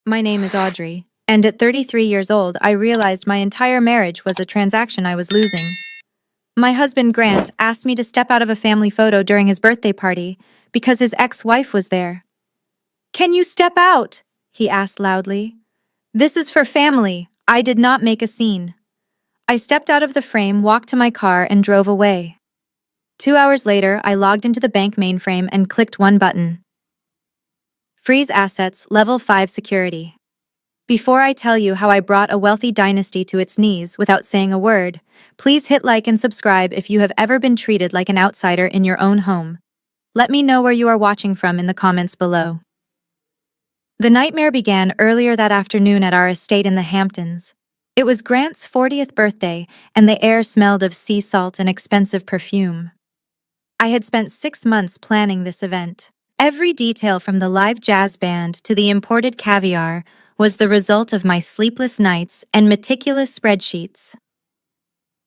My name is Audrey, and at 33 years old, I realized my entire marriage was a transaction I was losing. My husband, Grant, asked me to step out of a family photo during his birthday party because his ex-wife was there. "Can you step out?" he asked loudly. "This is for family." I did not make a scene. I stepped out of the frame, walked to my car, and drove away. 2 hours later, I logged into the bank mainframe and clicked one button. Freeze assets, level 5 security. Before I tell you how I brought a wealthy dynasty to its knees without saying a word, please hit like and subscribe if you have ever been treated like an outsider in your own home. Let me know where you are watching from in the comments below. The nightmare began earlier that afternoon at our estate in the Hamptons. It was Grant's 40th birthday, and the air smelled of sea salt and expensive perfume. I had spent 6 months planning this event. Every detail from the live jazz band to the imported caviar was the result of my sleepless nights and meticulous spreadsheets.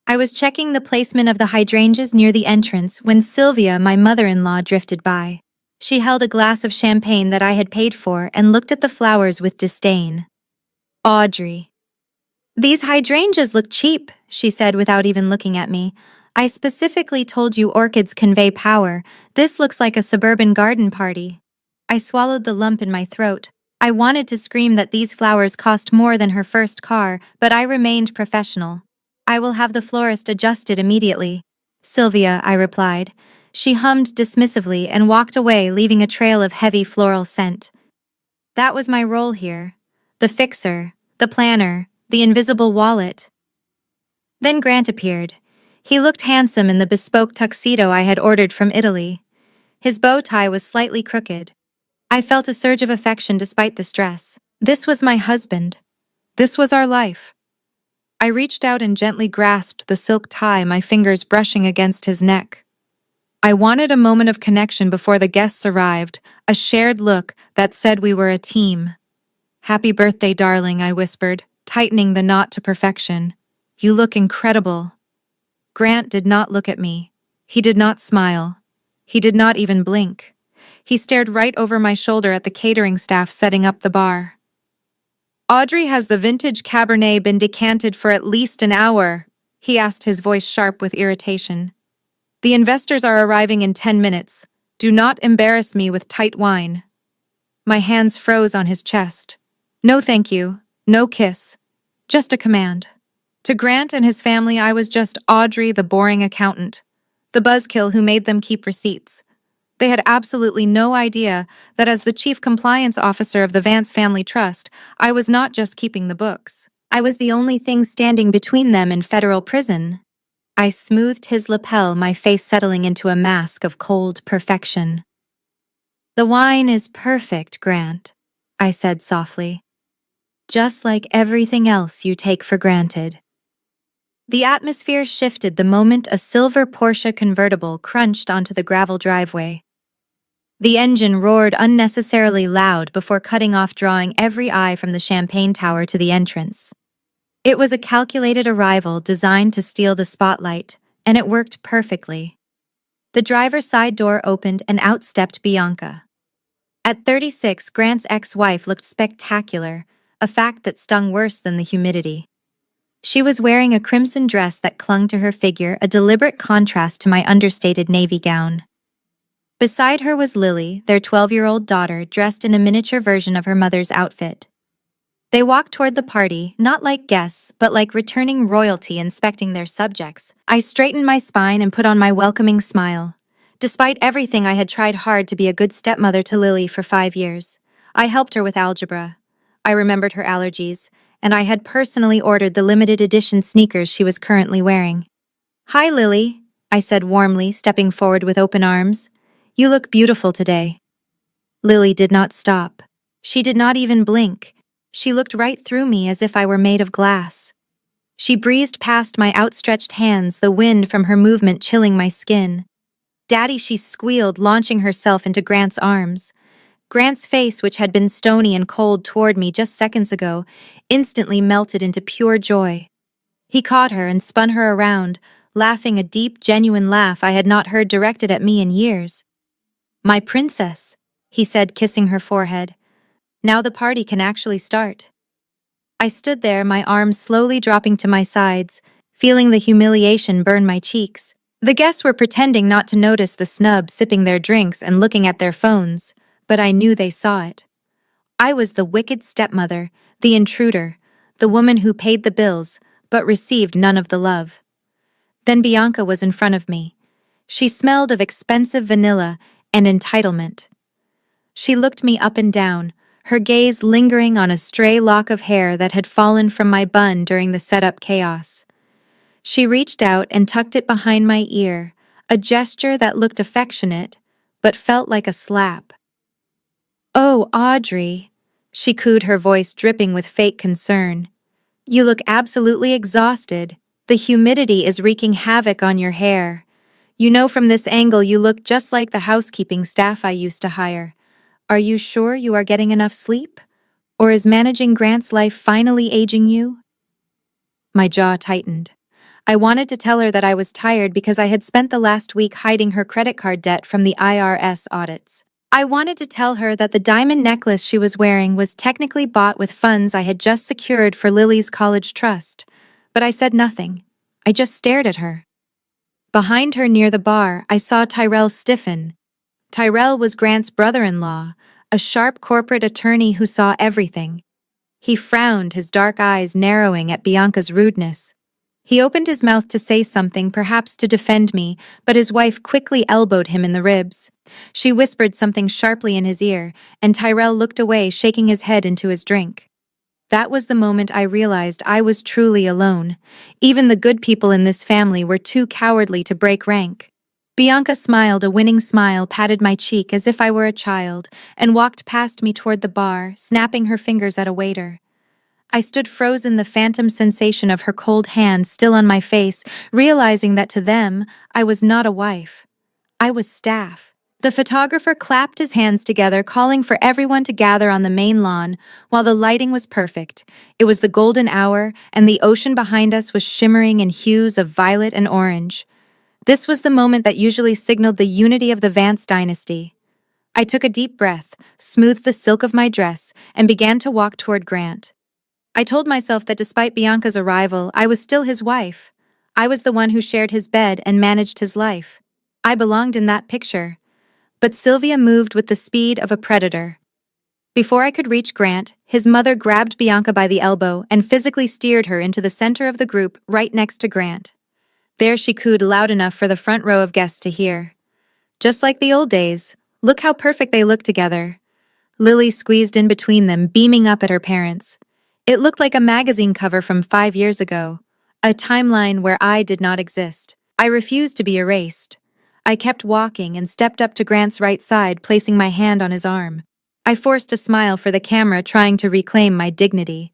I was checking the placement of the hydrangeas near the entrance when Sylvia, my mother-in-law, drifted by. She held a glass of champagne that I had paid for and looked at the flowers with disdain. "Audrey." "These hydrangeas look cheap," she said without even looking at me. "I specifically told you orchids convey power. This looks like a suburban garden party." I swallowed the lump in my throat. I wanted to scream that these flowers cost more than her first car, but I remained professional. "I will have the florist adjusted immediately." "Sylvia," I replied. She hummed dismissively and walked away, leaving a trail of heavy floral scent. That was my role here. The fixer, the planner, the invisible wallet. Then Grant appeared. He looked handsome in the bespoke tuxedo I had ordered from Italy. His bow tie was slightly crooked. I felt a surge of affection despite the stress. This was my husband. This was our life. I reached out and gently grasped the silk tie, my fingers brushing against his neck. I wanted a moment of connection before the guests arrived, a shared look that said we were a team. "Happy birthday, darling," I whispered, tightening the knot to perfection. "You look incredible." Grant did not look at me. He did not smile. He did not even blink. He stared right over my shoulder at the catering staff setting up the bar. "Audrey, has the vintage Cabernet been decanted for at least an hour?" he asked, his voice sharp with irritation. "The investors are arriving in 10 minutes. Do not embarrass me with tight wine." My hands froze on his chest. No thank you, no kiss. Just a command. To Grant and his family, I was just Audrey, the boring accountant, the buzzkill who made them keep receipts. They had absolutely no idea that as the chief compliance officer of the Vance Family Trust, I was not just keeping the books. I was the only thing standing between them and federal prison. I smoothed his lapel, my face settling into a mask of cold perfection. "The wine is perfect, Grant," I said softly. "Just like everything else you take for granted." The atmosphere shifted the moment a silver Porsche convertible crunched onto the gravel driveway. The engine roared unnecessarily loud before cutting off, drawing every eye from the champagne tower to the entrance. It was a calculated arrival designed to steal the spotlight, and it worked perfectly. The driver's side door opened and out stepped Bianca. At 36, Grant's ex-wife looked spectacular, a fact that stung worse than the humidity. She was wearing a crimson dress that clung to her figure, a deliberate contrast to my understated navy gown. Beside her was Lily, their 12-year-old daughter, dressed in a miniature version of her mother's outfit. They walked toward the party, not like guests, but like returning royalty inspecting their subjects. I straightened my spine and put on my welcoming smile. Despite everything, I had tried hard to be a good stepmother to Lily for 5 years. I helped her with algebra. I remembered her allergies, and I had personally ordered the limited edition sneakers she was currently wearing. "Hi, Lily," I said warmly, stepping forward with open arms. "You look beautiful today." Lily did not stop. She did not even blink. She looked right through me as if I were made of glass. She breezed past my outstretched hands, the wind from her movement chilling my skin. "Daddy," she squealed, launching herself into Grant's arms. Grant's face, which had been stony and cold toward me just seconds ago, instantly melted into pure joy. He caught her and spun her around, laughing a deep, genuine laugh I had not heard directed at me in years. "My princess," he said, kissing her forehead. Now the party can actually start. I stood there, my arms slowly dropping to my sides, feeling the humiliation burn my cheeks. The guests were pretending not to notice the snubs sipping their drinks and looking at their phones, but I knew they saw it. I was the wicked stepmother, the intruder, the woman who paid the bills, but received none of the love. Then Bianca was in front of me. She smelled of expensive vanilla and entitlement. She looked me up and down, her gaze lingering on a stray lock of hair that had fallen from my bun during the setup chaos. She reached out and tucked it behind my ear, a gesture that looked affectionate, but felt like a slap. "Oh, Audrey," she cooed, her voice dripping with fake concern. "You look absolutely exhausted. The humidity is wreaking havoc on your hair. You know, from this angle you look just like the housekeeping staff I used to hire. Are you sure you are getting enough sleep? Or is managing Grant's life finally aging you?" My jaw tightened. I wanted to tell her that I was tired because I had spent the last week hiding her credit card debt from the IRS audits. I wanted to tell her that the diamond necklace she was wearing was technically bought with funds I had just secured for Lily's college trust, but I said nothing. I just stared at her. Behind her near the bar, I saw Tyrell stiffen. Tyrell was Grant's brother-in-law, a sharp corporate attorney who saw everything. He frowned, his dark eyes narrowing at Bianca's rudeness. He opened his mouth to say something, perhaps to defend me, but his wife quickly elbowed him in the ribs. She whispered something sharply in his ear, and Tyrell looked away, shaking his head into his drink. That was the moment I realized I was truly alone. Even the good people in this family were too cowardly to break rank. Bianca smiled a winning smile, patted my cheek as if I were a child, and walked past me toward the bar, snapping her fingers at a waiter. I stood frozen, the phantom sensation of her cold hand still on my face, realizing that to them, I was not a wife. I was staff. The photographer clapped his hands together, calling for everyone to gather on the main lawn, while the lighting was perfect. It was the golden hour, and the ocean behind us was shimmering in hues of violet and orange. This was the moment that usually signaled the unity of the Vance dynasty. I took a deep breath, smoothed the silk of my dress, and began to walk toward Grant. I told myself that despite Bianca's arrival, I was still his wife. I was the one who shared his bed and managed his life. I belonged in that picture. But Sylvia moved with the speed of a predator. Before I could reach Grant, his mother grabbed Bianca by the elbow and physically steered her into the center of the group, right next to Grant. There she cooed loud enough for the front row of guests to hear. "Just like the old days. Look how perfect they look together." Lily squeezed in between them, beaming up at her parents. It looked like a magazine cover from 5 years ago, a timeline where I did not exist. I refused to be erased. I kept walking and stepped up to Grant's right side, placing my hand on his arm. I forced a smile for the camera, trying to reclaim my dignity.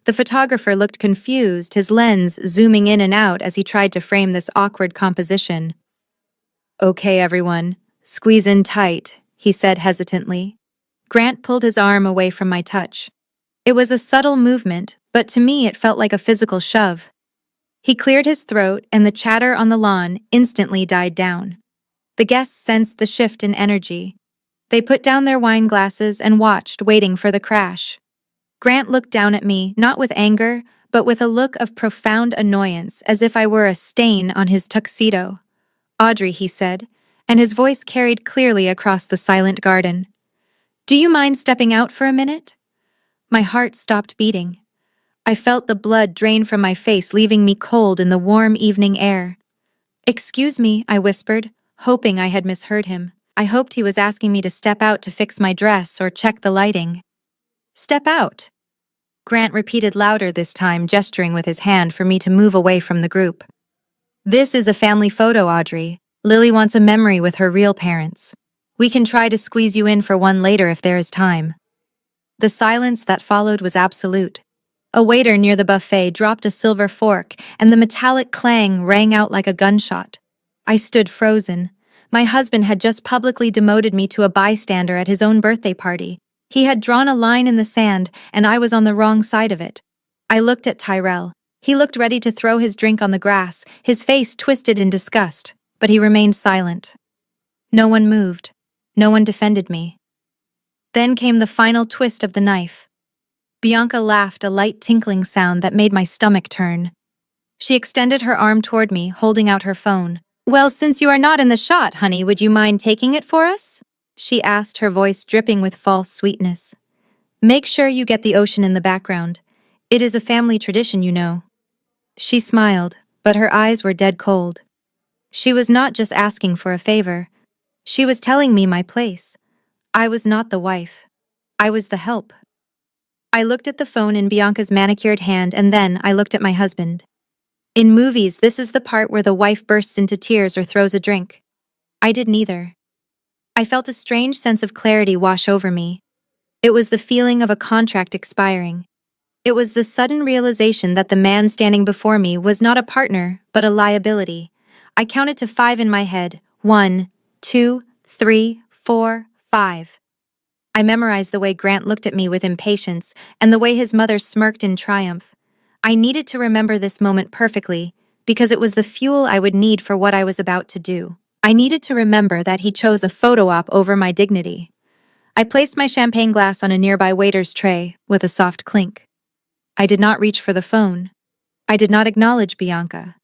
The photographer looked confused, his lens zooming in and out as he tried to frame this awkward composition. "Okay, everyone, squeeze in tight," he said hesitantly. Grant pulled his arm away from my touch. It was a subtle movement, but to me it felt like a physical shove. He cleared his throat, and the chatter on the lawn instantly died down. The guests sensed the shift in energy. They put down their wine glasses and watched, waiting for the crash. Grant looked down at me, not with anger, but with a look of profound annoyance, as if I were a stain on his tuxedo. "Audrey," he said, and his voice carried clearly across the silent garden. "Do you mind stepping out for a minute?" My heart stopped beating. I felt the blood drain from my face, leaving me cold in the warm evening air. "Excuse me," I whispered, hoping I had misheard him. I hoped he was asking me to step out to fix my dress or check the lighting. "Step out," Grant repeated louder this time, gesturing with his hand for me to move away from the group. "This is a family photo, Audrey. Lily wants a memory with her real parents. We can try to squeeze you in for one later if there is time." The silence that followed was absolute. A waiter near the buffet dropped a silver fork, and the metallic clang rang out like a gunshot. I stood frozen. My husband had just publicly demoted me to a bystander at his own birthday party. He had drawn a line in the sand, and I was on the wrong side of it. I looked at Tyrell. He looked ready to throw his drink on the grass, his face twisted in disgust, but he remained silent. No one moved. No one defended me. Then came the final twist of the knife. Bianca laughed, a light tinkling sound that made my stomach turn. She extended her arm toward me, holding out her phone. "Well, since you are not in the shot, honey, would you mind taking it for us?" she asked, her voice dripping with false sweetness. "Make sure you get the ocean in the background. It is a family tradition, you know." She smiled, but her eyes were dead cold. She was not just asking for a favor. She was telling me my place. I was not the wife. I was the help. I looked at the phone in Bianca's manicured hand, and then I looked at my husband. In movies, this is the part where the wife bursts into tears or throws a drink. I did neither. I felt a strange sense of clarity wash over me. It was the feeling of a contract expiring. It was the sudden realization that the man standing before me was not a partner, but a liability. I counted to 5 in my head. 1, 2, 3, 4, 5. I memorized the way Grant looked at me with impatience and the way his mother smirked in triumph. I needed to remember this moment perfectly, because it was the fuel I would need for what I was about to do. I needed to remember that he chose a photo op over my dignity. I placed my champagne glass on a nearby waiter's tray with a soft clink. I did not reach for the phone. I did not acknowledge Bianca.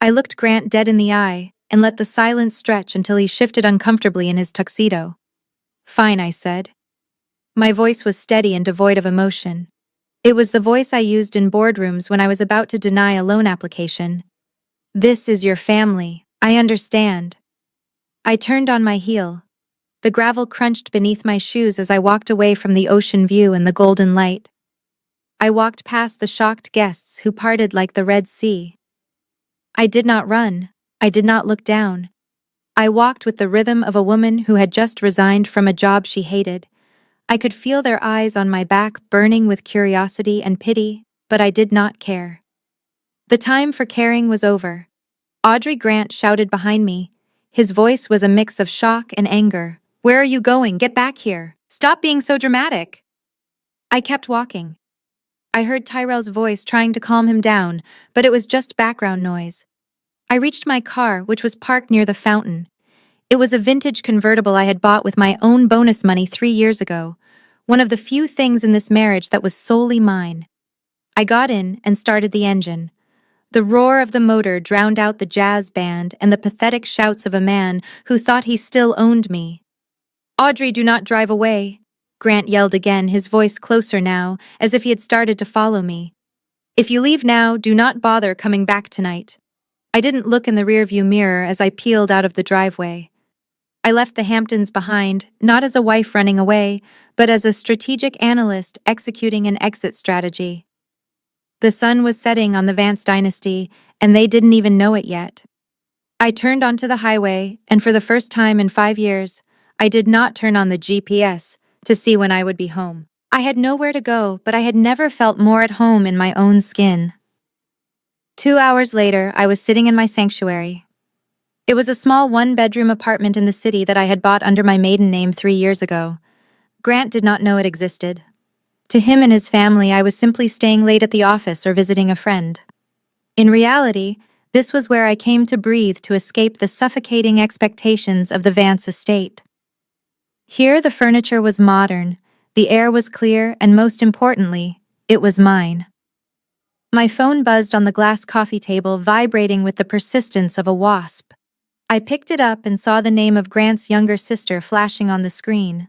I looked Grant dead in the eye and let the silence stretch until he shifted uncomfortably in his tuxedo. "Fine," I said. My voice was steady and devoid of emotion. It was the voice I used in boardrooms when I was about to deny a loan application. "This is your family. I understand." I turned on my heel. The gravel crunched beneath my shoes as I walked away from the ocean view and the golden light. I walked past the shocked guests who parted like the Red Sea. I did not run. I did not look down. I walked with the rhythm of a woman who had just resigned from a job she hated. I could feel their eyes on my back burning with curiosity and pity, but I did not care. The time for caring was over. Audrey Grant shouted behind me. His voice was a mix of shock and anger. "Where are you going? Get back here. Stop being so dramatic." I kept walking. I heard Tyrell's voice trying to calm him down, but it was just background noise. I reached my car, which was parked near the fountain. It was a vintage convertible I had bought with my own bonus money 3 years ago, one of the few things in this marriage that was solely mine. I got in and started the engine. The roar of the motor drowned out the jazz band and the pathetic shouts of a man who thought he still owned me. "Audrey, do not drive away," Grant yelled again, his voice closer now, as if he had started to follow me. "If you leave now, do not bother coming back tonight." I didn't look in the rearview mirror as I peeled out of the driveway. I left the Hamptons behind, not as a wife running away, but as a strategic analyst executing an exit strategy. The sun was setting on the Vance dynasty, and they didn't even know it yet. I turned onto the highway, and for the first time in 5 years, I did not turn on the GPS to see when I would be home. I had nowhere to go, but I had never felt more at home in my own skin. 2 hours later, I was sitting in my sanctuary. It was a small one-bedroom apartment in the city that I had bought under my maiden name 3 years ago. Grant did not know it existed. To him and his family, I was simply staying late at the office or visiting a friend. In reality, this was where I came to breathe to escape the suffocating expectations of the Vance estate. Here the furniture was modern, the air was clear, and most importantly, it was mine. My phone buzzed on the glass coffee table, vibrating with the persistence of a wasp. I picked it up and saw the name of Grant's younger sister flashing on the screen.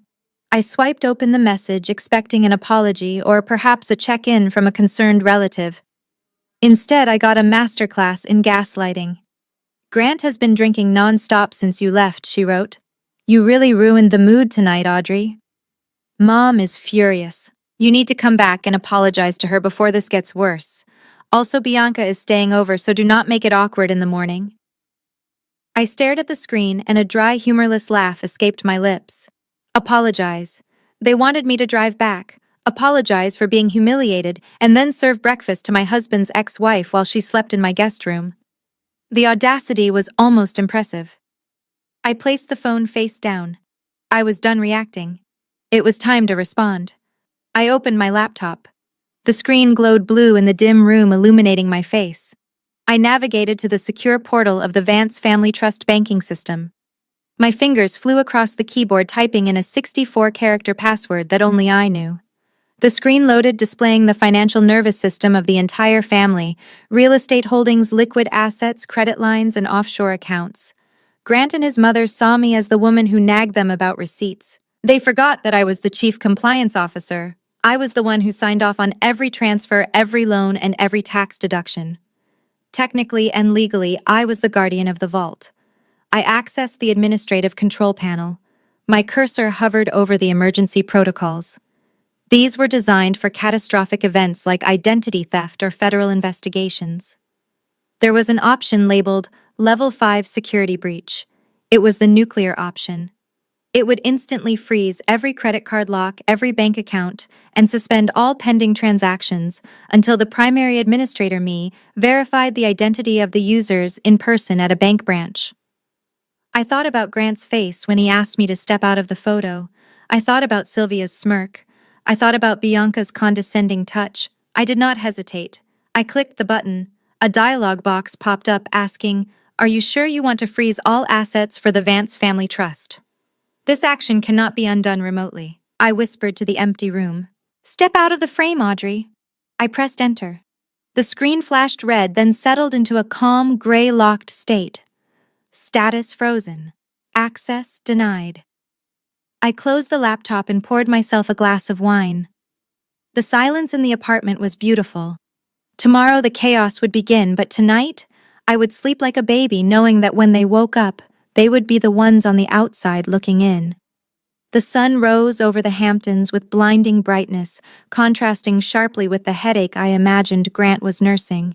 I swiped open the message, expecting an apology or perhaps a check-in from a concerned relative. Instead, I got a masterclass in gaslighting. "Grant has been drinking non-stop since you left," she wrote. "You really ruined the mood tonight, Audrey. Mom is furious. You need to come back and apologize to her before this gets worse. Also, Bianca is staying over, so do not make it awkward in the morning." I stared at the screen, and a dry, humorless laugh escaped my lips. Apologize. They wanted me to drive back, apologize for being humiliated, and then serve breakfast to my husband's ex-wife while she slept in my guest room. The audacity was almost impressive. I placed the phone face down. I was done reacting. It was time to respond. I opened my laptop. The screen glowed blue in the dim room, illuminating my face. I navigated to the secure portal of the Vance Family Trust banking system. My fingers flew across the keyboard typing in a 64-character password that only I knew. The screen loaded, displaying the financial nervous system of the entire family: real estate holdings, liquid assets, credit lines, and offshore accounts. Grant and his mother saw me as the woman who nagged them about receipts. They forgot that I was the chief compliance officer. I was the one who signed off on every transfer, every loan, and every tax deduction. Technically and legally, I was the guardian of the vault. I accessed the administrative control panel. My cursor hovered over the emergency protocols. These were designed for catastrophic events like identity theft or federal investigations. There was an option labeled Level 5 Security Breach. It was the nuclear option. It would instantly freeze every credit card lock, every bank account, and suspend all pending transactions until the primary administrator, me, verified the identity of the users in person at a bank branch. I thought about Grant's face when he asked me to step out of the photo. I thought about Sylvia's smirk. I thought about Bianca's condescending touch. I did not hesitate. I clicked the button. A dialog box popped up asking, "Are you sure you want to freeze all assets for the Vance Family Trust?" "This action cannot be undone remotely," I whispered to the empty room. "Step out of the frame, Audrey." I pressed enter. The screen flashed red, then settled into a calm, gray locked state. Status frozen. Access denied. I closed the laptop and poured myself a glass of wine. The silence in the apartment was beautiful. Tomorrow the chaos would begin, but tonight I would sleep like a baby, knowing that when they woke up, they would be the ones on the outside looking in. The sun rose over the Hamptons with blinding brightness, contrasting sharply with the headache I imagined Grant was nursing.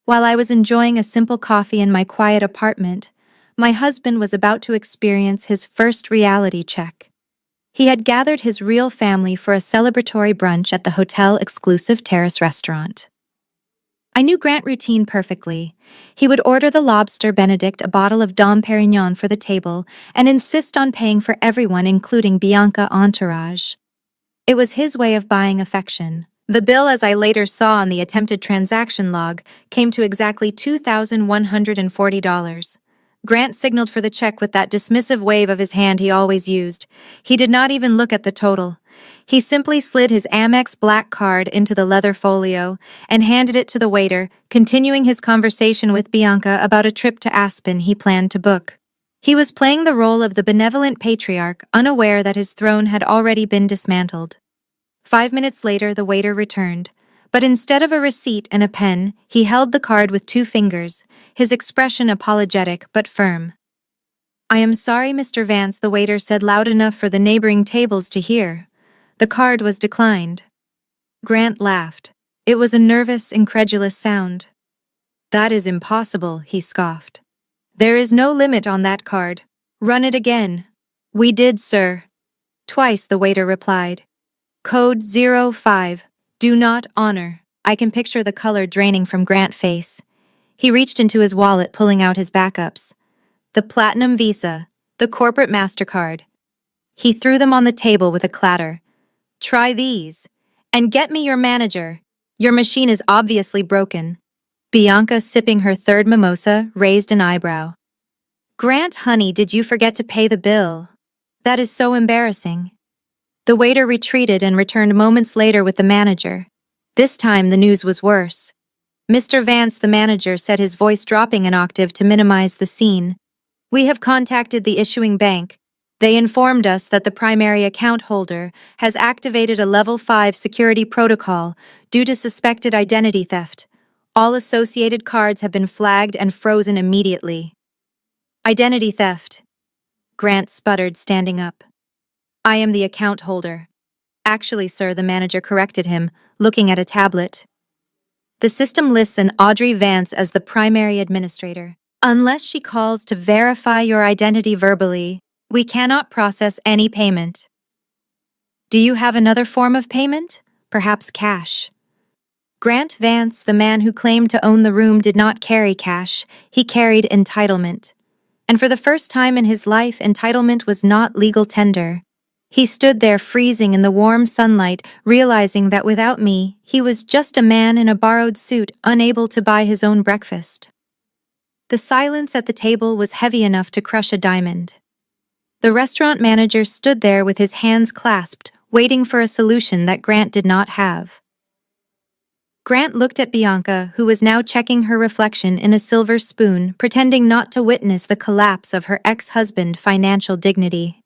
While I was enjoying a simple coffee in my quiet apartment, my husband was about to experience his first reality check. He had gathered his real family for a celebratory brunch at the hotel exclusive terrace restaurant. I knew Grant routine perfectly. He would order the lobster Benedict, a bottle of Dom Perignon for the table, and insist on paying for everyone, including Bianca entourage. It was his way of buying affection. The bill, as I later saw on the attempted transaction log, came to exactly $2,140. Grant signaled for the check with that dismissive wave of his hand he always used. He did not even look at the total. He simply slid his Amex Black card into the leather folio and handed it to the waiter, continuing his conversation with Bianca about a trip to Aspen he planned to book. He was playing the role of the benevolent patriarch, unaware that his throne had already been dismantled. 5 minutes later, the waiter returned, but instead of a receipt and a pen, he held the card with 2 fingers, his expression apologetic but firm. "I am sorry, Mr. Vance," the waiter said loud enough for the neighboring tables to hear. "The card was declined." Grant laughed. It was a nervous, incredulous sound. "That is impossible," he scoffed. "There is no limit on that card. Run it again." "We did, sir." "Twice," the waiter replied. "Code 05. Do not honor." I can picture the color draining from Grant's face. He reached into his wallet, pulling out his backups. The Platinum Visa, the corporate MasterCard. He threw them on the table with a clatter. "Try these. And get me your manager. Your machine is obviously broken." Bianca, sipping her third mimosa, raised an eyebrow. "Grant, honey, did you forget to pay the bill? That is so embarrassing." The waiter retreated and returned moments later with the manager. This time the news was worse. "Mr. Vance," the manager said, his voice dropping an octave to minimize the scene. "We have contacted the issuing bank. They informed us that the primary account holder has activated a Level 5 security protocol due to suspected identity theft. All associated cards have been flagged and frozen immediately." "Identity theft," Grant sputtered, standing up. "I am the account holder." "Actually, sir," the manager corrected him, looking at a tablet. "The system lists an Audrey Vance as the primary administrator. Unless she calls to verify your identity verbally, we cannot process any payment." "Do you have another form of payment? Perhaps cash?" Grant Vance, the man who claimed to own the room, did not carry cash. He carried entitlement. And for the first time in his life, entitlement was not legal tender. He stood there freezing in the warm sunlight, realizing that without me, he was just a man in a borrowed suit, unable to buy his own breakfast. The silence at the table was heavy enough to crush a diamond. The restaurant manager stood there with his hands clasped, waiting for a solution that Grant did not have. Grant looked at Bianca, who was now checking her reflection in a silver spoon, pretending not to witness the collapse of her ex-husband's financial dignity.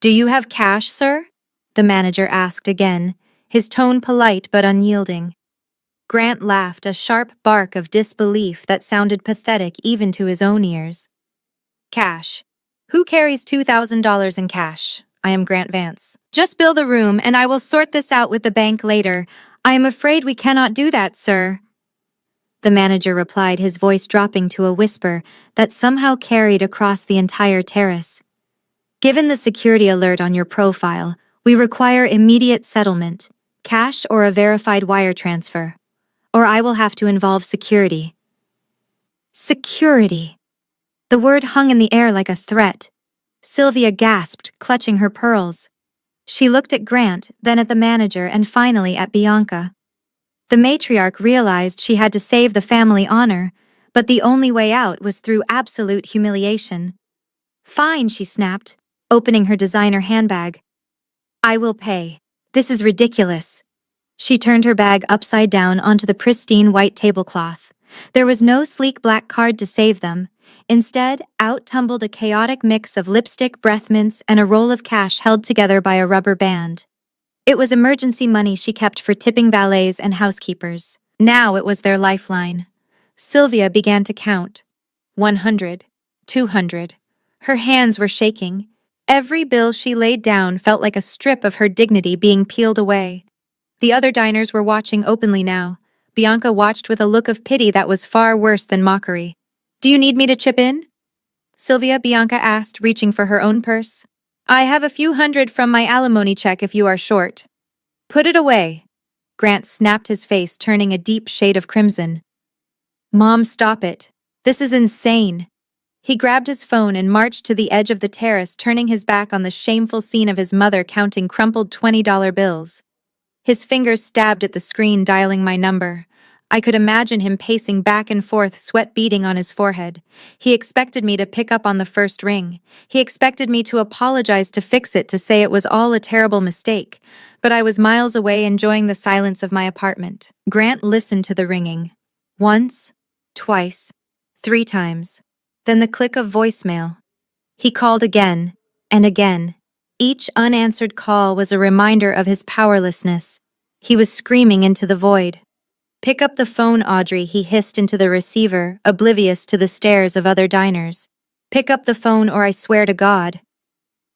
"Do you have cash, sir?" the manager asked again, his tone polite but unyielding. Grant laughed, a sharp bark of disbelief that sounded pathetic even to his own ears. "Cash. Who carries $2,000 in cash? I am Grant Vance. Just bill the room and I will sort this out with the bank later. I am afraid we cannot do that, sir." The manager replied, his voice dropping to a whisper that somehow carried across the entire terrace. "Given the security alert on your profile, we require immediate settlement, cash or a verified wire transfer, or I will have to involve security." Security. The word hung in the air like a threat. Sylvia gasped, clutching her pearls. She looked at Grant, then at the manager, and finally at Bianca. The matriarch realized she had to save the family honor, but the only way out was through absolute humiliation. "Fine," she snapped, opening her designer handbag. "I will pay. This is ridiculous." She turned her bag upside down onto the pristine white tablecloth. There was no sleek black card to save them. Instead, out tumbled a chaotic mix of lipstick, breath mints, and a roll of cash held together by a rubber band. It was emergency money she kept for tipping valets and housekeepers. Now it was their lifeline. Sylvia began to count. 100, 200. Her hands were shaking. Every bill she laid down felt like a strip of her dignity being peeled away. The other diners were watching openly now. Bianca watched with a look of pity that was far worse than mockery. "Do you need me to chip in?" Bianca asked, reaching for her own purse. "I have a few hundred from my alimony check if you are short." "Put it away." Grant snapped, his face turning a deep shade of crimson. "Mom, stop it. This is insane." He grabbed his phone and marched to the edge of the terrace, turning his back on the shameful scene of his mother counting crumpled $20 bills. His fingers stabbed at the screen, dialing my number. I could imagine him pacing back and forth, sweat beading on his forehead. He expected me to pick up on the first ring. He expected me to apologize, to fix it, to say it was all a terrible mistake. But I was miles away, enjoying the silence of my apartment. Grant listened to the ringing. Once, twice, 3 times. Then the click of voicemail. He called again and again. Each unanswered call was a reminder of his powerlessness. He was screaming into the void. "Pick up the phone, Audrey," he hissed into the receiver, oblivious to the stares of other diners. "Pick up the phone or I swear to God."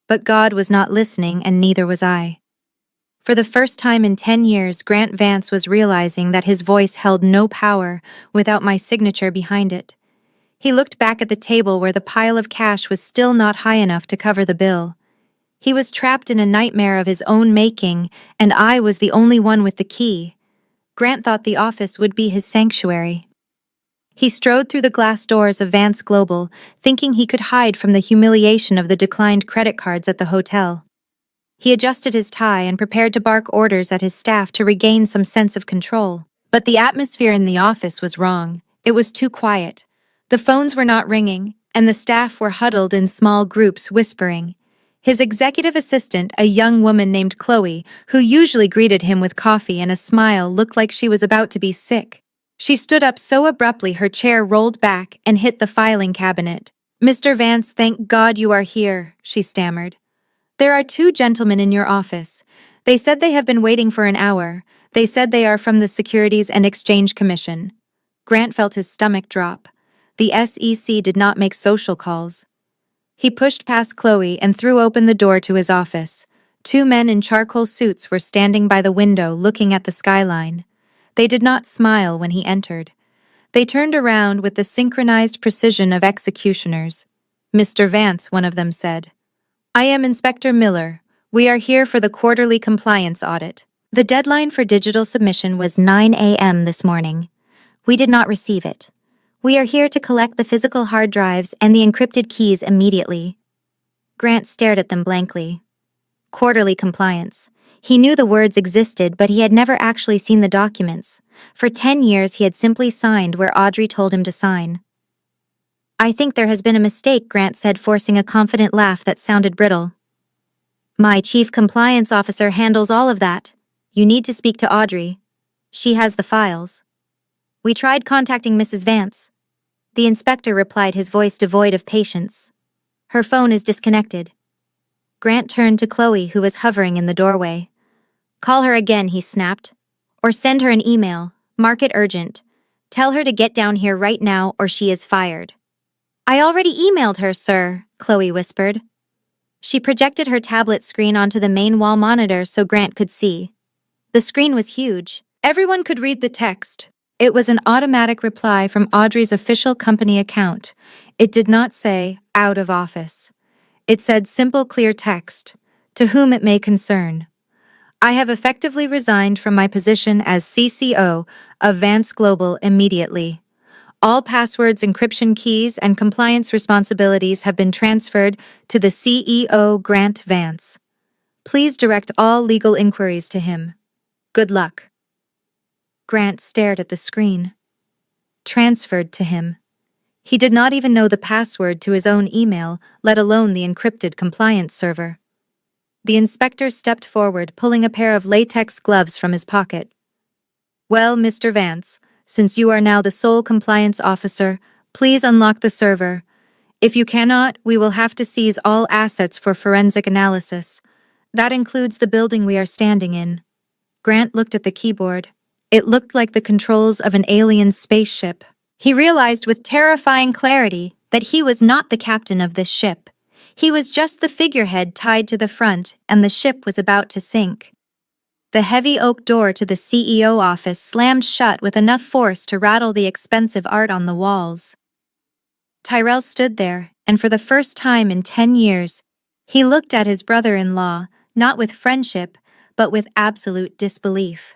But God was not listening, and neither was I. For the first time in 10 years, Grant Vance was realizing that his voice held no power without my signature behind it. He looked back at the table where the pile of cash was still not high enough to cover the bill. He was trapped in a nightmare of his own making, and I was the only one with the key. Grant thought the office would be his sanctuary. He strode through the glass doors of Vance Global, thinking he could hide from the humiliation of the declined credit cards at the hotel. He adjusted his tie and prepared to bark orders at his staff to regain some sense of control. But the atmosphere in the office was wrong. It was too quiet. The phones were not ringing, and the staff were huddled in small groups, whispering. His executive assistant, a young woman named Chloe, who usually greeted him with coffee and a smile, looked like she was about to be sick. She stood up so abruptly her chair rolled back and hit the filing cabinet. "Mr. Vance, thank God you are here," she stammered. "There are 2 gentlemen in your office. They said they have been waiting for an hour. They said they are from the Securities and Exchange Commission." Grant felt his stomach drop. The SEC did not make social calls. He pushed past Chloe and threw open the door to his office. 2 men in charcoal suits were standing by the window looking at the skyline. They did not smile when he entered. They turned around with the synchronized precision of executioners. "Mr. Vance," one of them said. "I am Inspector Miller. We are here for the quarterly compliance audit." The deadline for digital submission was 9 a.m. this morning. We did not receive it. We are here to collect the physical hard drives and the encrypted keys immediately. Grant stared at them blankly. Quarterly compliance. He knew the words existed, but he had never actually seen the documents. For 10 years, he had simply signed where Audrey told him to sign. I think there has been a mistake, Grant said, forcing a confident laugh that sounded brittle. My chief compliance officer handles all of that. You need to speak to Audrey. She has the files. We tried contacting Mrs. Vance. The inspector replied, his voice devoid of patience. Her phone is disconnected. Grant turned to Chloe, who was hovering in the doorway. Call her again, he snapped. Or send her an email. Mark it urgent. Tell her to get down here right now or she is fired. I already emailed her, sir, Chloe whispered. She projected her tablet screen onto the main wall monitor so Grant could see. The screen was huge. Everyone could read the text. It was an automatic reply from Audrey's official company account. It did not say, out of office. It said simple, clear text, to whom it may concern. I have effectively resigned from my position as CCO of Vance Global immediately. All passwords, encryption keys, and compliance responsibilities have been transferred to the CEO, Grant Vance. Please direct all legal inquiries to him. Good luck. Grant stared at the screen. Transferred to him. He did not even know the password to his own email, let alone the encrypted compliance server. The inspector stepped forward, pulling a pair of latex gloves from his pocket. Well, Mr. Vance, since you are now the sole compliance officer, please unlock the server. If you cannot, we will have to seize all assets for forensic analysis. That includes the building we are standing in. Grant looked at the keyboard. It looked like the controls of an alien spaceship. He realized with terrifying clarity that he was not the captain of this ship. He was just the figurehead tied to the front, and the ship was about to sink. The heavy oak door to the CEO office slammed shut with enough force to rattle the expensive art on the walls. Tyrell stood there, and for the first time in 10 years, he looked at his brother-in-law, not with friendship, but with absolute disbelief.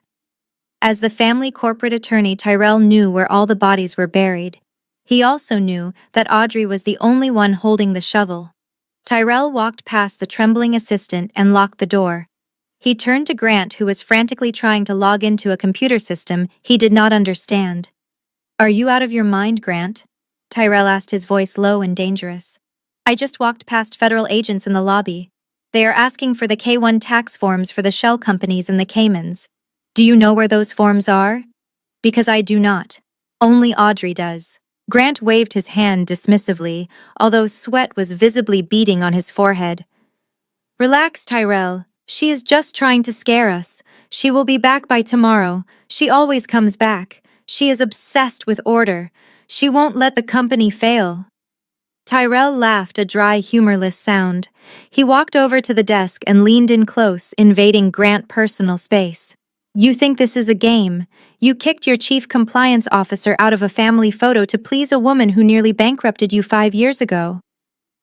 As the family corporate attorney, Tyrell knew where all the bodies were buried. He also knew that Audrey was the only one holding the shovel. Tyrell walked past the trembling assistant and locked the door. He turned to Grant, who was frantically trying to log into a computer system he did not understand. Are you out of your mind, Grant? Tyrell asked, his voice low and dangerous. I just walked past federal agents in the lobby. They are asking for the K-1 tax forms for the shell companies in the Caymans. Do you know where those forms are? Because I do not. Only Audrey does. Grant waved his hand dismissively, although sweat was visibly beading on his forehead. Relax, Tyrell. She is just trying to scare us. She will be back by tomorrow. She always comes back. She is obsessed with order. She won't let the company fail. Tyrell laughed, a dry, humorless sound. He walked over to the desk and leaned in close, invading Grant's personal space. You think this is a game? You kicked your chief compliance officer out of a family photo to please a woman who nearly bankrupted you 5 years ago.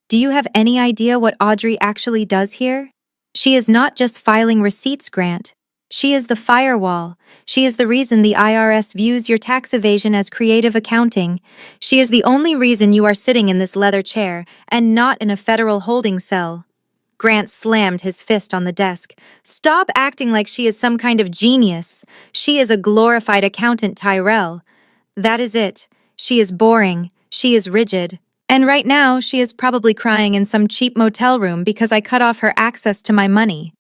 Do you have any idea what Audrey actually does here? She is not just filing receipts, Grant. She is the firewall. She is the reason the IRS views your tax evasion as creative accounting. She is the only reason you are sitting in this leather chair and not in a federal holding cell. Grant slammed his fist on the desk. Stop acting like she is some kind of genius. She is a glorified accountant, Tyrell. That is it. She is boring. She is rigid. And right now, she is probably crying in some cheap motel room because I cut off her access to my money.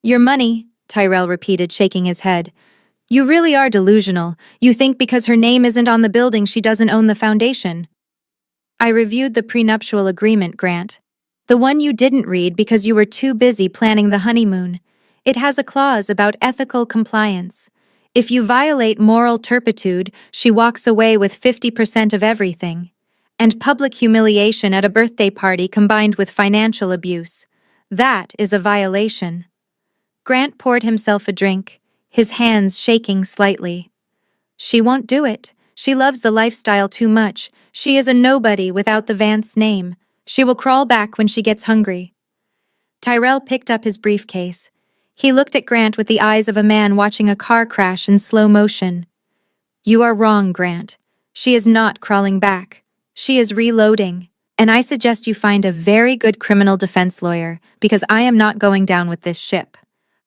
Your money, Tyrell repeated, shaking his head. You really are delusional. You think because her name isn't on the building, she doesn't own the foundation. I reviewed the prenuptial agreement, Grant. The one you didn't read because you were too busy planning the honeymoon. It has a clause about ethical compliance. If you violate moral turpitude, she walks away with 50% of everything. And public humiliation at a birthday party combined with financial abuse. That is a violation. Grant poured himself a drink, his hands shaking slightly. She won't do it. She loves the lifestyle too much. She is a nobody without the Vance name. She will crawl back when she gets hungry. Tyrell picked up his briefcase. He looked at Grant with the eyes of a man watching a car crash in slow motion. You are wrong, Grant. She is not crawling back. She is reloading. And I suggest you find a very good criminal defense lawyer, because I am not going down with this ship.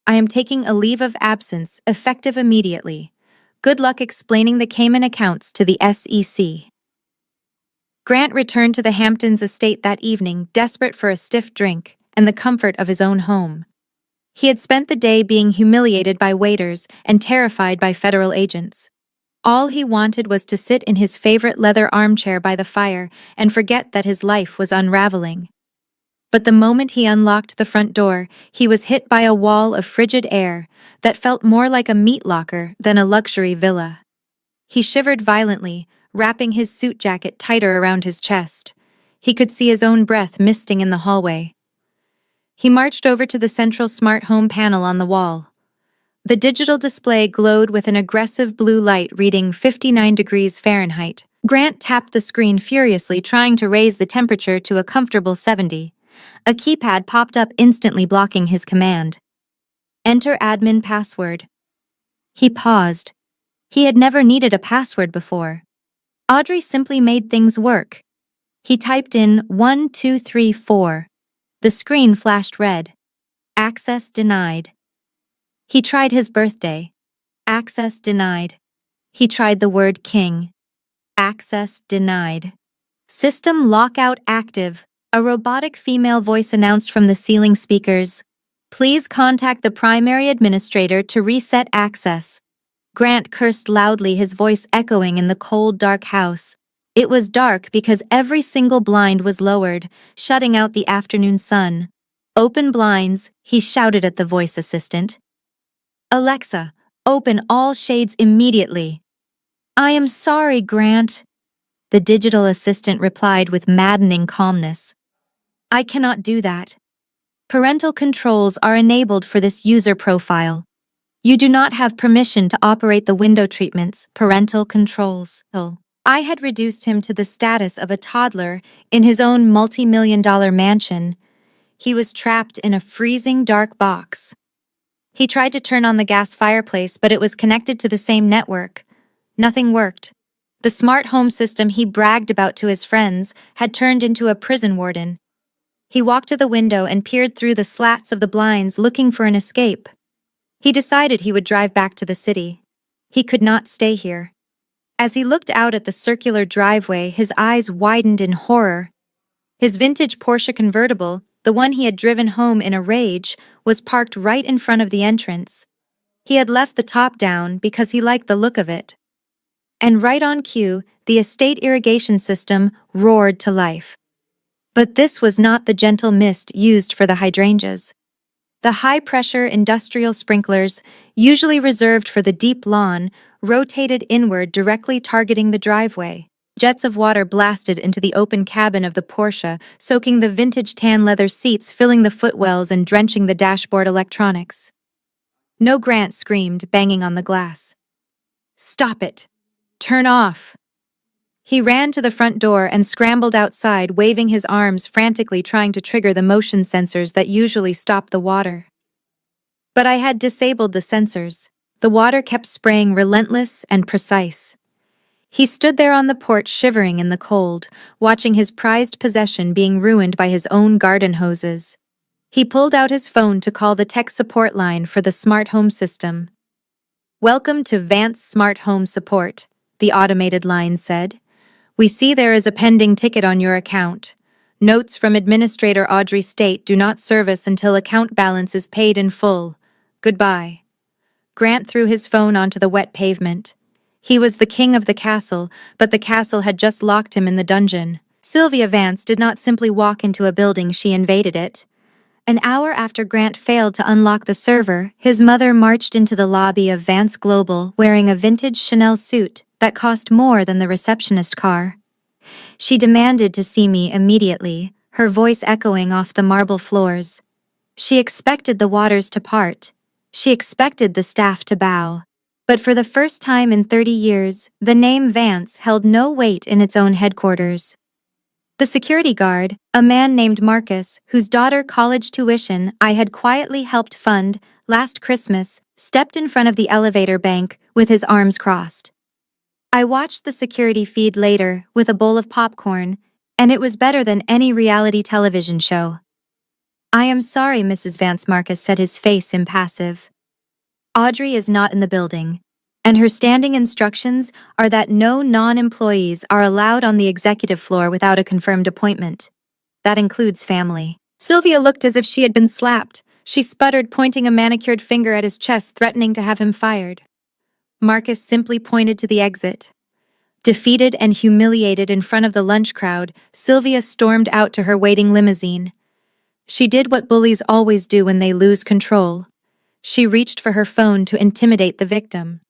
I am taking a leave of absence, effective immediately. Good luck explaining the Cayman accounts to the SEC. Grant returned to the Hamptons estate that evening, desperate for a stiff drink and the comfort of his own home. He had spent the day being humiliated by waiters and terrified by federal agents. All he wanted was to sit in his favorite leather armchair by the fire and forget that his life was unraveling. But the moment he unlocked the front door, he was hit by a wall of frigid air that felt more like a meat locker than a luxury villa. He shivered violently, wrapping his suit jacket tighter around his chest. He could see his own breath misting in the hallway. He marched over to the central smart home panel on the wall. The digital display glowed with an aggressive blue light reading 59 degrees Fahrenheit. Grant tapped the screen furiously, trying to raise the temperature to a comfortable 70. A keypad popped up, instantly blocking his command. Enter admin password. He paused. He had never needed a password before. Audrey simply made things work. He typed in 1234. The screen flashed red. Access denied. He tried his birthday. Access denied. He tried the word king. Access denied. System lockout active. A robotic female voice announced from the ceiling speakers. Please contact the primary administrator to reset access. Grant cursed loudly, his voice echoing in the cold, dark house. It was dark because every single blind was lowered, shutting out the afternoon sun. Open blinds, he shouted at the voice assistant. Alexa, open all shades immediately. I am sorry, Grant, the digital assistant replied with maddening calmness. I cannot do that. Parental controls are enabled for this user profile. You do not have permission to operate the window treatments, parental controls. I had reduced him to the status of a toddler in his own multi-million-dollar mansion. He was trapped in a freezing dark box. He tried to turn on the gas fireplace, but it was connected to the same network. Nothing worked. The smart home system he bragged about to his friends had turned into a prison warden. He walked to the window and peered through the slats of the blinds, looking for an escape. He decided he would drive back to the city. He could not stay here. As he looked out at the circular driveway, his eyes widened in horror. His vintage Porsche convertible, the one he had driven home in a rage, was parked right in front of the entrance. He had left the top down because he liked the look of it. And right on cue, the estate irrigation system roared to life. But this was not the gentle mist used for the hydrangeas. The high-pressure industrial sprinklers, usually reserved for the deep lawn, rotated inward, directly targeting the driveway. Jets of water blasted into the open cabin of the Porsche, soaking the vintage tan leather seats, filling the footwells and drenching the dashboard electronics. No, Grant screamed, banging on the glass. Stop it! Turn off! He ran to the front door and scrambled outside, waving his arms frantically, trying to trigger the motion sensors that usually stop the water. But I had disabled the sensors. The water kept spraying, relentless and precise. He stood there on the porch, shivering in the cold, watching his prized possession being ruined by his own garden hoses. He pulled out his phone to call the tech support line for the smart home system. Welcome to Vance Smart Home Support, the automated line said. We see there is a pending ticket on your account. Notes from Administrator Audrey state do not service until account balance is paid in full. Goodbye. Grant threw his phone onto the wet pavement. He was the king of the castle, but the castle had just locked him in the dungeon. Sylvia Vance did not simply walk into a building, she invaded it. An hour after Grant failed to unlock the server, his mother marched into the lobby of Vance Global wearing a vintage Chanel suit that cost more than the receptionist car. She demanded to see me immediately, her voice echoing off the marble floors. She expected the waters to part. She expected the staff to bow. But for the first time in 30 years, the name Vance held no weight in its own headquarters. The security guard, a man named Marcus, whose daughter college tuition I had quietly helped fund last Christmas, stepped in front of the elevator bank with his arms crossed. I watched the security feed later with a bowl of popcorn, and it was better than any reality television show. I am sorry, Mrs. Vance, Marcus said, his face impassive. Audrey is not in the building. And her standing instructions are that no non-employees are allowed on the executive floor without a confirmed appointment. That includes family. Sylvia looked as if she had been slapped. She sputtered, pointing a manicured finger at his chest, threatening to have him fired. Marcus simply pointed to the exit. Defeated and humiliated in front of the lunch crowd, Sylvia stormed out to her waiting limousine. She did what bullies always do when they lose control. She reached for her phone to intimidate the victim.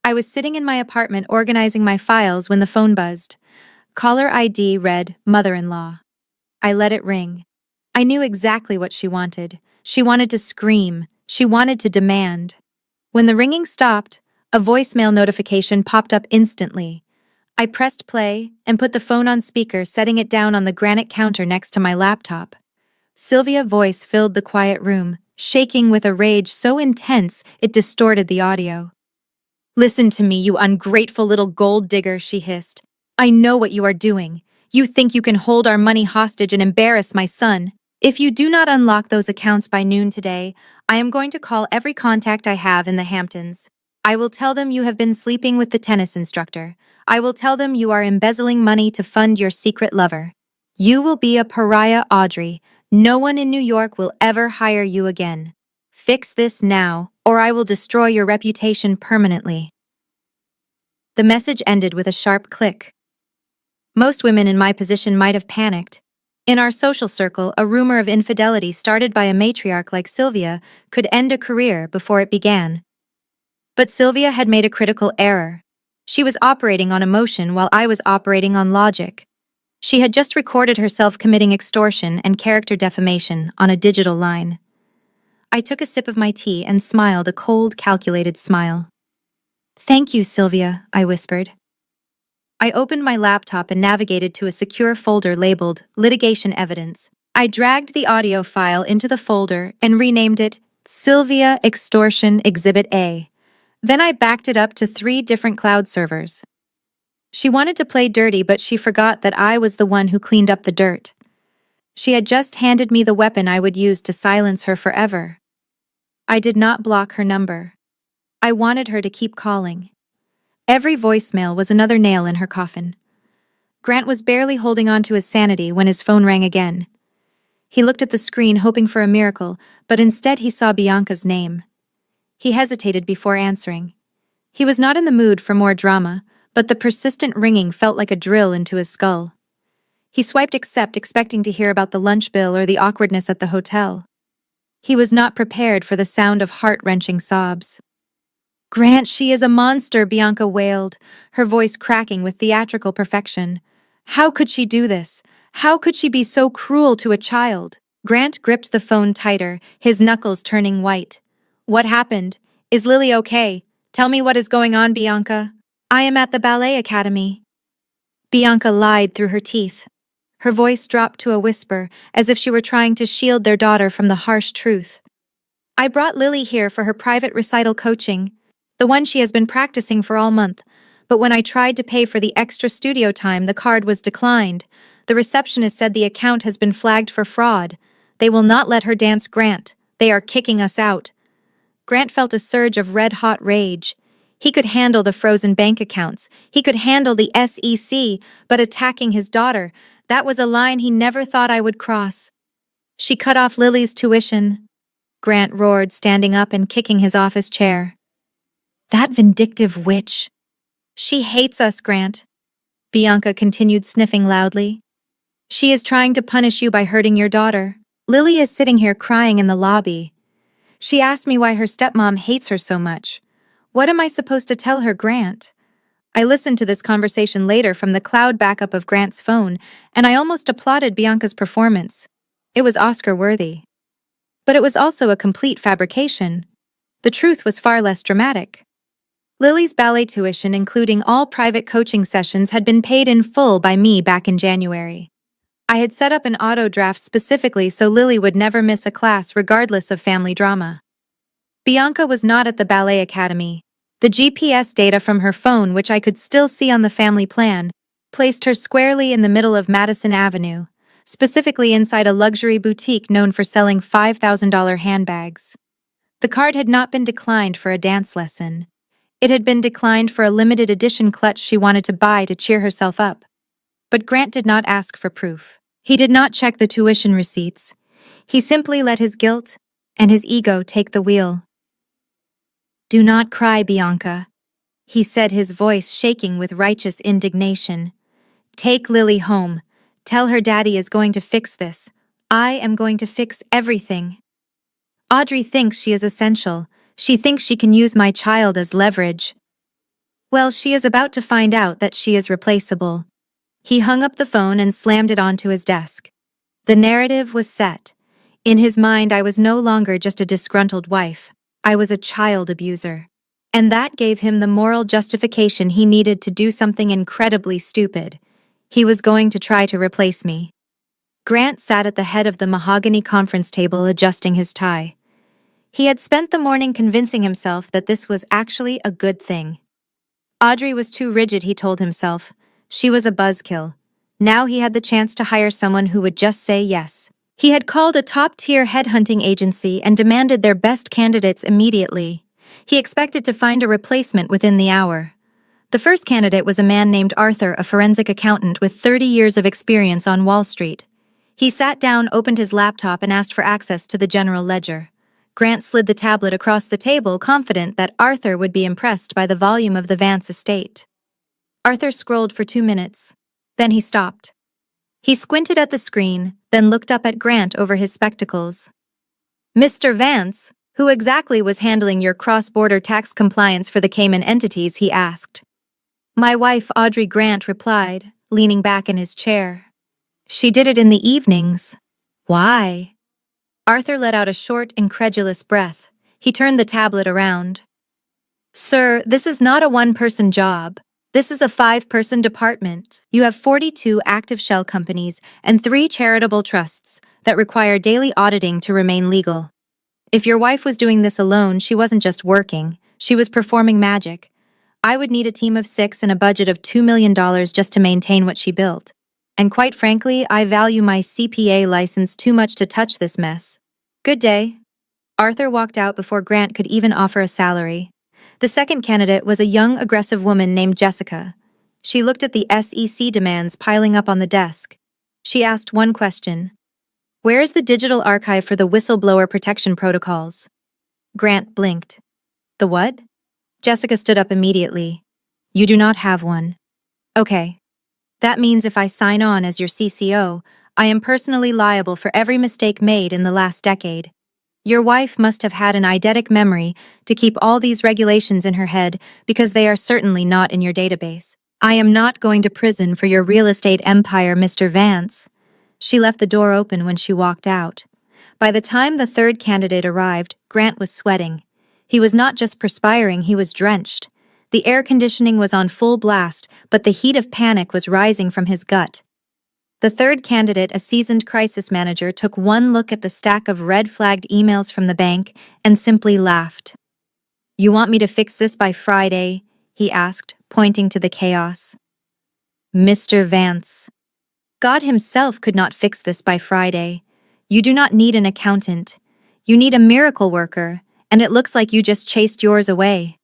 I was sitting in my apartment organizing my files when the phone buzzed. Caller ID read, "Mother-in-law." I let it ring. I knew exactly what she wanted. She wanted to scream. She wanted to demand. When the ringing stopped, a voicemail notification popped up instantly. I pressed play and put the phone on speaker, setting it down on the granite counter next to my laptop. Sylvia's voice filled the quiet room, shaking with a rage so intense it distorted the audio. "Listen to me, you ungrateful little gold digger," she hissed. "I know what you are doing. You think you can hold our money hostage and embarrass my son. If you do not unlock those accounts by noon today, I am going to call every contact I have in the Hamptons. I will tell them you have been sleeping with the tennis instructor. I will tell them you are embezzling money to fund your secret lover. You will be a pariah, Audrey. No one in New York will ever hire you again. Fix this now, or I will destroy your reputation permanently." The message ended with a sharp click. Most women in my position might have panicked. In our social circle, a rumor of infidelity started by a matriarch like Sylvia could end a career before it began. But Sylvia had made a critical error. She was operating on emotion while I was operating on logic. She had just recorded herself committing extortion and character defamation on a digital line. I took a sip of my tea and smiled a cold, calculated smile. "Thank you, Sylvia," I whispered. I opened my laptop and navigated to a secure folder labeled Litigation Evidence. I dragged the audio file into the folder and renamed it Sylvia Extortion Exhibit A. Then I backed it up to 3 different cloud servers. She wanted to play dirty, but she forgot that I was the one who cleaned up the dirt. She had just handed me the weapon I would use to silence her forever. I did not block her number. I wanted her to keep calling. Every voicemail was another nail in her coffin. Grant was barely holding on to his sanity when his phone rang again. He looked at the screen hoping for a miracle, but instead he saw Bianca's name. He hesitated before answering. He was not in the mood for more drama, but the persistent ringing felt like a drill into his skull. He swiped accept, expecting to hear about the lunch bill or the awkwardness at the hotel. He was not prepared for the sound of heart-wrenching sobs. "Grant, she is a monster," Bianca wailed, her voice cracking with theatrical perfection. "How could she do this? How could she be so cruel to a child?" Grant gripped the phone tighter, his knuckles turning white. "What happened? Is Lily okay? Tell me what is going on, Bianca." "I am at the ballet academy." Bianca lied through her teeth. Her voice dropped to a whisper, as if she were trying to shield their daughter from the harsh truth. "I brought Lily here for her private recital coaching, the one she has been practicing for all month, but when I tried to pay for the extra studio time, the card was declined. The receptionist said the account has been flagged for fraud. They will not let her dance, Grant. They are kicking us out." Grant felt a surge of red-hot rage. He could handle the frozen bank accounts. He could handle the SEC, but attacking his daughter, that was a line he never thought I would cross. "She cut off Lily's tuition," Grant roared, standing up and kicking his office chair. "That vindictive witch. She hates us, Grant." Bianca continued sniffing loudly. "She is trying to punish you by hurting your daughter. Lily is sitting here crying in the lobby. She asked me why her stepmom hates her so much. What am I supposed to tell her, Grant?" I listened to this conversation later from the cloud backup of Grant's phone, and I almost applauded Bianca's performance. It was Oscar-worthy. But it was also a complete fabrication. The truth was far less dramatic. Lily's ballet tuition, including all private coaching sessions, had been paid in full by me back in January. I had set up an auto draft specifically so Lily would never miss a class regardless of family drama. Bianca was not at the ballet academy. The GPS data from her phone, which I could still see on the family plan, placed her squarely in the middle of Madison Avenue, specifically inside a luxury boutique known for selling $5,000 handbags. The card had not been declined for a dance lesson. It had been declined for a limited edition clutch she wanted to buy to cheer herself up. But Grant did not ask for proof. He did not check the tuition receipts. He simply let his guilt and his ego take the wheel. "Do not cry, Bianca," he said, his voice shaking with righteous indignation. "Take Lily home. Tell her daddy is going to fix this. I am going to fix everything. Audrey thinks she is essential. She thinks she can use my child as leverage. Well, she is about to find out that she is replaceable." He hung up the phone and slammed it onto his desk. The narrative was set. In his mind, I was no longer just a disgruntled wife. I was a child abuser. And that gave him the moral justification he needed to do something incredibly stupid. He was going to try to replace me. Grant sat at the head of the mahogany conference table adjusting his tie. He had spent the morning convincing himself that this was actually a good thing. Audrey was too rigid, he told himself. She was a buzzkill. Now he had the chance to hire someone who would just say yes. He had called a top-tier headhunting agency and demanded their best candidates immediately. He expected to find a replacement within the hour. The first candidate was a man named Arthur, a forensic accountant with 30 years of experience on Wall Street. He sat down, opened his laptop, and asked for access to the general ledger. Grant slid the tablet across the table, confident that Arthur would be impressed by the volume of the Vance estate. Arthur scrolled for 2 minutes. Then he stopped. He squinted at the screen, then looked up at Grant over his spectacles. "Mr. Vance, who exactly was handling your cross-border tax compliance for the Cayman entities?" he asked. "My wife, Audrey," Grant replied, leaning back in his chair. "She did it in the evenings." "Why?" Arthur let out a short, incredulous breath. He turned the tablet around. "Sir, this is not a one-person job. This is a 5-person department. You have 42 active shell companies and 3 charitable trusts that require daily auditing to remain legal. If your wife was doing this alone, she wasn't just working, she was performing magic. I would need a team of 6 and a budget of $2 million just to maintain what she built. And quite frankly, I value my CPA license too much to touch this mess. Good day." Arthur walked out before Grant could even offer a salary. The second candidate was a young, aggressive woman named Jessica. She looked at the SEC demands piling up on the desk. She asked one question. "Where is the digital archive for the whistleblower protection protocols?" Grant blinked. "The what?" Jessica stood up immediately. "You do not have one." "Okay. That means if I sign on as your CCO, I am personally liable for every mistake made in the last decade. Your wife must have had an eidetic memory to keep all these regulations in her head because they are certainly not in your database. I am not going to prison for your real estate empire, Mr. Vance." She left the door open when she walked out. By the time the third candidate arrived, Grant was sweating. He was not just perspiring, he was drenched. The air conditioning was on full blast, but the heat of panic was rising from his gut. The third candidate, a seasoned crisis manager, took one look at the stack of red-flagged emails from the bank and simply laughed. "You want me to fix this by Friday?" he asked, pointing to the chaos. "Mr. Vance, God himself could not fix this by Friday. You do not need an accountant. You need a miracle worker, and it looks like you just chased yours away."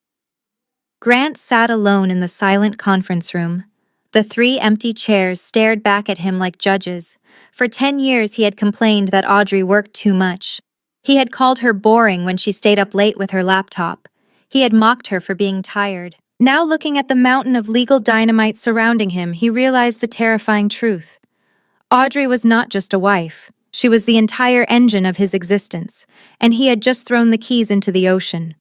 Grant sat alone in the silent conference room. The 3 empty chairs stared back at him like judges. For 10 years he had complained that Audrey worked too much. He had called her boring when she stayed up late with her laptop. He had mocked her for being tired. Now, looking at the mountain of legal dynamite surrounding him, he realized the terrifying truth. Audrey was not just a wife. She was the entire engine of his existence, and he had just thrown the keys into the ocean.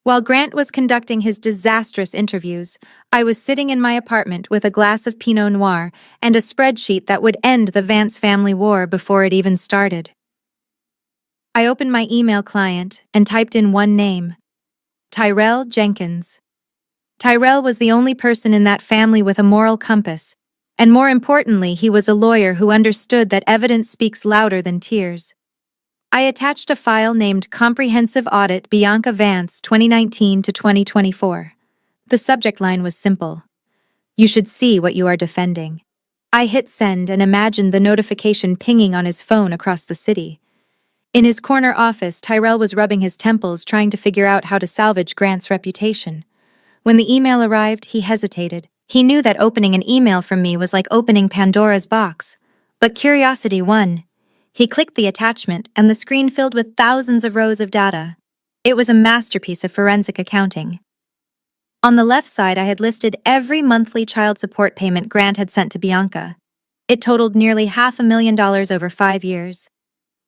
While Grant was conducting his disastrous interviews, I was sitting in my apartment with a glass of Pinot Noir and a spreadsheet that would end the Vance family war before it even started. I opened my email client and typed in one name: Tyrell Jenkins. Tyrell was the only person in that family with a moral compass, and more importantly, he was a lawyer who understood that evidence speaks louder than tears. I attached a file named Comprehensive Audit Bianca Vance 2019 to 2024. The subject line was simple: "You should see what you are defending." I hit send and imagined the notification pinging on his phone across the city. In his corner office, Tyrell was rubbing his temples trying to figure out how to salvage Grant's reputation. When the email arrived, he hesitated. He knew that opening an email from me was like opening Pandora's box. But curiosity won. He clicked the attachment, and the screen filled with thousands of rows of data. It was a masterpiece of forensic accounting. On the left side, I had listed every monthly child support payment Grant had sent to Bianca. It totaled nearly $500,000 over 5 years.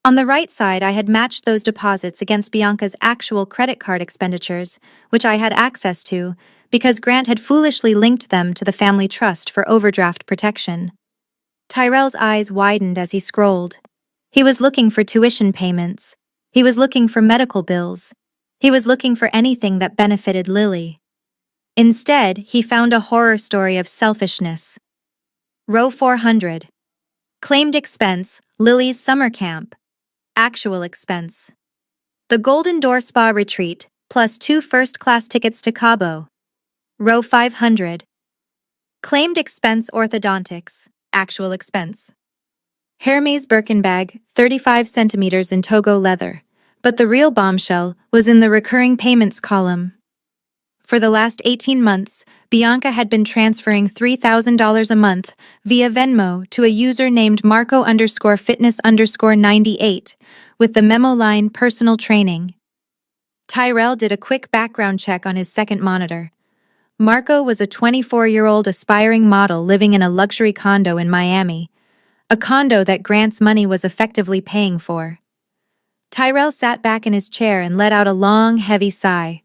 On the right side, I had matched those deposits against Bianca's actual credit card expenditures, which I had access to, because Grant had foolishly linked them to the family trust for overdraft protection. Tyrell's eyes widened as he scrolled. He was looking for tuition payments. He was looking for medical bills. He was looking for anything that benefited Lily. Instead, he found a horror story of selfishness. Row 400. Claimed expense, Lily's summer camp. Actual expense. The Golden Door Spa Retreat, plus 2 first-class tickets to Cabo. Row 500. Claimed expense orthodontics. Actual expense. Hermes Birkin bag, 35 centimeters in Togo leather. But the real bombshell was in the recurring payments column. For the last 18 months, Bianca had been transferring $3,000 a month via Venmo to a user named Marco_fitness_98 with the memo line personal training. Tyrell did a quick background check on his second monitor. Marco was a 24-year-old aspiring model living in a luxury condo in Miami, a condo that Grant's money was effectively paying for. Tyrell sat back in his chair and let out a long, heavy sigh.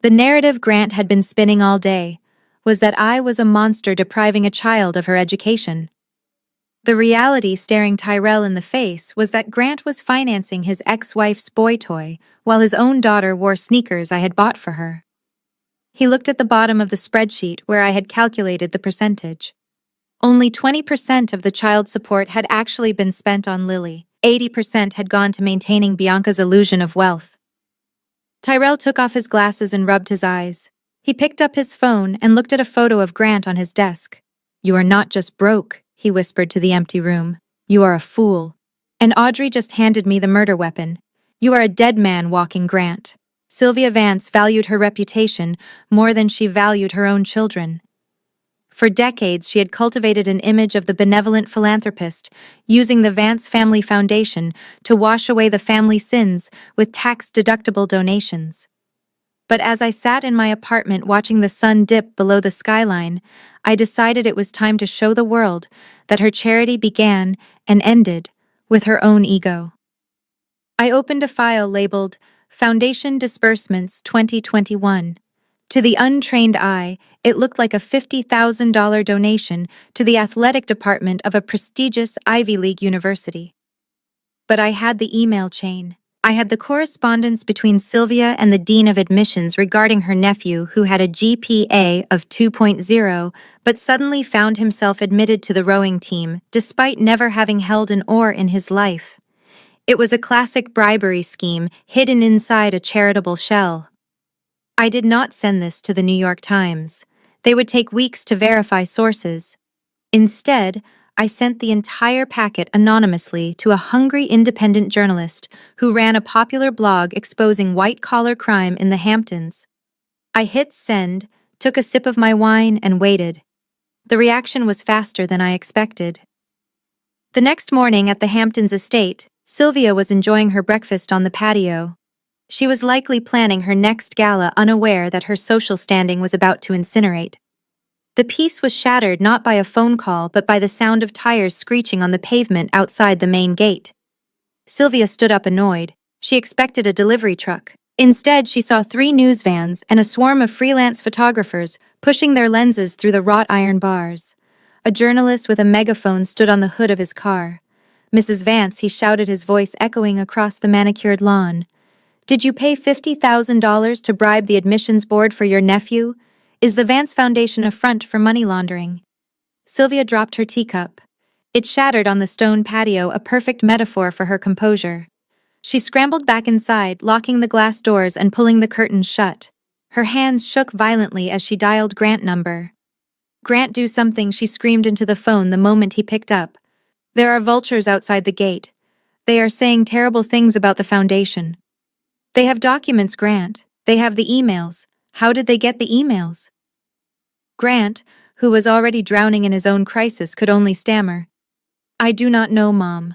The narrative Grant had been spinning all day was that I was a monster depriving a child of her education. The reality staring Tyrell in the face was that Grant was financing his ex-wife's boy toy while his own daughter wore sneakers I had bought for her. He looked at the bottom of the spreadsheet where I had calculated the percentage. Only 20% of the child support had actually been spent on Lily. 80% had gone to maintaining Bianca's illusion of wealth. Tyrell took off his glasses and rubbed his eyes. He picked up his phone and looked at a photo of Grant on his desk. "You are not just broke," he whispered to the empty room. "You are a fool. And Audrey just handed me the murder weapon. You are a dead man walking, Grant." Sylvia Vance valued her reputation more than she valued her own children. For decades, she had cultivated an image of the benevolent philanthropist, using the Vance Family Foundation to wash away the family sins with tax-deductible donations. But as I sat in my apartment watching the sun dip below the skyline, I decided it was time to show the world that her charity began and ended with her own ego. I opened a file labeled Foundation Disbursements 2021. To the untrained eye, it looked like a $50,000 donation to the athletic department of a prestigious Ivy League university. But I had the email chain. I had the correspondence between Sylvia and the dean of admissions regarding her nephew who had a GPA of 2.0 but suddenly found himself admitted to the rowing team despite never having held an oar in his life. It was a classic bribery scheme hidden inside a charitable shell. I did not send this to the New York Times. They would take weeks to verify sources. Instead, I sent the entire packet anonymously to a hungry independent journalist who ran a popular blog exposing white-collar crime in the Hamptons. I hit send, took a sip of my wine, and waited. The reaction was faster than I expected. The next morning at the Hamptons estate, Sylvia was enjoying her breakfast on the patio. She was likely planning her next gala unaware that her social standing was about to incinerate. The peace was shattered not by a phone call but by the sound of tires screeching on the pavement outside the main gate. Sylvia stood up annoyed. She expected a delivery truck. Instead, she saw 3 news vans and a swarm of freelance photographers pushing their lenses through the wrought iron bars. A journalist with a megaphone stood on the hood of his car. "Mrs. Vance," he shouted, his voice echoing across the manicured lawn. "Did you pay $50,000 to bribe the admissions board for your nephew? Is the Vance Foundation a front for money laundering?" Sylvia dropped her teacup. It shattered on the stone patio, a perfect metaphor for her composure. She scrambled back inside, locking the glass doors and pulling the curtains shut. Her hands shook violently as she dialed Grant number. "Grant, do something," she screamed into the phone the moment he picked up. "There are vultures outside the gate. They are saying terrible things about the Foundation. They have documents, Grant. They have the emails. How did they get the emails? Grant, who was already drowning in his own crisis, could only stammer. I do not know, Mom.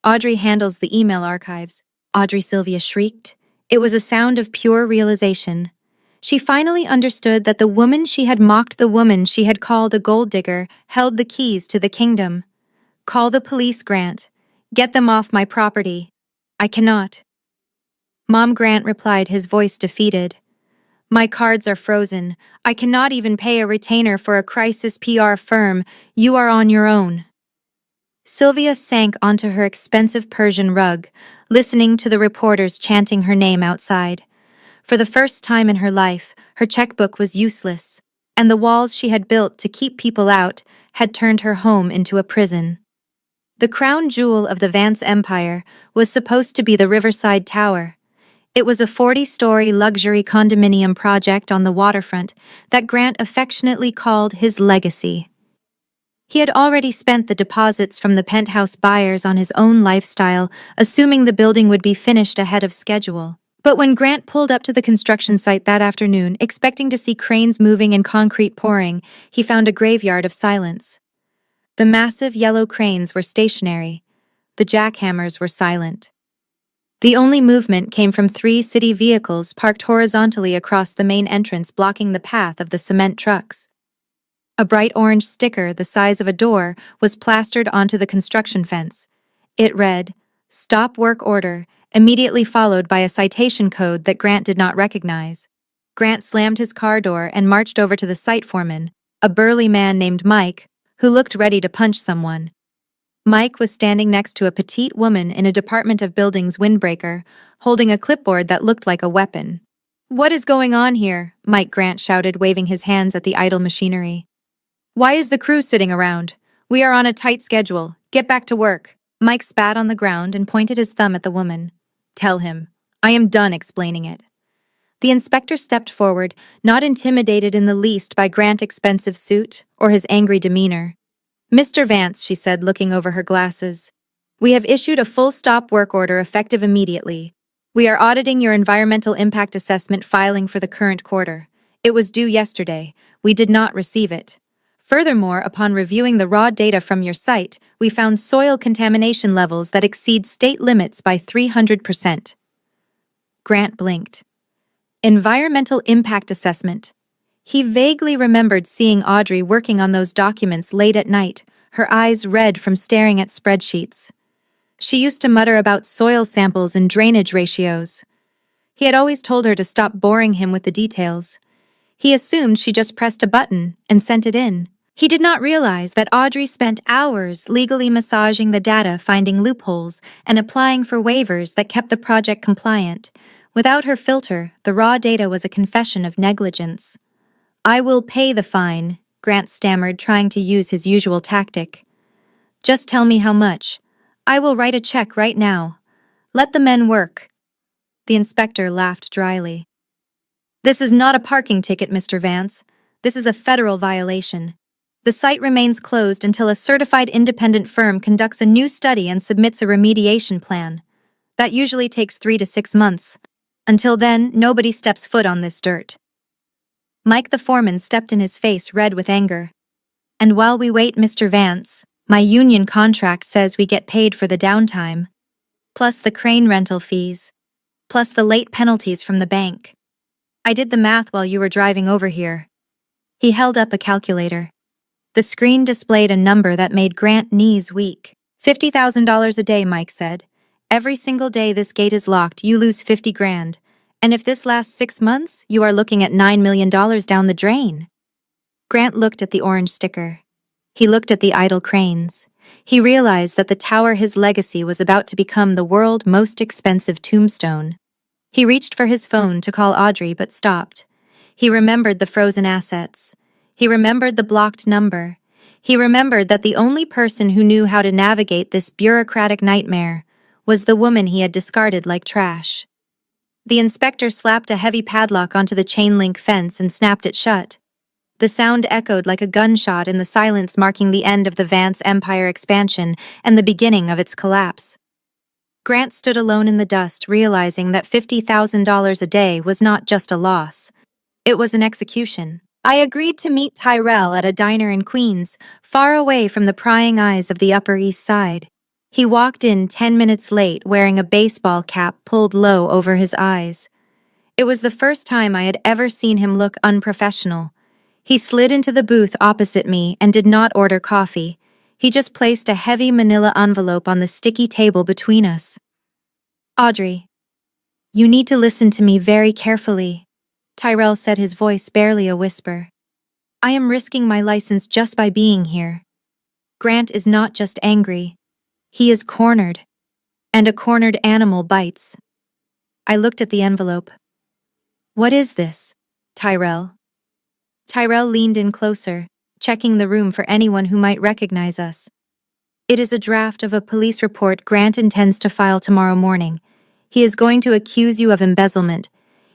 Audrey handles the email archives. Audrey, Sylvia shrieked. It was a sound of pure realization. She finally understood that the woman she had mocked, the woman she had called a gold digger, held the keys to the kingdom. Call the police, Grant. Get them off my property. I cannot. Mom, Grant replied, his voice defeated. My cards are frozen. I cannot even pay a retainer for a crisis PR firm. You are on your own. Sylvia sank onto her expensive Persian rug, listening to the reporters chanting her name outside. For the first time in her life, her checkbook was useless, and the walls she had built to keep people out had turned her home into a prison. The crown jewel of the Vance empire was supposed to be the Riverside Tower. It was a 40-story luxury condominium project on the waterfront that Grant affectionately called his legacy. He had already spent the deposits from the penthouse buyers on his own lifestyle, assuming the building would be finished ahead of schedule. But when Grant pulled up to the construction site that afternoon, expecting to see cranes moving and concrete pouring, he found a graveyard of silence. The massive yellow cranes were stationary. The jackhammers were silent. The only movement came from 3 city vehicles parked horizontally across the main entrance, blocking the path of the cement trucks. A bright orange sticker the size of a door was plastered onto the construction fence. It read, "Stop work order," immediately followed by a citation code that Grant did not recognize. Grant slammed his car door and marched over to the site foreman, a burly man named Mike, who looked ready to punch someone. Mike was standing next to a petite woman in a Department of Buildings windbreaker, holding a clipboard that looked like a weapon. "What is going on here?" Mike Grant shouted, waving his hands at the idle machinery. "Why is the crew sitting around? We are on a tight schedule. Get back to work." Mike spat on the ground and pointed his thumb at the woman. "Tell him. I am done explaining it." The inspector stepped forward, not intimidated in the least by Grant's expensive suit or his angry demeanor. "Mr. Vance," she said, looking over her glasses, "we have issued a full-stop work order effective immediately. We are auditing your environmental impact assessment filing for the current quarter. It was due yesterday. We did not receive it. Furthermore, upon reviewing the raw data from your site, we found soil contamination levels that exceed state limits by 300%. Grant blinked. Environmental impact assessment. He vaguely remembered seeing Audrey working on those documents late at night, her eyes red from staring at spreadsheets. She used to mutter about soil samples and drainage ratios. He had always told her to stop boring him with the details. He assumed she just pressed a button and sent it in. He did not realize that Audrey spent hours legally massaging the data, finding loopholes, and applying for waivers that kept the project compliant. Without her filter, the raw data was a confession of negligence. "I will pay the fine," Grant stammered, trying to use his usual tactic. "Just tell me how much. I will write a check right now. Let the men work." The inspector laughed dryly. "This is not a parking ticket, Mr. Vance. This is a federal violation. The site remains closed until a certified independent firm conducts a new study and submits a remediation plan. That usually takes 3 to 6 months. Until then, nobody steps foot on this dirt." Mike the foreman stepped in, his face red with anger. "And while we wait, Mr. Vance, my union contract says we get paid for the downtime, plus the crane rental fees, plus the late penalties from the bank. I did the math while you were driving over here." He held up a calculator. The screen displayed a number that made Grant's knees weak. $50,000 a day, Mike said. "Every single day this gate is locked, you lose 50 grand. And if this lasts 6 months, you are looking at $9 million down the drain." Grant looked at the orange sticker. He looked at the idle cranes. He realized that the tower, his legacy, was about to become the world's most expensive tombstone. He reached for his phone to call Audrey but stopped. He remembered the frozen assets. He remembered the blocked number. He remembered that the only person who knew how to navigate this bureaucratic nightmare was the woman he had discarded like trash. The inspector slapped a heavy padlock onto the chain-link fence and snapped it shut. The sound echoed like a gunshot in the silence, marking the end of the Vance Empire expansion and the beginning of its collapse. Grant stood alone in the dust, realizing that $50,000 a day was not just a loss. It was an execution. I agreed to meet Tyrell at a diner in Queens, far away from the prying eyes of the Upper East Side. He walked in 10 minutes late, wearing a baseball cap pulled low over his eyes. It was the first time I had ever seen him look unprofessional. He slid into the booth opposite me and did not order coffee. He just placed a heavy manila envelope on the sticky table between us. Audrey, you need to listen to me very carefully, Tyrell said, his voice barely a whisper. I am risking my license just by being here. Grant is not just angry. He is cornered. And a cornered animal bites. I looked at the envelope. What is this, Tyrell? Tyrell leaned in closer, checking the room for anyone who might recognize us. It is a draft of a police report Grant intends to file tomorrow morning. He is going to accuse you of embezzlement.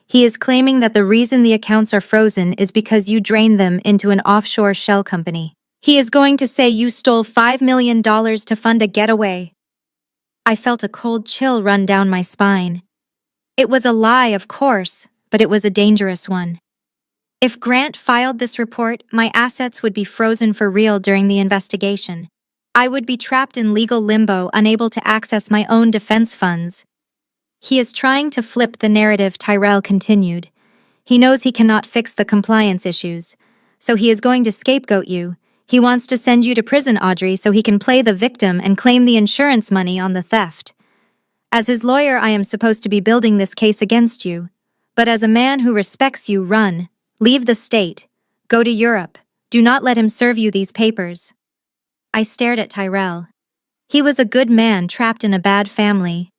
He is claiming that the reason the accounts are frozen is because you drained them into an offshore shell company. He is going to say you stole $5 million to fund a getaway. I felt a cold chill run down my spine. It was a lie, of course, but it was a dangerous one. If Grant filed this report, my assets would be frozen for real during the investigation. I would be trapped in legal limbo, unable to access my own defense funds. He is trying to flip the narrative, Tyrell continued. He knows he cannot fix the compliance issues, so he is going to scapegoat you. He wants to send you to prison, Audrey, so he can play the victim and claim the insurance money on the theft. As his lawyer, I am supposed to be building this case against you. But as a man who respects you, run. Leave the state. Go to Europe. Do not let him serve you these papers. I stared at Tyrell. He was a good man trapped in a bad family.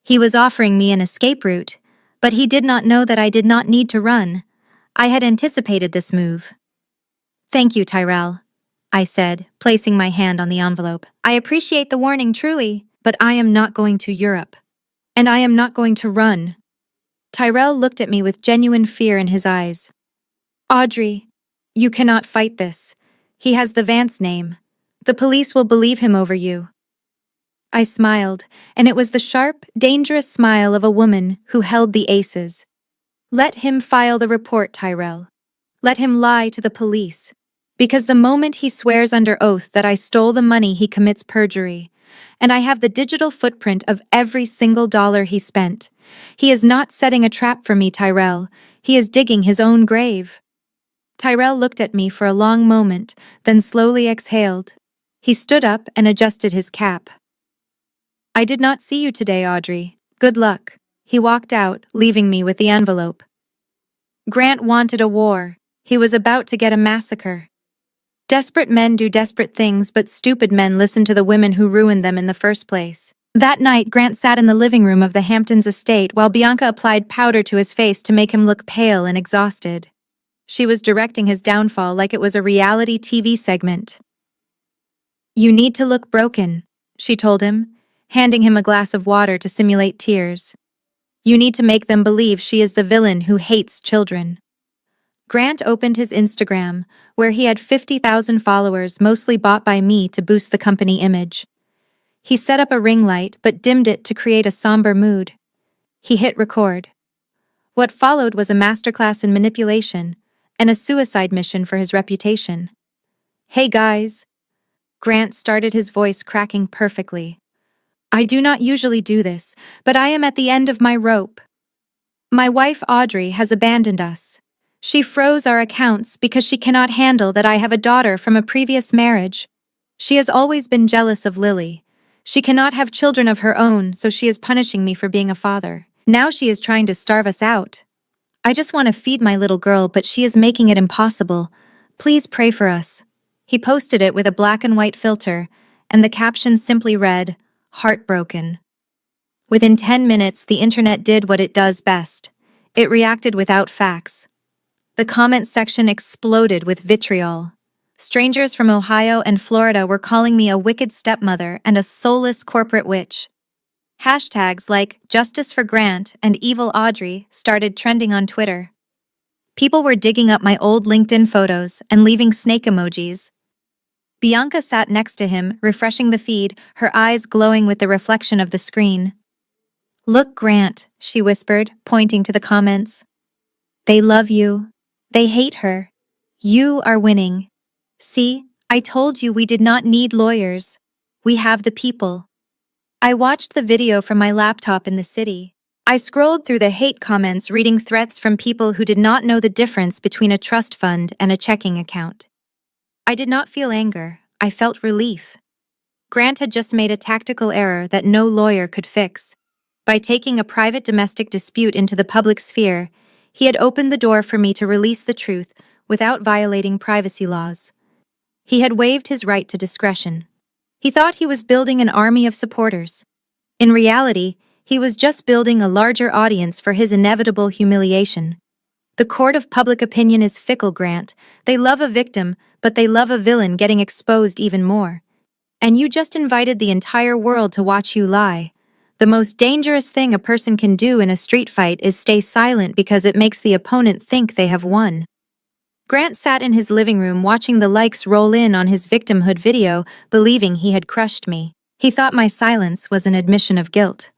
He was offering me an escape route, but he did not know that I did not need to run. I had anticipated this move. Thank you, Tyrell, I said, placing my hand on the envelope. I appreciate the warning, truly, but I am not going to Europe. And I am not going to run. Tyrell looked at me with genuine fear in his eyes. Audrey, you cannot fight this. He has the Vance name. The police will believe him over you. I smiled, and it was the sharp, dangerous smile of a woman who held the aces. Let him file the report, Tyrell. Let him lie to the police. Because the moment he swears under oath that I stole the money, he commits perjury. And I have the digital footprint of every single dollar he spent. He is not setting a trap for me, Tyrell. He is digging his own grave. Tyrell looked at me for a long moment, then slowly exhaled. He stood up and adjusted his cap. I did not see you today, Audrey. Good luck. He walked out, leaving me with the envelope. Grant wanted a war. He was about to get a massacre. Desperate men do desperate things, but stupid men listen to the women who ruined them in the first place. That night, Grant sat in the living room of the Hamptons estate while Bianca applied powder to his face to make him look pale and exhausted. She was directing his downfall like it was a reality TV segment. You need to look broken, she told him, handing him a glass of water to simulate tears. You need to make them believe she is the villain who hates children. Grant opened his Instagram, where he had 50,000 followers, mostly bought by me to boost the company image. He set up a ring light but dimmed it to create a somber mood. He hit record. What followed was a masterclass in manipulation and a suicide mission for his reputation. Hey guys. Grant started, his voice cracking perfectly. I do not usually do this, but I am at the end of my rope. My wife Audrey has abandoned us. She froze our accounts because she cannot handle that I have a daughter from a previous marriage. She has always been jealous of Lily. She cannot have children of her own, so she is punishing me for being a father. Now she is trying to starve us out. I just want to feed my little girl, but she is making it impossible. Please pray for us. He posted it with a black and white filter, and the caption simply read, Heartbroken. Within 10 minutes, the internet did what it does best. It reacted without facts. The comment section exploded with vitriol. Strangers from Ohio and Florida were calling me a wicked stepmother and a soulless corporate witch. Hashtags like Justice for Grant and Evil Audrey started trending on Twitter. People were digging up my old LinkedIn photos and leaving snake emojis. Bianca sat next to him, refreshing the feed, her eyes glowing with the reflection of the screen. Look, Grant, she whispered, pointing to the comments. They love you. They hate her. You are winning. See, I told you we did not need lawyers. We have the people. I watched the video from my laptop in the city. I scrolled through the hate comments, reading threats from people who did not know the difference between a trust fund and a checking account. I did not feel anger. I felt relief. Grant had just made a tactical error that no lawyer could fix. By taking a private domestic dispute into the public sphere, he had opened the door for me to release the truth without violating privacy laws. He had waived his right to discretion. He thought he was building an army of supporters. In reality, he was just building a larger audience for his inevitable humiliation. The court of public opinion is fickle, Grant. They love a victim, but they love a villain getting exposed even more. And you just invited the entire world to watch you lie. The most dangerous thing a person can do in a street fight is stay silent because it makes the opponent think they have won. Grant sat in his living room watching the likes roll in on his victimhood video, believing he had crushed me. He thought my silence was an admission of guilt.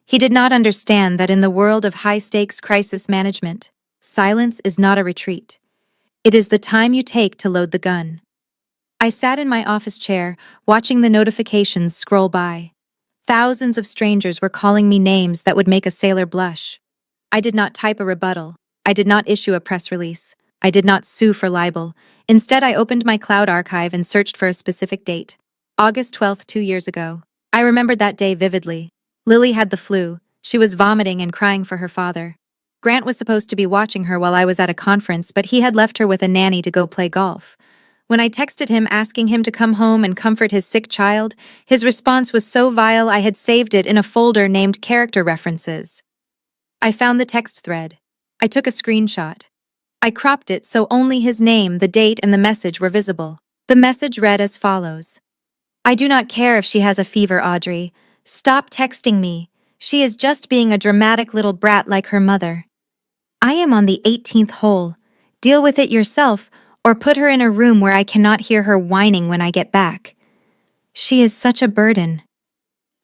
He did not understand that in the world of high-stakes crisis management, silence is not a retreat. It is the time you take to load the gun. I sat in my office chair, watching the notifications scroll by. Thousands of strangers were calling me names that would make a sailor blush. I did not type a rebuttal. I did not issue a press release. I did not sue for libel. Instead, I opened my cloud archive and searched for a specific date. August 12th, 2 years ago. I remembered that day vividly. Lily had the flu. She was vomiting and crying for her father. Grant was supposed to be watching her while I was at a conference, but he had left her with a nanny to go play golf. When I texted him asking him to come home and comfort his sick child, his response was so vile I had saved it in a folder named Character References. I found the text thread. I took a screenshot. I cropped it so only his name, the date, and the message were visible. The message read as follows. I do not care if she has a fever, Audrey. Stop texting me. She is just being a dramatic little brat like her mother. I am on the 18th hole. Deal with it yourself, or put her in a room where I cannot hear her whining when I get back. She is such a burden.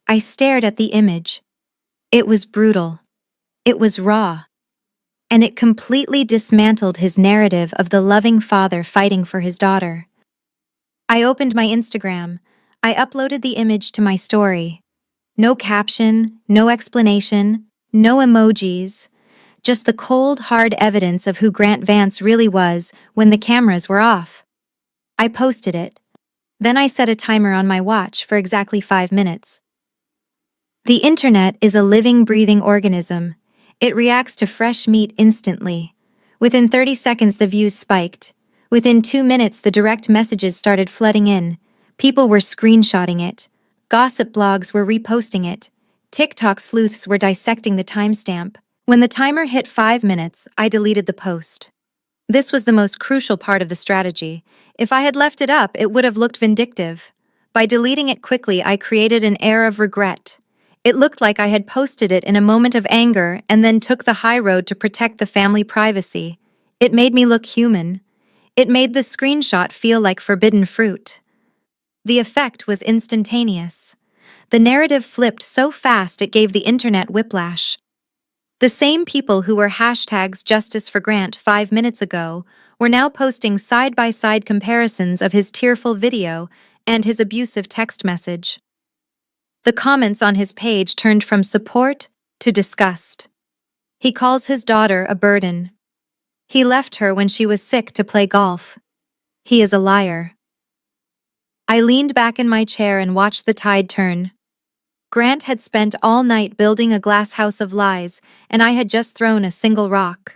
I stared at the image. It was brutal. It was raw. And it completely dismantled his narrative of the loving father fighting for his daughter. I opened my Instagram. I uploaded the image to my story. No caption, no explanation, no emojis. Just the cold, hard evidence of who Grant Vance really was when the cameras were off. I posted it. Then I set a timer on my watch for exactly 5 minutes. The internet is a living, breathing organism. It reacts to fresh meat instantly. Within 30 seconds, the views spiked. Within 2 minutes, the direct messages started flooding in. People were screenshotting it. Gossip blogs were reposting it. TikTok sleuths were dissecting the timestamp. When the timer hit 5 minutes, I deleted the post. This was the most crucial part of the strategy. If I had left it up, it would have looked vindictive. By deleting it quickly, I created an air of regret. It looked like I had posted it in a moment of anger and then took the high road to protect the family privacy. It made me look human. It made the screenshot feel like forbidden fruit. The effect was instantaneous. The narrative flipped so fast it gave the internet whiplash. The same people who were hashtags Justice for Grant 5 minutes ago were now posting side-by-side comparisons of his tearful video and his abusive text message. The comments on his page turned from support to disgust. He calls his daughter a burden. He left her when she was sick to play golf. He is a liar. I leaned back in my chair and watched the tide turn. Grant had spent all night building a glass house of lies, and I had just thrown a single rock.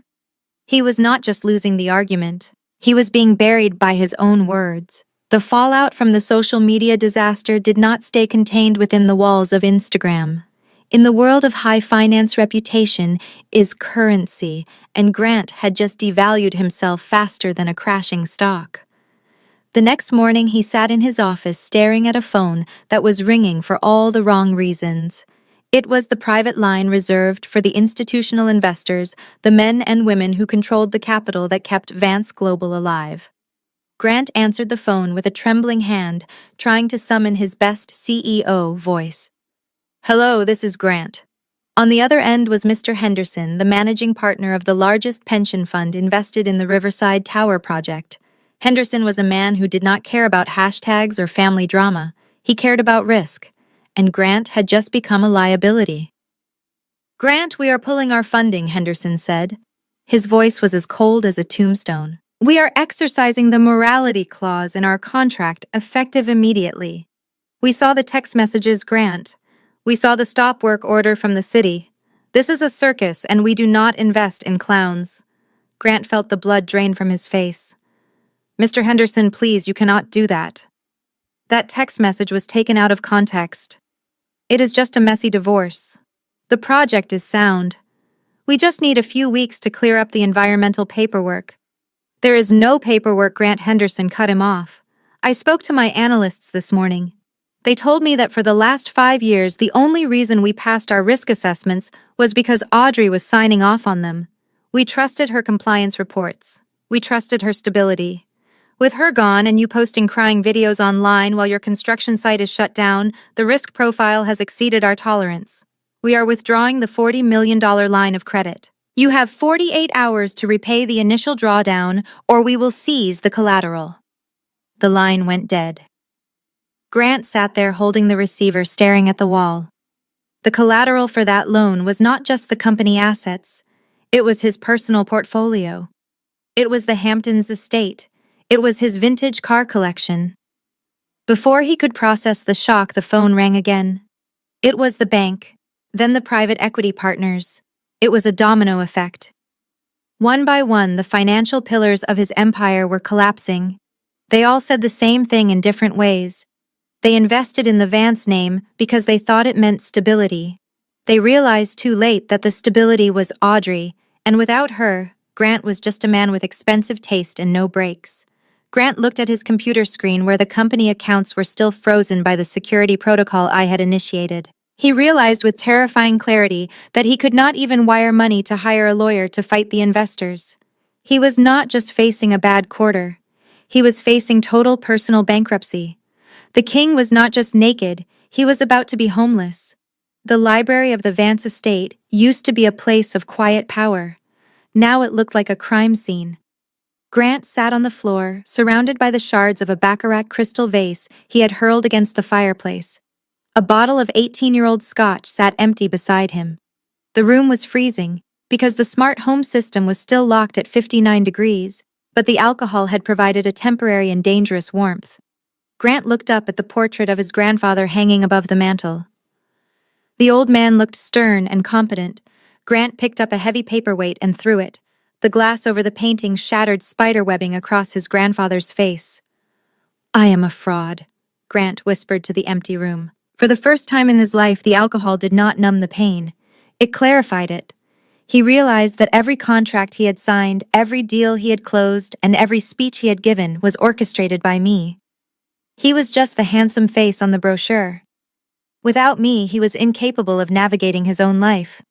He was not just losing the argument. He was being buried by his own words. The fallout from the social media disaster did not stay contained within the walls of Instagram. In the world of high finance, reputation is currency, and Grant had just devalued himself faster than a crashing stock. The next morning, he sat in his office staring at a phone that was ringing for all the wrong reasons. It was the private line reserved for the institutional investors, the men and women who controlled the capital that kept Vance Global alive. Grant answered the phone with a trembling hand, trying to summon his best CEO voice. "Hello, this is Grant." On the other end was Mr. Henderson, the managing partner of the largest pension fund invested in the Riverside Tower project. Henderson was a man who did not care about hashtags or family drama. He cared about risk. And Grant had just become a liability. "Grant, we are pulling our funding," Henderson said. His voice was as cold as a tombstone. "We are exercising the morality clause in our contract, effective immediately." We saw the text messages, Grant. We saw the stop work order from the city. This is a circus, and we do not invest in clowns. Grant felt the blood drain from his face. "Mr. Henderson, please, you cannot do that." That text message was taken out of context. It is just a messy divorce. The project is sound. We just need a few weeks to clear up the environmental paperwork. There is no paperwork. Grant Henderson cut him off. "I spoke to my analysts this morning. They told me that for the last 5 years, the only reason we passed our risk assessments was because Audrey was signing off on them. We trusted her compliance reports. We trusted her stability. With her gone and you posting crying videos online while your construction site is shut down, the risk profile has exceeded our tolerance. We are withdrawing the $40 million line of credit. You have 48 hours to repay the initial drawdown, or we will seize the collateral." The line went dead. Grant sat there holding the receiver, staring at the wall. The collateral for that loan was not just the company assets. It was his personal portfolio. It was the Hamptons estate. It was his vintage car collection. Before he could process the shock, the phone rang again. It was the bank, then the private equity partners. It was a domino effect. One by one, the financial pillars of his empire were collapsing. They all said the same thing in different ways. They invested in the Vance name because they thought it meant stability. They realized too late that the stability was Audrey, and without her, Grant was just a man with expensive taste and no brakes. Grant looked at his computer screen where the company accounts were still frozen by the security protocol I had initiated. He realized with terrifying clarity that he could not even wire money to hire a lawyer to fight the investors. He was not just facing a bad quarter. He was facing total personal bankruptcy. The king was not just naked, he was about to be homeless. The library of the Vance estate used to be a place of quiet power. Now it looked like a crime scene. Grant sat on the floor, surrounded by the shards of a baccarat crystal vase he had hurled against the fireplace. A bottle of 18-year-old scotch sat empty beside him. The room was freezing, because the smart home system was still locked at 59 degrees, but the alcohol had provided a temporary and dangerous warmth. Grant looked up at the portrait of his grandfather hanging above the mantel. The old man looked stern and competent. Grant picked up a heavy paperweight and threw it. The glass over the painting shattered spiderwebbing across his grandfather's face. "I am a fraud," Grant whispered to the empty room. For the first time in his life, the alcohol did not numb the pain. It clarified it. He realized that every contract he had signed, every deal he had closed, and every speech he had given was orchestrated by me. He was just the handsome face on the brochure. Without me, he was incapable of navigating his own life.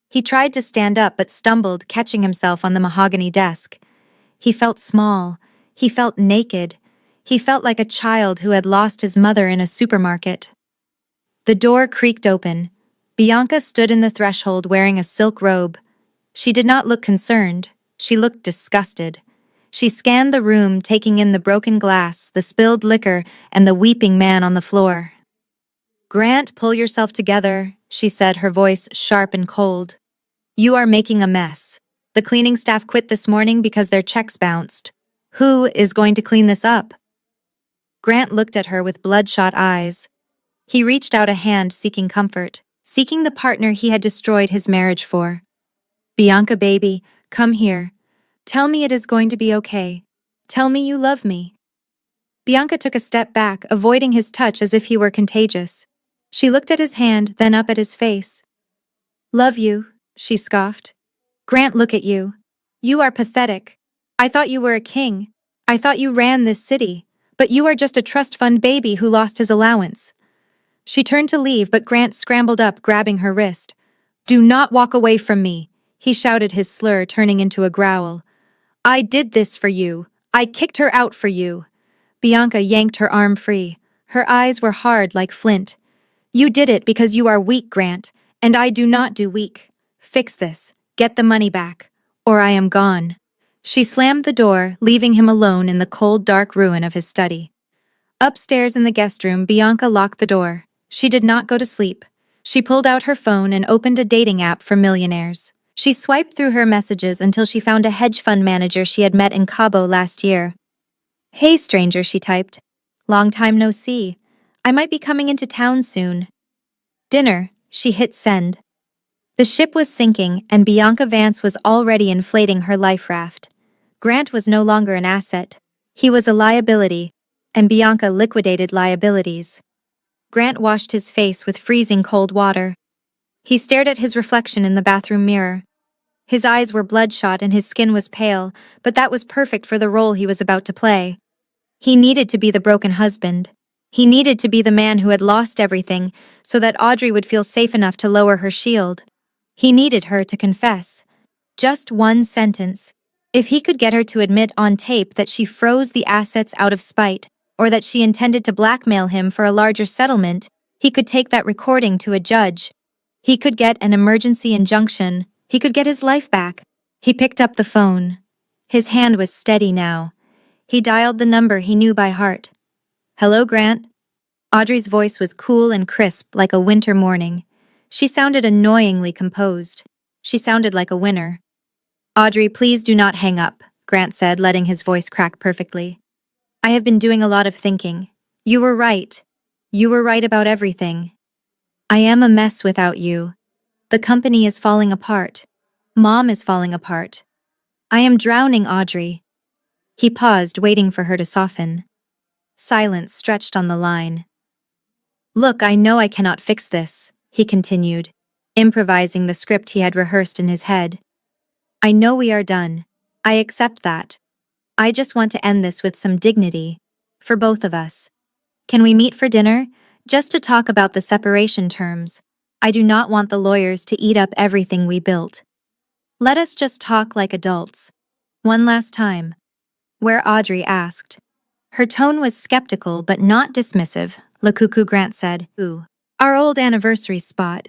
He tried to stand up but stumbled, catching himself on the mahogany desk. He felt small. He felt naked. He felt like a child who had lost his mother in a supermarket. The door creaked open. Bianca stood in the threshold wearing a silk robe. She did not look concerned. She looked disgusted. She scanned the room, taking in the broken glass, the spilled liquor, and the weeping man on the floor. "Grant, pull yourself together," she said, her voice sharp and cold. "You are making a mess. The cleaning staff quit this morning because their checks bounced. Who is going to clean this up?" Grant looked at her with bloodshot eyes. He reached out a hand seeking comfort, seeking the partner he had destroyed his marriage for. "Bianca, baby, come here. Tell me it is going to be okay. Tell me you love me." Bianca took a step back, avoiding his touch as if he were contagious. She looked at his hand, then up at his face. "Love you," she scoffed. "Grant, look at you. You are pathetic. I thought you were a king. I thought you ran this city. But you are just a trust fund baby who lost his allowance." She turned to leave, but Grant scrambled up, grabbing her wrist. "Do not walk away from me," he shouted, his slur turning into a growl. "I did this for you. I kicked her out for you." Bianca yanked her arm free. Her eyes were hard like flint. "You did it because you are weak, Grant, And I do not do weak. Fix this. Get the money back. Or I am gone. She slammed the door, leaving him alone in the cold, dark ruin of his study. Upstairs in the guest room, Bianca locked the door. She did not go to sleep. She pulled out her phone and opened a dating app for millionaires. She swiped through her messages until she found a hedge fund manager she had met in Cabo last year. "Hey, stranger," she typed. "Long time no see. I might be coming into town soon." "Dinner." She hit send. The ship was sinking, and Bianca Vance was already inflating her life raft. Grant was no longer an asset. He was a liability, and Bianca liquidated liabilities. Grant washed his face with freezing cold water. He stared at his reflection in the bathroom mirror. His eyes were bloodshot and his skin was pale, but that was perfect for the role he was about to play. He needed to be the broken husband. He needed to be the man who had lost everything so that Audrey would feel safe enough to lower her shield. He needed her to confess. Just one sentence. If he could get her to admit on tape that she froze the assets out of spite, or that she intended to blackmail him for a larger settlement, he could take that recording to a judge. He could get an emergency injunction. He could get his life back. He picked up the phone. His hand was steady now. He dialed the number he knew by heart. "Hello, Grant." Audrey's voice was cool and crisp like a winter morning. She sounded annoyingly composed. She sounded like a winner. "Audrey, please do not hang up," Grant said, letting his voice crack perfectly. "I have been doing a lot of thinking. You were right. You were right about everything. I am a mess without you. The company is falling apart. Mom is falling apart. I am drowning, Audrey." He paused, waiting for her to soften. Silence stretched on the line. "Look, I know I cannot fix this," he continued, improvising the script he had rehearsed in his head. "I know we are done. I accept that. I just want to end this with some dignity. For both of us. Can we meet for dinner? Just to talk about the separation terms. I do not want the lawyers to eat up everything we built. Let us just talk like adults. One last time." Where Audrey asked. Her tone was skeptical but not dismissive. Lakuku Grant said, "Ooh, our old anniversary spot.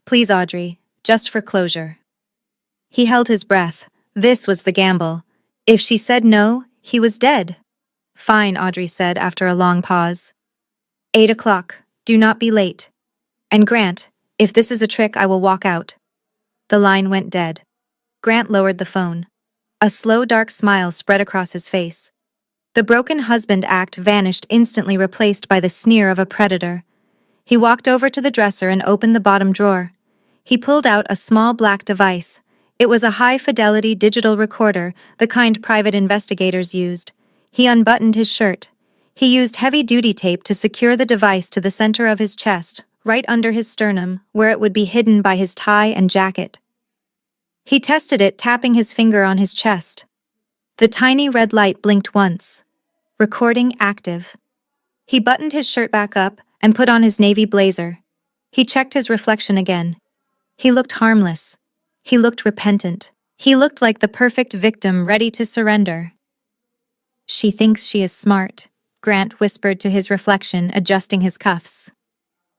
Please, Audrey, just for closure." He held his breath. This was the gamble. If she said no, he was dead. "Fine," Audrey said after a long pause. 8 o'clock. Do not be late. And Grant, if this is a trick, I will walk out." The line went dead. Grant lowered the phone. A slow, dark smile spread across his face. The broken husband act vanished, instantly replaced by the sneer of a predator. He walked over to the dresser and opened the bottom drawer. He pulled out a small black device. It was a high-fidelity digital recorder, the kind private investigators used. He unbuttoned his shirt. He used heavy-duty tape to secure the device to the center of his chest, right under his sternum, where it would be hidden by his tie and jacket. He tested it, tapping his finger on his chest. The tiny red light blinked once. Recording active. He buttoned his shirt back up and put on his navy blazer. He checked his reflection again. He looked harmless. He looked repentant. He looked like the perfect victim ready to surrender. "She thinks she is smart," Grant whispered to his reflection, adjusting his cuffs.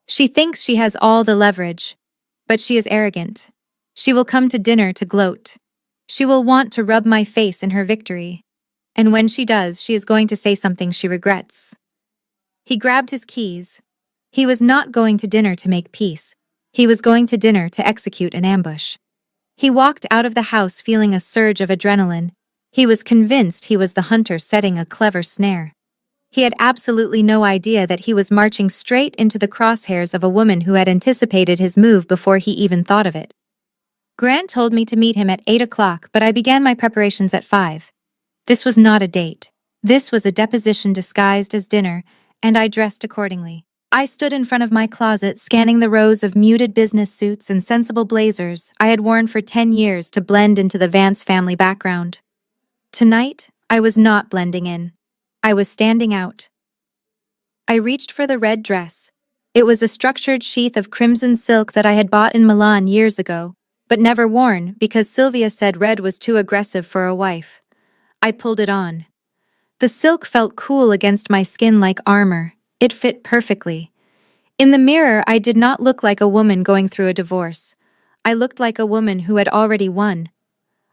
"She thinks she has all the leverage. But she is arrogant. She will come to dinner to gloat. She will want to rub my face in her victory. And when she does, she is going to say something she regrets." He grabbed his keys. He was not going to dinner to make peace. He was going to dinner to execute an ambush. He walked out of the house feeling a surge of adrenaline. He was convinced he was the hunter setting a clever snare. He had absolutely no idea that he was marching straight into the crosshairs of a woman who had anticipated his move before he even thought of it. Grant told me to meet him at 8 o'clock, but I began my preparations at 5. This was not a date. This was a deposition disguised as dinner, and I dressed accordingly. I stood in front of my closet, scanning the rows of muted business suits and sensible blazers I had worn for 10 years to blend into the Vance family background. Tonight, I was not blending in. I was standing out. I reached for the red dress. It was a structured sheath of crimson silk that I had bought in Milan years ago, but never worn because Sylvia said red was too aggressive for a wife. I pulled it on. The silk felt cool against my skin like armor. It fit perfectly. In the mirror, I did not look like a woman going through a divorce. I looked like a woman who had already won.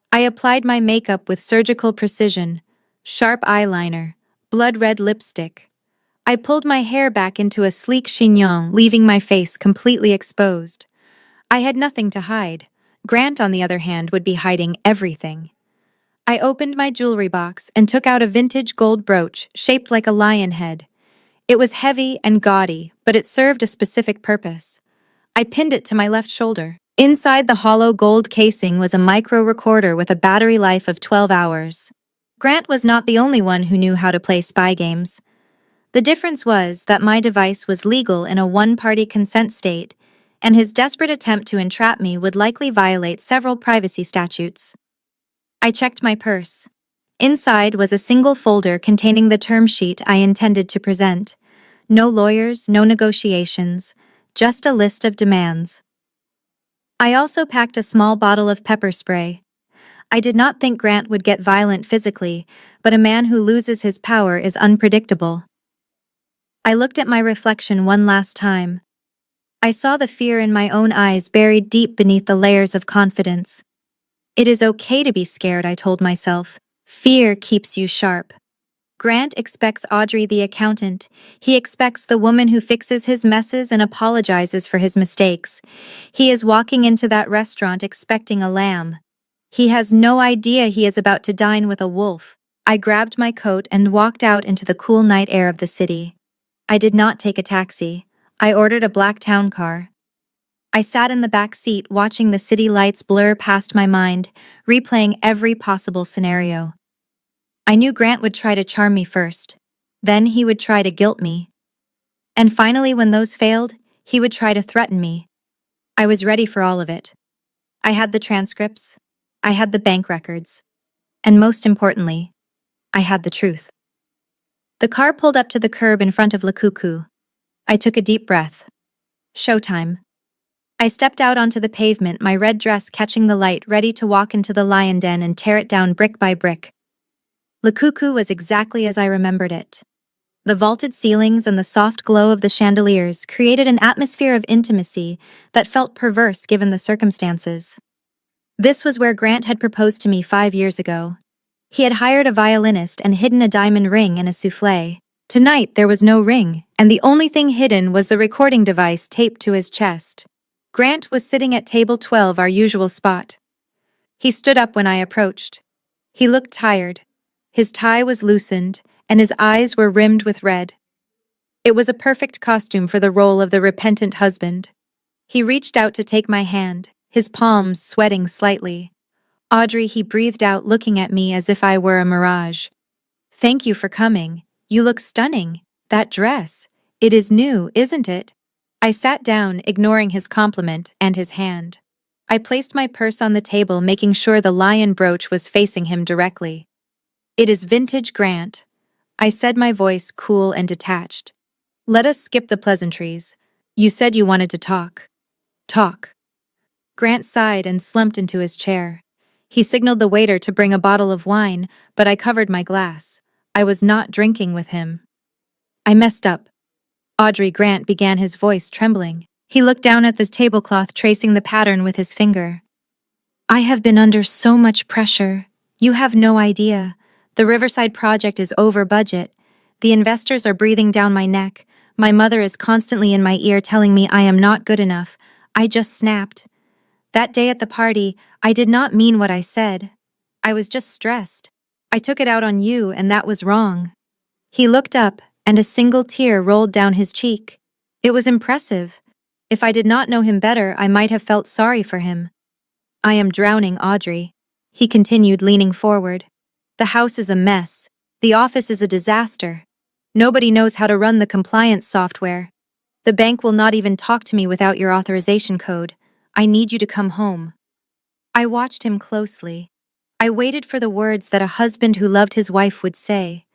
I applied my makeup with surgical precision, sharp eyeliner, blood-red lipstick. I pulled my hair back into a sleek chignon, leaving my face completely exposed. I had nothing to hide. Grant, on the other hand, would be hiding everything. I opened my jewelry box and took out a vintage gold brooch shaped like a lion head. It was heavy and gaudy, but it served a specific purpose. I pinned it to my left shoulder. Inside the hollow gold casing was a micro recorder with a battery life of 12 hours. Grant was not the only one who knew how to play spy games. The difference was that my device was legal in a one-party consent state, and his desperate attempt to entrap me would likely violate several privacy statutes. I checked my purse. Inside was a single folder containing the term sheet I intended to present. No lawyers, no negotiations, just a list of demands. I also packed a small bottle of pepper spray. I did not think Grant would get violent physically, but a man who loses his power is unpredictable. I looked at my reflection one last time. I saw the fear in my own eyes buried deep beneath the layers of confidence. It is okay to be scared, I told myself. Fear keeps you sharp. Grant expects Audrey the accountant. He expects the woman who fixes his messes and apologizes for his mistakes. He is walking into that restaurant expecting a lamb. He has no idea he is about to dine with a wolf. I grabbed my coat and walked out into the cool night air of the city. I did not take a taxi. I ordered a black town car. I sat in the back seat watching the city lights blur past my mind, replaying every possible scenario. I knew Grant would try to charm me first. Then he would try to guilt me. And finally, when those failed, he would try to threaten me. I was ready for all of it. I had the transcripts. I had the bank records. And most importantly, I had the truth. The car pulled up to the curb in front of Le Coucou. I took a deep breath. Showtime. I stepped out onto the pavement, my red dress catching the light, ready to walk into the lion den and tear it down brick by brick. Le Coucou was exactly as I remembered it. The vaulted ceilings and the soft glow of the chandeliers created an atmosphere of intimacy that felt perverse given the circumstances. This was where Grant had proposed to me 5 years ago. He had hired a violinist and hidden a diamond ring in a souffle. Tonight there was no ring, and the only thing hidden was the recording device taped to his chest. Grant was sitting at table 12, our usual spot. He stood up when I approached. He looked tired. His tie was loosened, and his eyes were rimmed with red. It was a perfect costume for the role of the repentant husband. He reached out to take my hand, his palms sweating slightly. Audrey, he breathed out, looking at me as if I were a mirage. Thank you for coming. You look stunning. That dress. It is new, isn't it? I sat down, ignoring his compliment and his hand. I placed my purse on the table, making sure the lion brooch was facing him directly. It is vintage, Grant. I said, my voice cool and detached. Let us skip the pleasantries. You said you wanted to talk. Talk. Grant sighed and slumped into his chair. He signaled the waiter to bring a bottle of wine, but I covered my glass. I was not drinking with him. I messed up. Audrey, Grant began, his voice trembling. He looked down at the tablecloth, tracing the pattern with his finger. I have been under so much pressure. You have no idea. The Riverside project is over budget. The investors are breathing down my neck. My mother is constantly in my ear telling me I am not good enough. I just snapped. That day at the party, I did not mean what I said. I was just stressed. I took it out on you, and that was wrong. He looked up, and a single tear rolled down his cheek. It was impressive. If I did not know him better, I might have felt sorry for him. I am drowning, Audrey. He continued, leaning forward. The house is a mess. The office is a disaster. Nobody knows how to run the compliance software. The bank will not even talk to me without your authorization code. I need you to come home. I watched him closely. I waited for the words that a husband who loved his wife would say.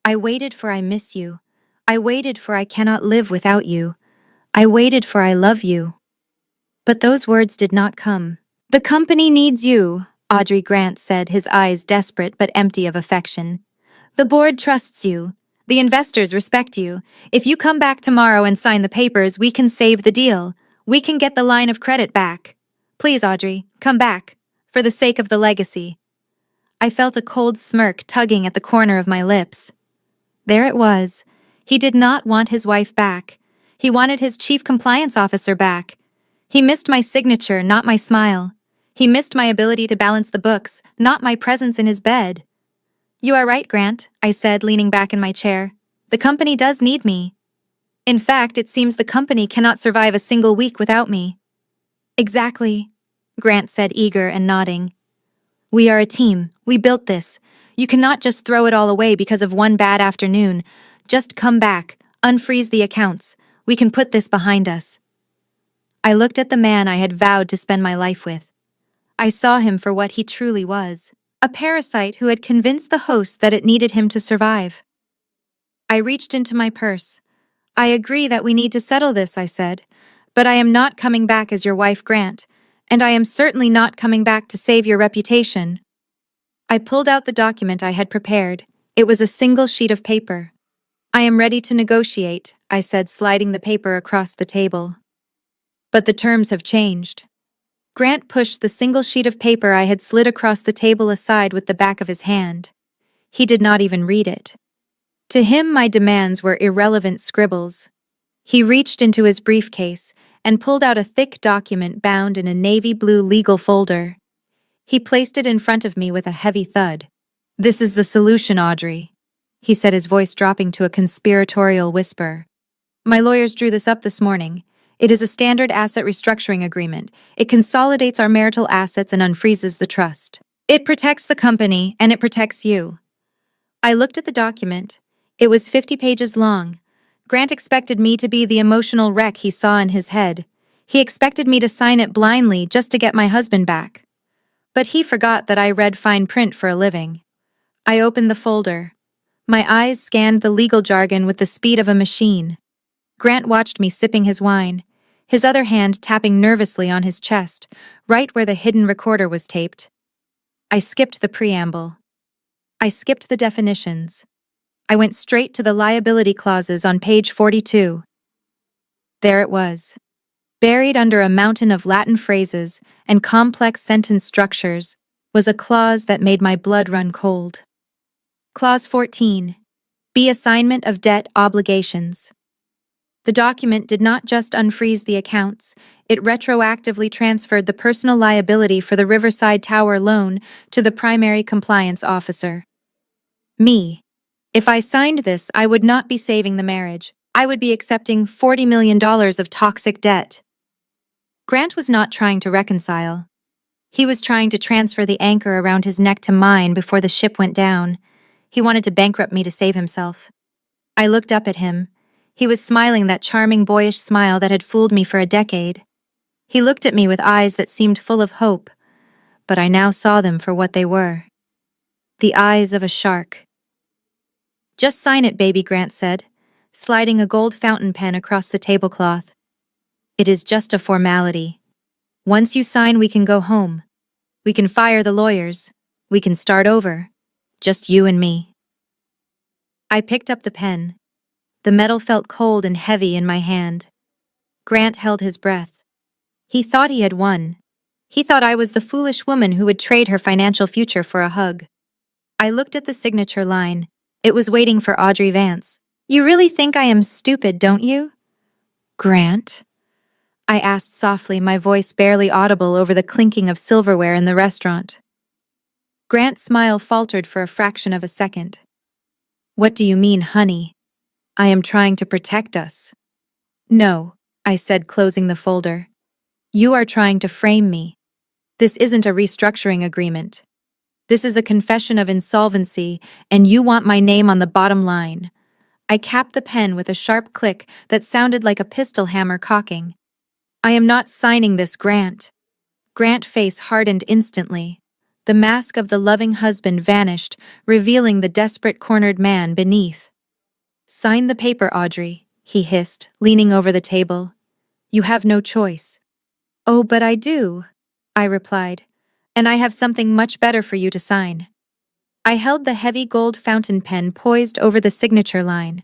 I waited for I miss you. I waited for I cannot live without you. I waited for I love you. But those words did not come. The company needs you, Audrey, Grant said, his eyes desperate but empty of affection. The board trusts you. The investors respect you. If you come back tomorrow and sign the papers, we can save the deal. We can get the line of credit back. Please, Audrey, come back. For the sake of the legacy. I felt a cold smirk tugging at the corner of my lips. There it was. He did not want his wife back. He wanted his chief compliance officer back. He missed my signature, not my smile. He missed my ability to balance the books, not my presence in his bed. You are right, Grant, I said, leaning back in my chair. The company does need me. In fact, it seems the company cannot survive a single week without me. Exactly, Grant said, eager and nodding. We are a team. We built this. You cannot just throw it all away because of one bad afternoon. Just come back, unfreeze the accounts. We can put this behind us. I looked at the man I had vowed to spend my life with. I saw him for what he truly was, a parasite who had convinced the host that it needed him to survive. I reached into my purse. I agree that we need to settle this, I said, but I am not coming back as your wife, Grant, and I am certainly not coming back to save your reputation. I pulled out the document I had prepared. It was a single sheet of paper. I am ready to negotiate, I said, sliding the paper across the table. But the terms have changed. Grant pushed the single sheet of paper I had slid across the table aside with the back of his hand. He did not even read it. To him, my demands were irrelevant scribbles. He reached into his briefcase and pulled out a thick document bound in a navy blue legal folder. He placed it in front of me with a heavy thud. This is the solution, Audrey, he said, his voice dropping to a conspiratorial whisper. My lawyers drew this up this morning. It is a standard asset restructuring agreement. It consolidates our marital assets and unfreezes the trust. It protects the company, and it protects you. I looked at the document. It was 50 pages long. Grant expected me to be the emotional wreck he saw in his head. He expected me to sign it blindly just to get my husband back. But he forgot that I read fine print for a living. I opened the folder. My eyes scanned the legal jargon with the speed of a machine. Grant watched me sipping his wine, his other hand tapping nervously on his chest, right where the hidden recorder was taped. I skipped the preamble. I skipped the definitions. I went straight to the liability clauses on page 42. There it was. Buried under a mountain of Latin phrases and complex sentence structures was a clause that made my blood run cold. Clause 14. B. Assignment of debt obligations. The document did not just unfreeze the accounts, it retroactively transferred the personal liability for the Riverside Tower loan to the primary compliance officer. Me. If I signed this, I would not be saving the marriage. I would be accepting $40 million of toxic debt. Grant was not trying to reconcile. He was trying to transfer the anchor around his neck to mine before the ship went down. He wanted to bankrupt me to save himself. I looked up at him. He was smiling that charming boyish smile that had fooled me for a decade. He looked at me with eyes that seemed full of hope, but I now saw them for what they were. The eyes of a shark. Just sign it, baby, Grant said, sliding a gold fountain pen across the tablecloth. It is just a formality. Once you sign, we can go home. We can fire the lawyers. We can start over. Just you and me. I picked up the pen. The metal felt cold and heavy in my hand. Grant held his breath. He thought he had won. He thought I was the foolish woman who would trade her financial future for a hug. I looked at the signature line. It was waiting for Audrey Vance. You really think I am stupid, don't you? Grant? I asked softly, my voice barely audible over the clinking of silverware in the restaurant. Grant's smile faltered for a fraction of a second. What do you mean, honey? I am trying to protect us. No, I said, closing the folder. You are trying to frame me. This isn't a restructuring agreement. This is a confession of insolvency, and you want my name on the bottom line. I capped the pen with a sharp click that sounded like a pistol hammer cocking. I am not signing this, Grant. Grant's face hardened instantly. The mask of the loving husband vanished, revealing the desperate cornered man beneath. Sign the paper, Audrey, he hissed, leaning over the table. You have no choice. Oh, but I do, I replied, and I have something much better for you to sign. I held the heavy gold fountain pen poised over the signature line.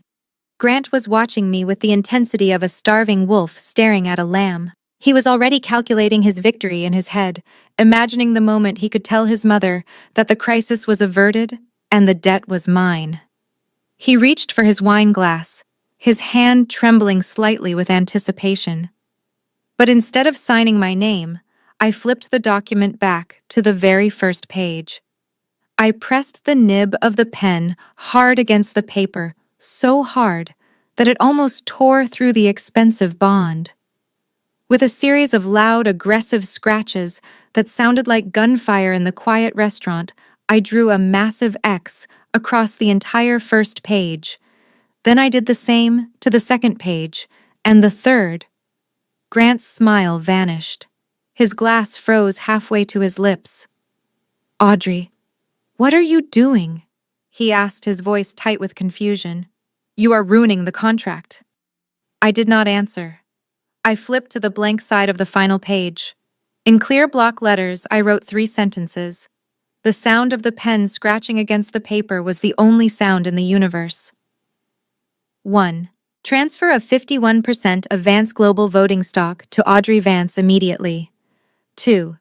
Grant was watching me with the intensity of a starving wolf staring at a lamb. He was already calculating his victory in his head, imagining the moment he could tell his mother that the crisis was averted and the debt was mine. He reached for his wine glass, his hand trembling slightly with anticipation. But instead of signing my name, I flipped the document back to the very first page. I pressed the nib of the pen hard against the paper, so hard that it almost tore through the expensive bond. With a series of loud, aggressive scratches that sounded like gunfire in the quiet restaurant, I drew a massive X across the entire first page. Then I did the same to the second page, and the third. Grant's smile vanished. His glass froze halfway to his lips. "Audrey, what are you doing?" he asked, his voice tight with confusion. "You are ruining the contract." I did not answer. I flipped to the blank side of the final page. In clear block letters, I wrote 3 sentences. The sound of the pen scratching against the paper was the only sound in the universe. 1. Transfer of 51% of Vance Global voting stock to Audrey Vance immediately. 2.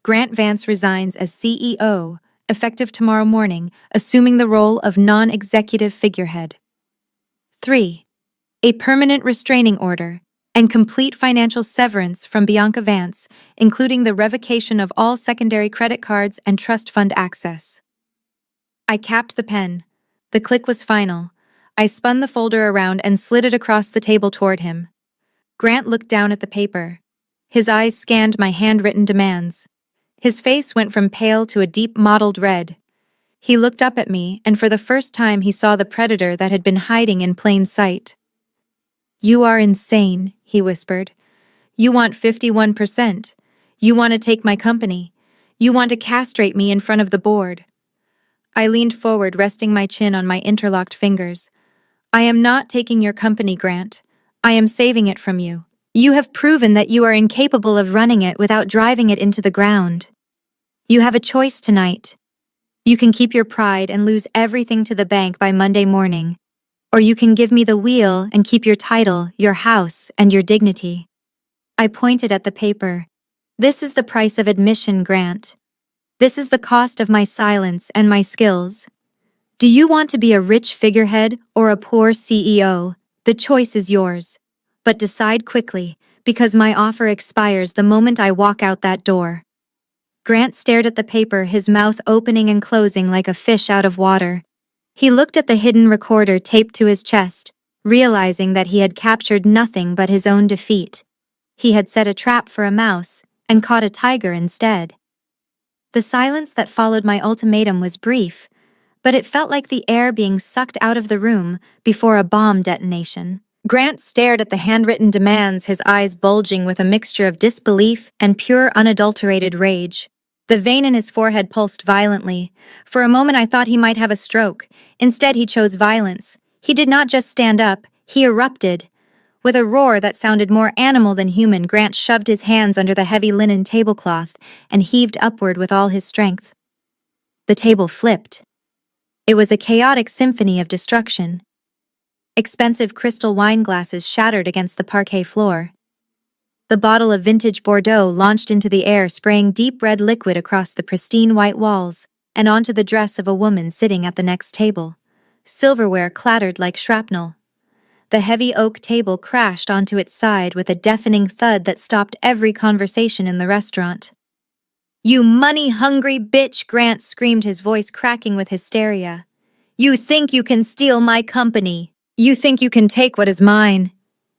Grant Vance resigns as CEO, effective tomorrow morning, assuming the role of non-executive figurehead. 3. A permanent restraining order and complete financial severance from Bianca Vance, including the revocation of all secondary credit cards and trust fund access. I capped the pen. The click was final. I spun the folder around and slid it across the table toward him. Grant looked down at the paper. His eyes scanned my handwritten demands. His face went from pale to a deep mottled red. He looked up at me, and for the first time he saw the predator that had been hiding in plain sight. "You are insane," he whispered. "You want 51%. You want to take my company. You want to castrate me in front of the board." I leaned forward, resting my chin on my interlocked fingers. "I am not taking your company, Grant. I am saving it from you. You have proven that you are incapable of running it without driving it into the ground. You have a choice tonight. You can keep your pride and lose everything to the bank by Monday morning, or you can give me the wheel and keep your title, your house, and your dignity." I pointed at the paper. "This is the price of admission, Grant. This is the cost of my silence and my skills. Do you want to be a rich figurehead or a poor CEO? The choice is yours. But decide quickly, because my offer expires the moment I walk out that door." Grant stared at the paper, his mouth opening and closing like a fish out of water. He looked at the hidden recorder taped to his chest, realizing that he had captured nothing but his own defeat. He had set a trap for a mouse and caught a tiger instead. The silence that followed my ultimatum was brief, but it felt like the air being sucked out of the room before a bomb detonation. Grant stared at the handwritten demands, his eyes bulging with a mixture of disbelief and pure unadulterated rage. The vein in his forehead pulsed violently. For a moment I thought he might have a stroke. Instead, he chose violence. He did not just stand up, he erupted. With a roar that sounded more animal than human, Grant shoved his hands under the heavy linen tablecloth and heaved upward with all his strength. The table flipped. It was a chaotic symphony of destruction. Expensive crystal wine glasses shattered against the parquet floor. The bottle of vintage Bordeaux launched into the air, spraying deep red liquid across the pristine white walls and onto the dress of a woman sitting at the next table. Silverware clattered like shrapnel. The heavy oak table crashed onto its side with a deafening thud that stopped every conversation in the restaurant. "You money-hungry bitch!" Grant screamed, his voice cracking with hysteria. "You think you can steal my company? You think you can take what is mine?"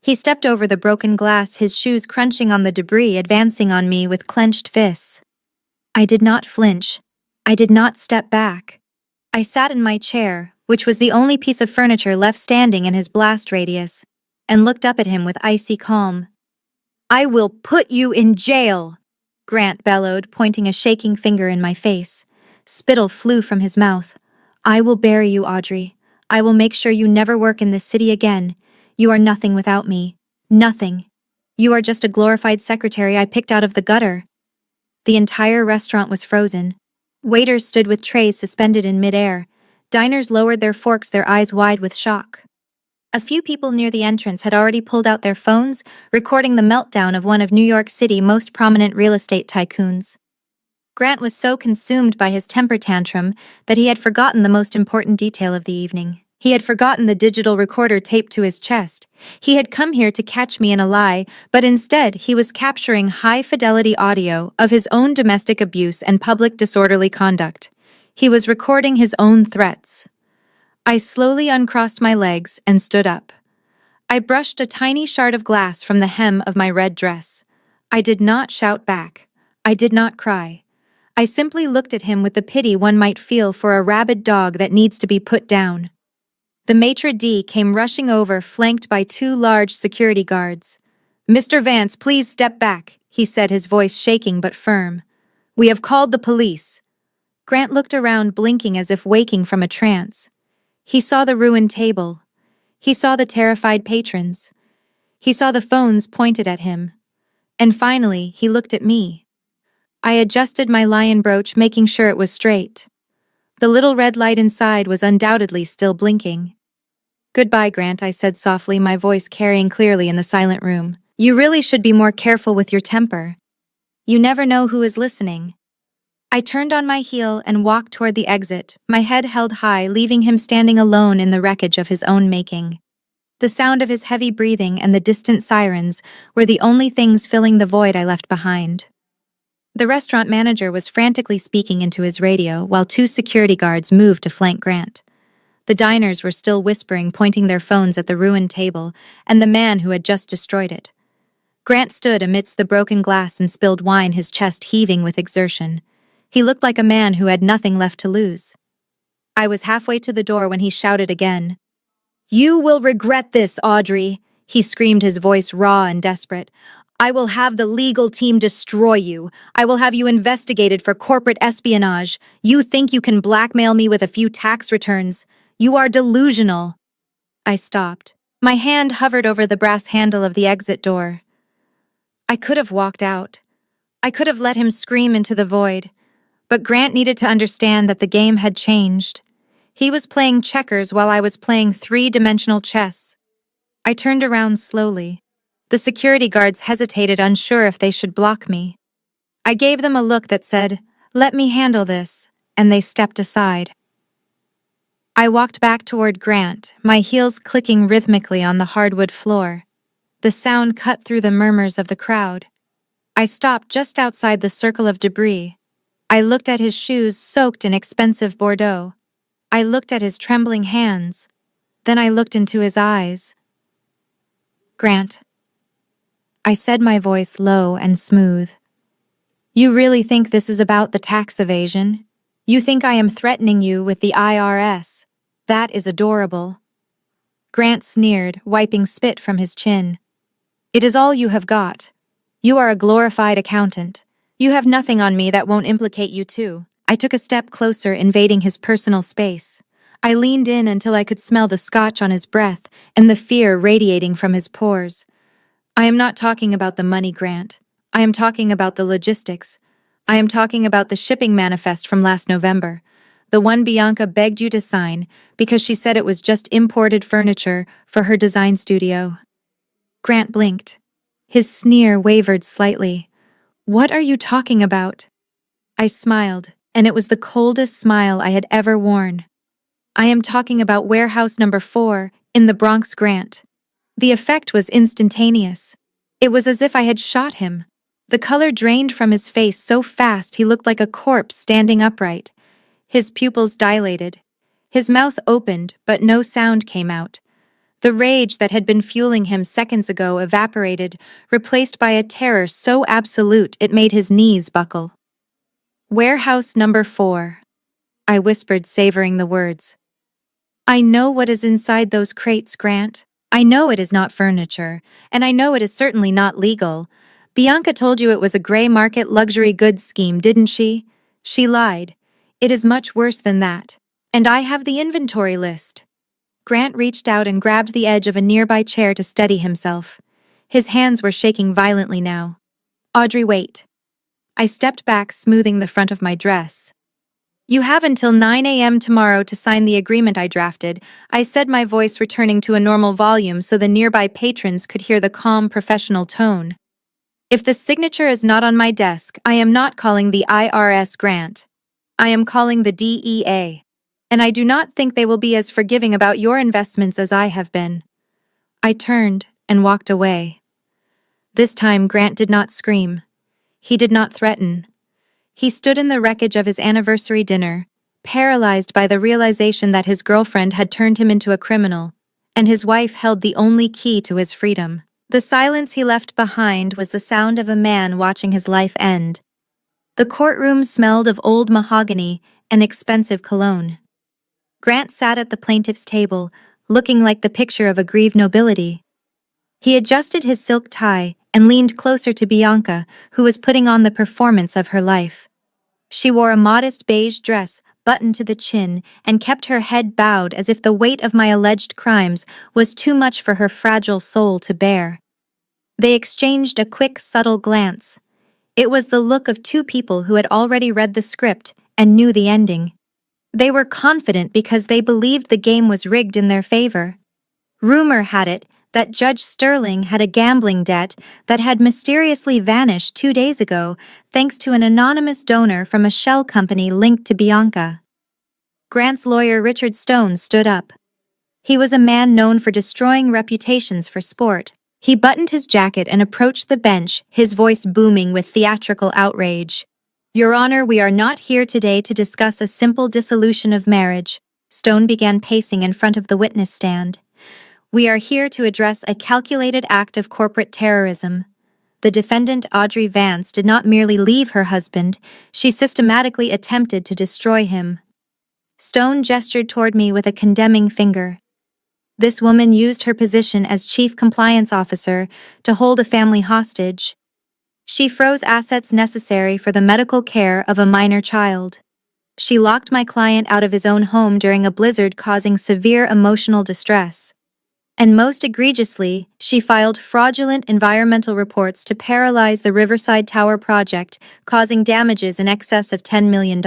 He stepped over the broken glass, his shoes crunching on the debris, advancing on me with clenched fists. I did not flinch. I did not step back. I sat in my chair, which was the only piece of furniture left standing in his blast radius, and looked up at him with icy calm. "I will put you in jail!" Grant bellowed, pointing a shaking finger in my face. Spittle flew from his mouth. "I will bury you, Audrey. I will make sure you never work in this city again. You are nothing without me. Nothing. You are just a glorified secretary I picked out of the gutter." The entire restaurant was frozen. Waiters stood with trays suspended in midair. Diners lowered their forks, their eyes wide with shock. A few people near the entrance had already pulled out their phones, recording the meltdown of one of New York City's most prominent real estate tycoons. Grant was so consumed by his temper tantrum that he had forgotten the most important detail of the evening. He had forgotten the digital recorder taped to his chest. He had come here to catch me in a lie, but instead he was capturing high-fidelity audio of his own domestic abuse and public disorderly conduct. He was recording his own threats. I slowly uncrossed my legs and stood up. I brushed a tiny shard of glass from the hem of my red dress. I did not shout back. I did not cry. I simply looked at him with the pity one might feel for a rabid dog that needs to be put down. The maitre d' came rushing over, flanked by two large security guards. "Mr. Vance, please step back," he said, his voice shaking but firm. "We have called the police." Grant looked around, blinking as if waking from a trance. He saw the ruined table. He saw the terrified patrons. He saw the phones pointed at him. And finally, he looked at me. I adjusted my lion brooch, making sure it was straight. The little red light inside was undoubtedly still blinking. "Goodbye, Grant," I said softly, my voice carrying clearly in the silent room. "You really should be more careful with your temper. You never know who is listening." I turned on my heel and walked toward the exit, my head held high, leaving him standing alone in the wreckage of his own making. The sound of his heavy breathing and the distant sirens were the only things filling the void I left behind. The restaurant manager was frantically speaking into his radio while two security guards moved to flank Grant. The diners were still whispering, pointing their phones at the ruined table and the man who had just destroyed it. Grant stood amidst the broken glass and spilled wine, his chest heaving with exertion. He looked like a man who had nothing left to lose. I was halfway to the door when he shouted again. "You will regret this, Audrey," he screamed, his voice raw and desperate. "I will have the legal team destroy you. I will have you investigated for corporate espionage. You think you can blackmail me with a few tax returns? You are delusional." I stopped. My hand hovered over the brass handle of the exit door. I could have walked out. I could have let him scream into the void. But Grant needed to understand that the game had changed. He was playing checkers while I was playing three-dimensional chess. I turned around slowly. The security guards hesitated, unsure if they should block me. I gave them a look that said, "Let me handle this," and they stepped aside. I walked back toward Grant, my heels clicking rhythmically on the hardwood floor. The sound cut through the murmurs of the crowd. I stopped just outside the circle of debris. I looked at his shoes soaked in expensive Bordeaux. I looked at his trembling hands. Then I looked into his eyes. "Grant," I said, my voice low and smooth. "You really think this is about the tax evasion? You think I am threatening you with the IRS? That is adorable." Grant sneered, wiping spit from his chin. "It is all you have got. You are a glorified accountant. You have nothing on me that won't implicate you too." I took a step closer, invading his personal space. I leaned in until I could smell the scotch on his breath and the fear radiating from his pores. "I am not talking about the money, Grant. I am talking about the logistics. I am talking about the shipping manifest from last November, the one Bianca begged you to sign because she said it was just imported furniture for her design studio." Grant blinked. His sneer wavered slightly. "What are you talking about?" I smiled, and it was the coldest smile I had ever worn. "I am talking about warehouse number 4 in the Bronx, Grant." The effect was instantaneous. It was as if I had shot him. The color drained from his face so fast he looked like a corpse standing upright. His pupils dilated. His mouth opened, but no sound came out. The rage that had been fueling him seconds ago evaporated, replaced by a terror so absolute it made his knees buckle. "Warehouse number 4. I whispered, savoring the words. "I know what is inside those crates, Grant. I know it is not furniture, and I know it is certainly not legal. Bianca told you it was a gray market luxury goods scheme, didn't she? She lied. It is much worse than that. And I have the inventory list." Grant reached out and grabbed the edge of a nearby chair to steady himself. His hands were shaking violently now. "Audrey, wait." I stepped back, smoothing the front of my dress. You have until 9 a.m. tomorrow to sign the agreement I drafted, I said, my voice returning to a normal volume so the nearby patrons could hear the calm, professional tone. If the signature is not on my desk, I am not calling the IRS, Grant. I am calling the DEA. And I do not think they will be as forgiving about your investments as I have been. I turned and walked away. This time, Grant did not scream. He did not threaten. He stood in the wreckage of his anniversary dinner, paralyzed by the realization that his girlfriend had turned him into a criminal, and his wife held the only key to his freedom. The silence he left behind was the sound of a man watching his life end. The courtroom smelled of old mahogany and expensive cologne. Grant sat at the plaintiff's table, looking like the picture of aggrieved nobility. He adjusted his silk tie and leaned closer to Bianca, who was putting on the performance of her life. She wore a modest beige dress buttoned to the chin and kept her head bowed as if the weight of my alleged crimes was too much for her fragile soul to bear. They exchanged a quick, subtle glance. It was the look of two people who had already read the script and knew the ending. They were confident because they believed the game was rigged in their favor. Rumor had it that Judge Sterling had a gambling debt that had mysteriously vanished 2 days ago thanks to an anonymous donor from a shell company linked to Bianca. Grant's lawyer Richard Stone stood up. He was a man known for destroying reputations for sport. He buttoned his jacket and approached the bench, his voice booming with theatrical outrage. Your Honor, we are not here today to discuss a simple dissolution of marriage. Stone began pacing in front of the witness stand. We are here to address a calculated act of corporate terrorism. The defendant, Audrey Vance, did not merely leave her husband, she systematically attempted to destroy him. Stone gestured toward me with a condemning finger. This woman used her position as chief compliance officer to hold a family hostage. She froze assets necessary for the medical care of a minor child. She locked my client out of his own home during a blizzard, causing severe emotional distress. And most egregiously, she filed fraudulent environmental reports to paralyze the Riverside Tower project, causing damages in excess of $10 million.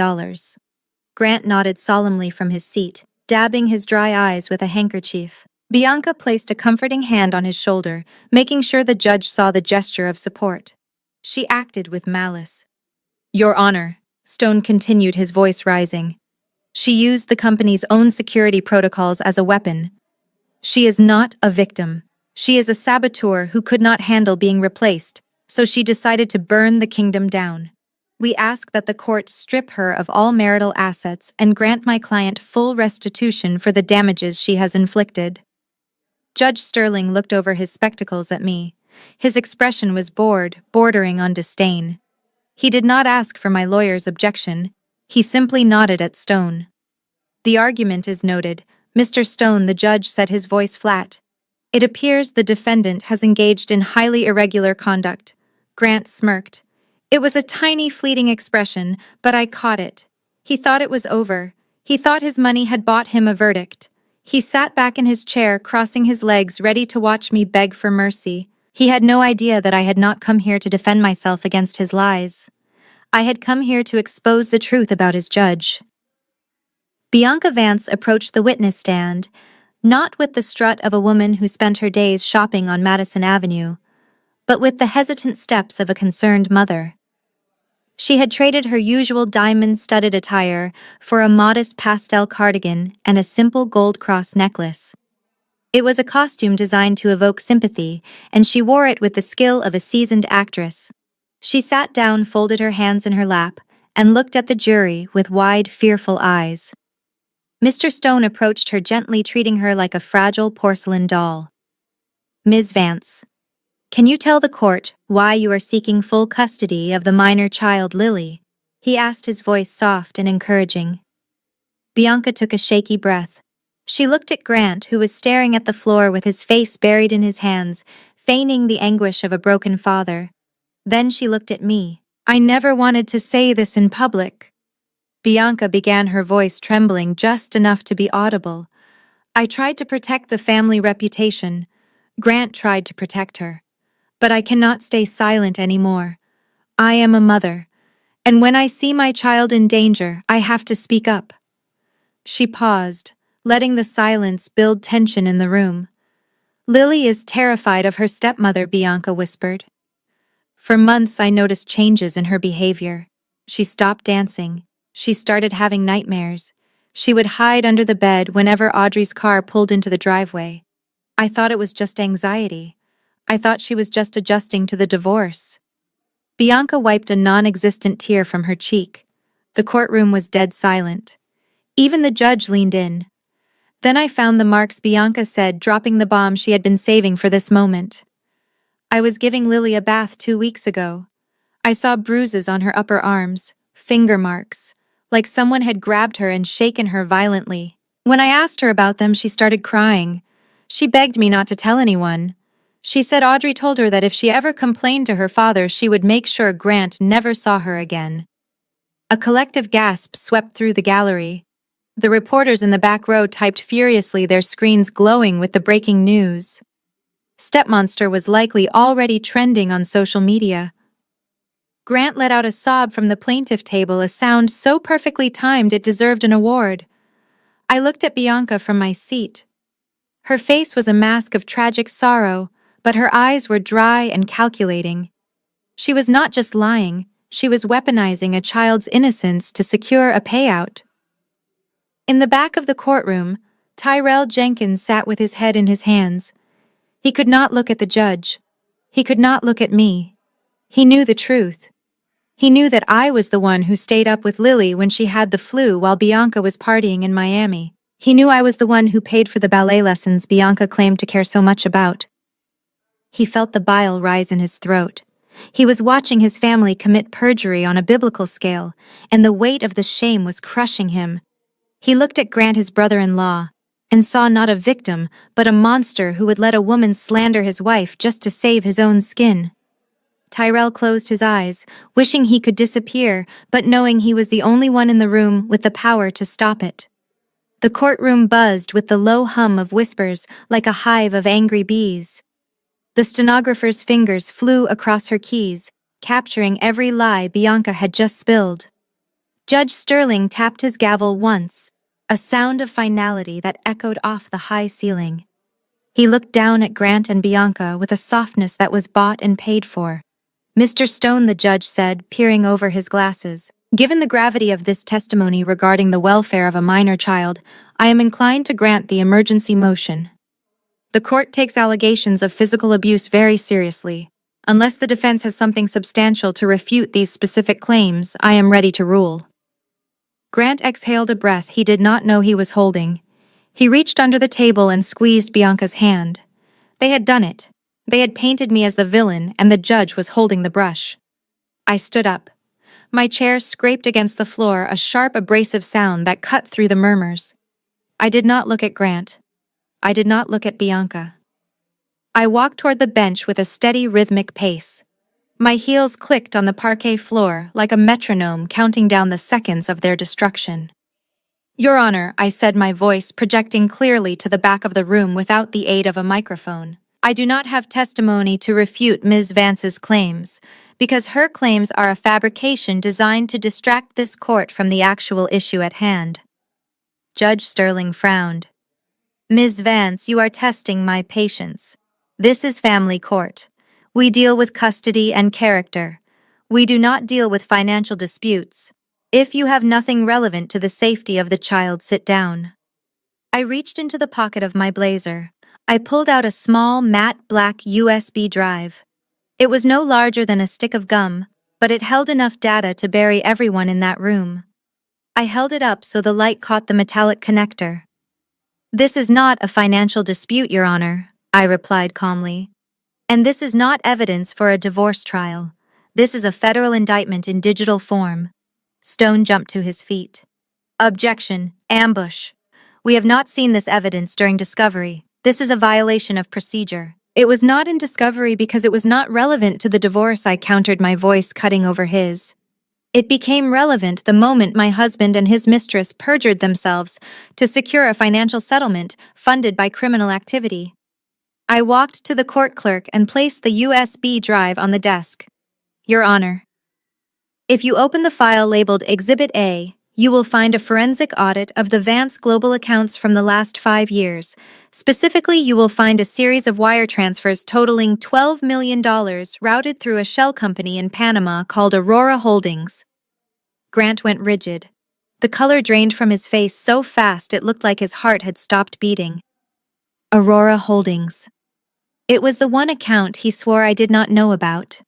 Grant nodded solemnly from his seat, dabbing his dry eyes with a handkerchief. Bianca placed a comforting hand on his shoulder, making sure the judge saw the gesture of support. She acted with malice. Your Honor, Stone continued, his voice rising. She used the company's own security protocols as a weapon. She is not a victim. She is a saboteur who could not handle being replaced, so she decided to burn the kingdom down. We ask that the court strip her of all marital assets and grant my client full restitution for the damages she has inflicted. Judge Sterling looked over his spectacles at me. His expression was bored, bordering on disdain. He did not ask for my lawyer's objection. He simply nodded at Stone. The argument is noted. Mr. Stone, the judge said, his voice flat. It appears the defendant has engaged in highly irregular conduct. Grant smirked. It was a tiny, fleeting expression, but I caught it. He thought it was over. He thought his money had bought him a verdict. He sat back in his chair, crossing his legs, ready to watch me beg for mercy. He had no idea that I had not come here to defend myself against his lies. I had come here to expose the truth about his judge. Bianca Vance approached the witness stand, not with the strut of a woman who spent her days shopping on Madison Avenue, but with the hesitant steps of a concerned mother. She had traded her usual diamond-studded attire for a modest pastel cardigan and a simple gold cross necklace. It was a costume designed to evoke sympathy, and she wore it with the skill of a seasoned actress. She sat down, folded her hands in her lap, and looked at the jury with wide, fearful eyes. Mr. Stone approached her, gently treating her like a fragile porcelain doll. Ms. Vance, can you tell the court why you are seeking full custody of the minor child Lily? He asked, his voice soft and encouraging. Bianca took a shaky breath. She looked at Grant, who was staring at the floor with his face buried in his hands, feigning the anguish of a broken father. Then she looked at me. I never wanted to say this in public. Bianca began, her voice trembling just enough to be audible. I tried to protect the family reputation. Grant tried to protect her. But I cannot stay silent anymore. I am a mother, And when I see my child in danger, I have to speak up." She paused, letting the silence build tension in the room. "Lily is terrified of her stepmother," Bianca whispered. For months I noticed changes in her behavior. She stopped dancing. She started having nightmares. She would hide under the bed whenever Audrey's car pulled into the driveway. I thought it was just anxiety. I thought she was just adjusting to the divorce. Bianca wiped a non-existent tear from her cheek. The courtroom was dead silent. Even the judge leaned in. Then I found the marks, Bianca said, dropping the bomb she had been saving for this moment. "I was giving Lily a bath 2 weeks ago. I saw bruises on her upper arms, finger marks, like someone had grabbed her and shaken her violently. When I asked her about them, she started crying. She begged me not to tell anyone. She said Audrey told her that if she ever complained to her father, she would make sure Grant never saw her again." A collective gasp swept through the gallery. The reporters in the back row typed furiously, their screens glowing with the breaking news. Stepmonster was likely already trending on social media. Grant let out a sob from the plaintiff table, a sound so perfectly timed it deserved an award. I looked at Bianca from my seat. Her face was a mask of tragic sorrow, but her eyes were dry and calculating. She was not just lying, she was weaponizing a child's innocence to secure a payout. In the back of the courtroom, Tyrell Jenkins sat with his head in his hands. He could not look at the judge. He could not look at me. He knew the truth. He knew that I was the one who stayed up with Lily when she had the flu while Bianca was partying in Miami. He knew I was the one who paid for the ballet lessons Bianca claimed to care so much about. He felt the bile rise in his throat. He was watching his family commit perjury on a biblical scale, and the weight of the shame was crushing him. He looked at Grant, his brother-in-law, and saw not a victim, but a monster who would let a woman slander his wife just to save his own skin. Tyrell closed his eyes, wishing he could disappear, but knowing he was the only one in the room with the power to stop it. The courtroom buzzed with the low hum of whispers like a hive of angry bees. The stenographer's fingers flew across her keys, capturing every lie Bianca had just spilled. Judge Sterling tapped his gavel once, a sound of finality that echoed off the high ceiling. He looked down at Grant and Bianca with a softness that was bought and paid for. "Mr. Stone," the judge said, peering over his glasses, "given the gravity of this testimony regarding the welfare of a minor child, I am inclined to grant the emergency motion. The court takes allegations of physical abuse very seriously. Unless the defense has something substantial to refute these specific claims, I am ready to rule." Grant exhaled a breath he did not know he was holding. He reached under the table and squeezed Bianca's hand. They had done it. They had painted me as the villain, and the judge was holding the brush. I stood up. My chair scraped against the floor, a sharp, abrasive sound that cut through the murmurs. I did not look at Grant. I did not look at Bianca. I walked toward the bench with a steady, rhythmic pace. My heels clicked on the parquet floor like a metronome counting down the seconds of their destruction. "Your Honor," I said, my voice projecting clearly to the back of the room without the aid of a microphone. "I do not have testimony to refute Ms. Vance's claims, because her claims are a fabrication designed to distract this court from the actual issue at hand." Judge Sterling frowned. "Ms. Vance, you are testing my patience. This is family court. We deal with custody and character. We do not deal with financial disputes. If you have nothing relevant to the safety of the child, sit down." I reached into the pocket of my blazer. I pulled out a small, matte black USB drive. It was no larger than a stick of gum, but it held enough data to bury everyone in that room. I held it up so the light caught the metallic connector. "This is not a financial dispute, Your Honor," I replied calmly. "And this is not evidence for a divorce trial. This is a federal indictment in digital form." Stone jumped to his feet. "Objection. Ambush. We have not seen this evidence during discovery. This is a violation of procedure." "It was not in discovery because it was not relevant to the divorce," I countered, my voice cutting over his. "It became relevant the moment my husband and his mistress perjured themselves to secure a financial settlement funded by criminal activity." I walked to the court clerk and placed the USB drive on the desk. "Your Honor." If you open the file labeled Exhibit A, you will find a forensic audit of the Vance Global accounts from the last 5 years. Specifically, you will find a series of wire transfers totaling $12 million routed through a shell company in Panama called Aurora Holdings. Grant went rigid. The color drained from his face so fast it looked like his heart had stopped beating. Aurora Holdings. It was the one account he swore I did not know about.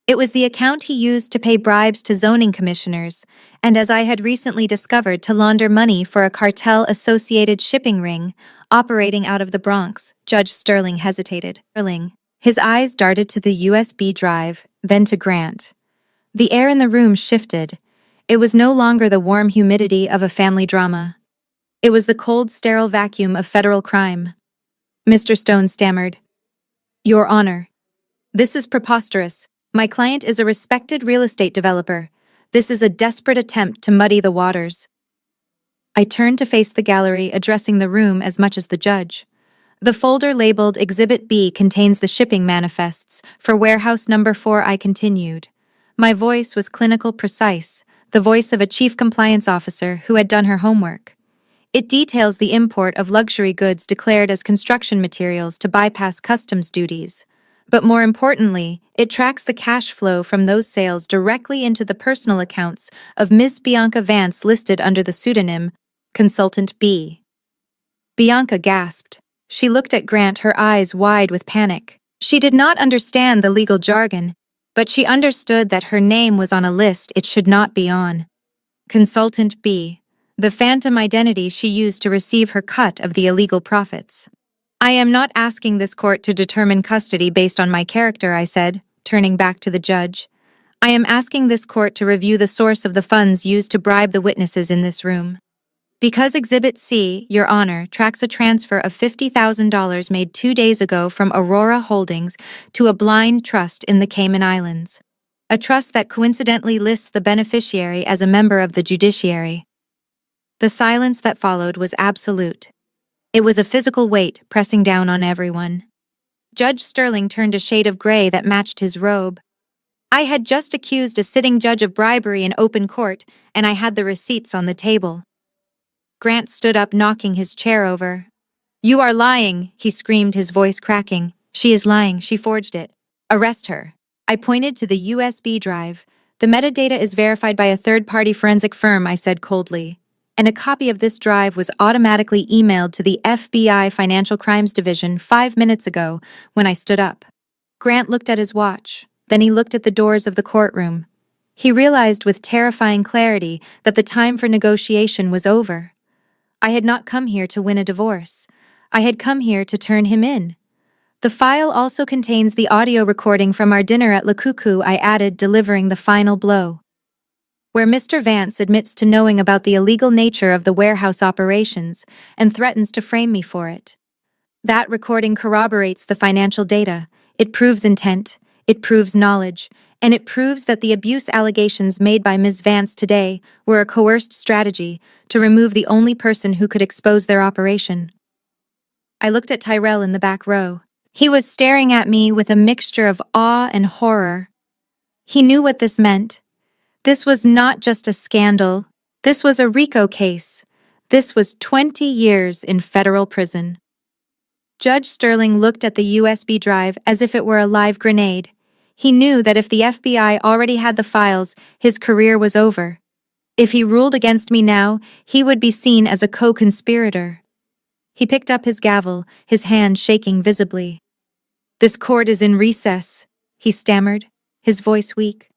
It was the account he used to pay bribes to zoning commissioners, and as I had recently discovered, to launder money for a cartel-associated shipping ring operating out of the Bronx. Judge Sterling hesitated. His eyes darted to the USB drive, then to Grant. The air in the room shifted. It was no longer the warm humidity of a family drama. It was the cold, sterile vacuum of federal crime. Mr. Stone stammered. "Your Honor, this is preposterous. My client is a respected real estate developer. This is a desperate attempt to muddy the waters." I turned to face the gallery, addressing the room as much as the judge. "The folder labeled Exhibit B contains the shipping manifests for warehouse number 4, I continued. My voice was clinical precise, the voice of a chief compliance officer who had done her homework. It details the import of luxury goods declared as construction materials to bypass customs duties. But more importantly, it tracks the cash flow from those sales directly into the personal accounts of Ms. Bianca Vance listed under the pseudonym Consultant B." Bianca gasped. She looked at Grant, her eyes wide with panic. She did not understand the legal jargon, but she understood that her name was on a list it should not be on. Consultant B, the phantom identity she used to receive her cut of the illegal profits. "I am not asking this court to determine custody based on my character," I said, turning back to the judge. "I am asking this court to review the source of the funds used to bribe the witnesses in this room. Because Exhibit C, Your Honor, tracks a transfer of $50,000 made 2 days ago from Aurora Holdings to a blind trust in the Cayman Islands. A trust that coincidentally lists the beneficiary as a member of the judiciary." The silence that followed was absolute. It was a physical weight pressing down on everyone. Judge Sterling turned a shade of gray that matched his robe. I had just accused a sitting judge of bribery in open court, and I had the receipts on the table. Grant stood up, knocking his chair over. "You are lying," he screamed, his voice cracking. "She is lying. She forged it. Arrest her." I pointed to the USB drive. "The metadata is verified by a third-party forensic firm," I said coldly. "And a copy of this drive was automatically emailed to the FBI Financial Crimes Division 5 minutes ago when I stood up." Grant looked at his watch. Then he looked at the doors of the courtroom. He realized with terrifying clarity that the time for negotiation was over. I had not come here to win a divorce. I had come here to turn him in. The file also contains the audio recording from our dinner at Le Cuckoo, I added, delivering the final blow, where Mr. Vance admits to knowing about the illegal nature of the warehouse operations and threatens to frame me for it. That recording corroborates the financial data. It proves intent, it proves knowledge, and it proves that the abuse allegations made by Ms. Vance today were a coerced strategy to remove the only person who could expose their operation. I looked at Tyrell in the back row. He was staring at me with a mixture of awe and horror. He knew what this meant. This was not just a scandal. This was a RICO case. This was 20 years in federal prison. Judge Sterling looked at the USB drive as if it were a live grenade. He knew that if the FBI already had the files, his career was over. If he ruled against me now, he would be seen as a co-conspirator. He picked up his gavel, his hand shaking visibly. "This court is in recess," he stammered, his voice weak.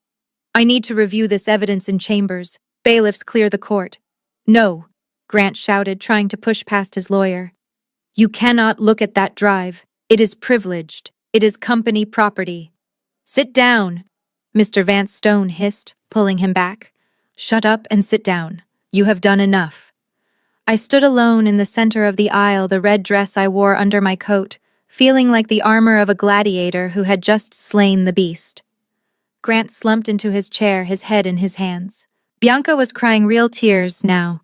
"I need to review this evidence in chambers. Bailiffs, clear the court." "No," Grant shouted, trying to push past his lawyer. "You cannot look at that drive. It is privileged. It is company property." "Sit down," Mr. Vance Stone hissed, pulling him back. "Shut up and sit down. You have done enough." I stood alone in the center of the aisle, the red dress I wore under my coat, feeling like the armor of a gladiator who had just slain the beast. Grant slumped into his chair, his head in his hands. Bianca was crying real tears now,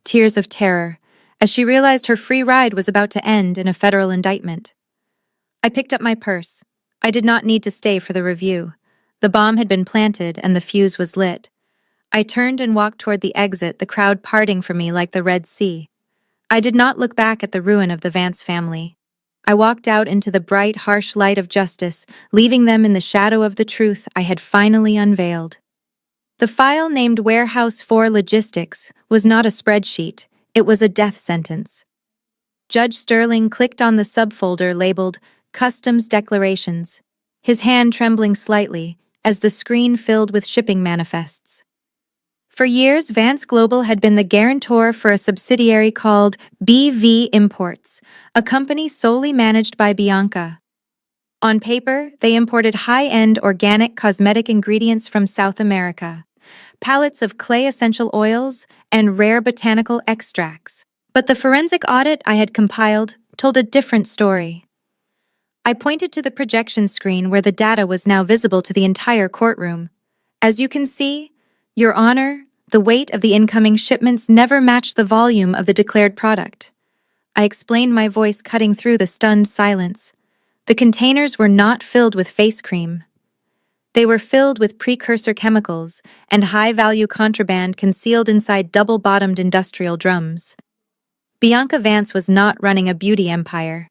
tears of terror, as she realized her free ride was about to end in a federal indictment. I picked up my purse. I did not need to stay for the review. The bomb had been planted and the fuse was lit. I turned and walked toward the exit, the crowd parting from me like the Red Sea. I did not look back at the ruin of the Vance family. I walked out into the bright, harsh light of justice, leaving them in the shadow of the truth I had finally unveiled. The file named Warehouse 4 Logistics was not a spreadsheet, it was a death sentence. Judge Sterling clicked on the subfolder labeled Customs Declarations, his hand trembling slightly as the screen filled with shipping manifests. For years, Vance Global had been the guarantor for a subsidiary called BV Imports, a company solely managed by Bianca. On paper, they imported high-end organic cosmetic ingredients from South America, pallets of clay essential oils, and rare botanical extracts. But the forensic audit I had compiled told a different story. I pointed to the projection screen where the data was now visible to the entire courtroom. As you can see, Your Honor, the weight of the incoming shipments never matched the volume of the declared product. I explained, my voice cutting through the stunned silence. The containers were not filled with face cream. They were filled with precursor chemicals and high-value contraband concealed inside double-bottomed industrial drums. Bianca Vance was not running a beauty empire.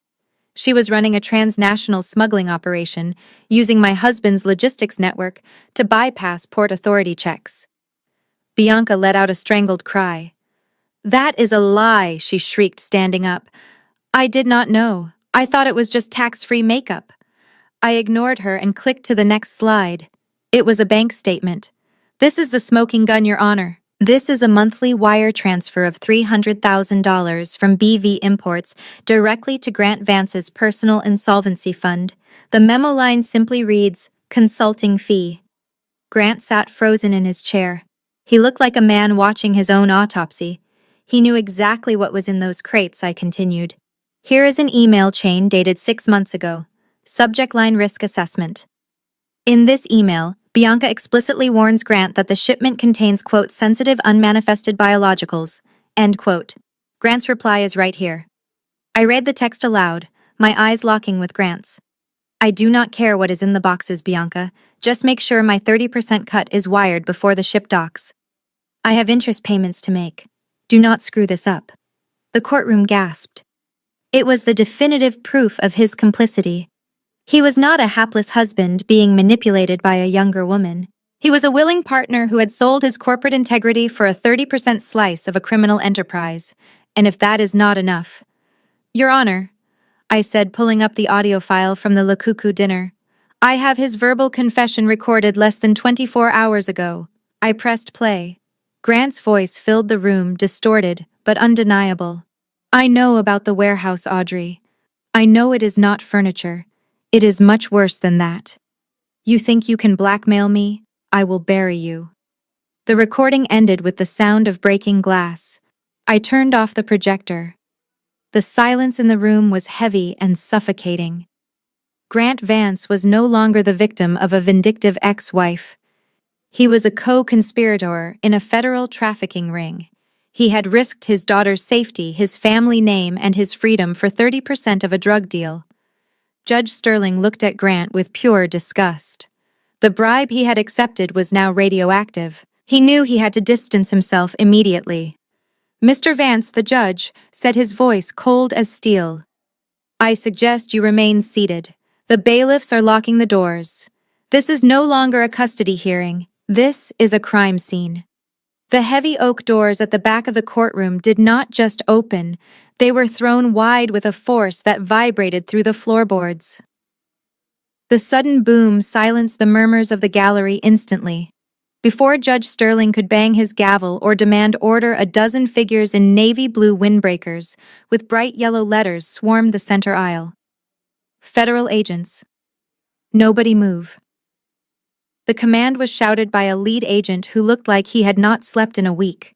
She was running a transnational smuggling operation, using my husband's logistics network to bypass port authority checks. Bianca let out a strangled cry. "That is a lie," she shrieked, standing up. "I did not know. I thought it was just tax-free makeup." I ignored her and clicked to the next slide. It was a bank statement. "This is the smoking gun, Your Honor. This is a monthly wire transfer of $300,000 from BV Imports directly to Grant Vance's personal insolvency fund. The memo line simply reads, 'Consulting fee.'" Grant sat frozen in his chair. He looked like a man watching his own autopsy. He knew exactly what was in those crates, I continued. "Here is an email chain dated 6 months ago. Subject line risk assessment. In this email, Bianca explicitly warns Grant that the shipment contains, quote, sensitive unmanifested biologicals, end quote. Grant's reply is right here." I read the text aloud, my eyes locking with Grant's. "I do not care what is in the boxes, Bianca. Just make sure my 30% cut is wired before the ship docks. I have interest payments to make. Do not screw this up." The courtroom gasped. It was the definitive proof of his complicity. He was not a hapless husband being manipulated by a younger woman. He was a willing partner who had sold his corporate integrity for a 30% slice of a criminal enterprise. And if that is not enough— "Your Honor," I said, pulling up the audio file from the Lakuku dinner, "I have his verbal confession recorded less than 24 hours ago." I pressed play. Grant's voice filled the room, distorted but undeniable. "I know about the warehouse, Audrey. I know it is not furniture. It is much worse than that. You think you can blackmail me? I will bury you." The recording ended with the sound of breaking glass. I turned off the projector. The silence in the room was heavy and suffocating. Grant Vance was no longer the victim of a vindictive ex-wife. He was a co-conspirator in a federal trafficking ring. He had risked his daughter's safety, his family name, and his freedom for 30% of a drug deal. Judge Sterling looked at Grant with pure disgust. The bribe he had accepted was now radioactive. He knew he had to distance himself immediately. "Mr. Vance," the judge said, his voice cold as steel, "I suggest you remain seated. The bailiffs are locking the doors. This is no longer a custody hearing. This is a crime scene." The heavy oak doors at the back of the courtroom did not just open, they were thrown wide with a force that vibrated through the floorboards. The sudden boom silenced the murmurs of the gallery instantly. Before Judge Sterling could bang his gavel or demand order, a dozen figures in navy blue windbreakers with bright yellow letters swarmed the center aisle. "Federal agents. Nobody move." The command was shouted by a lead agent who looked like he had not slept in a week.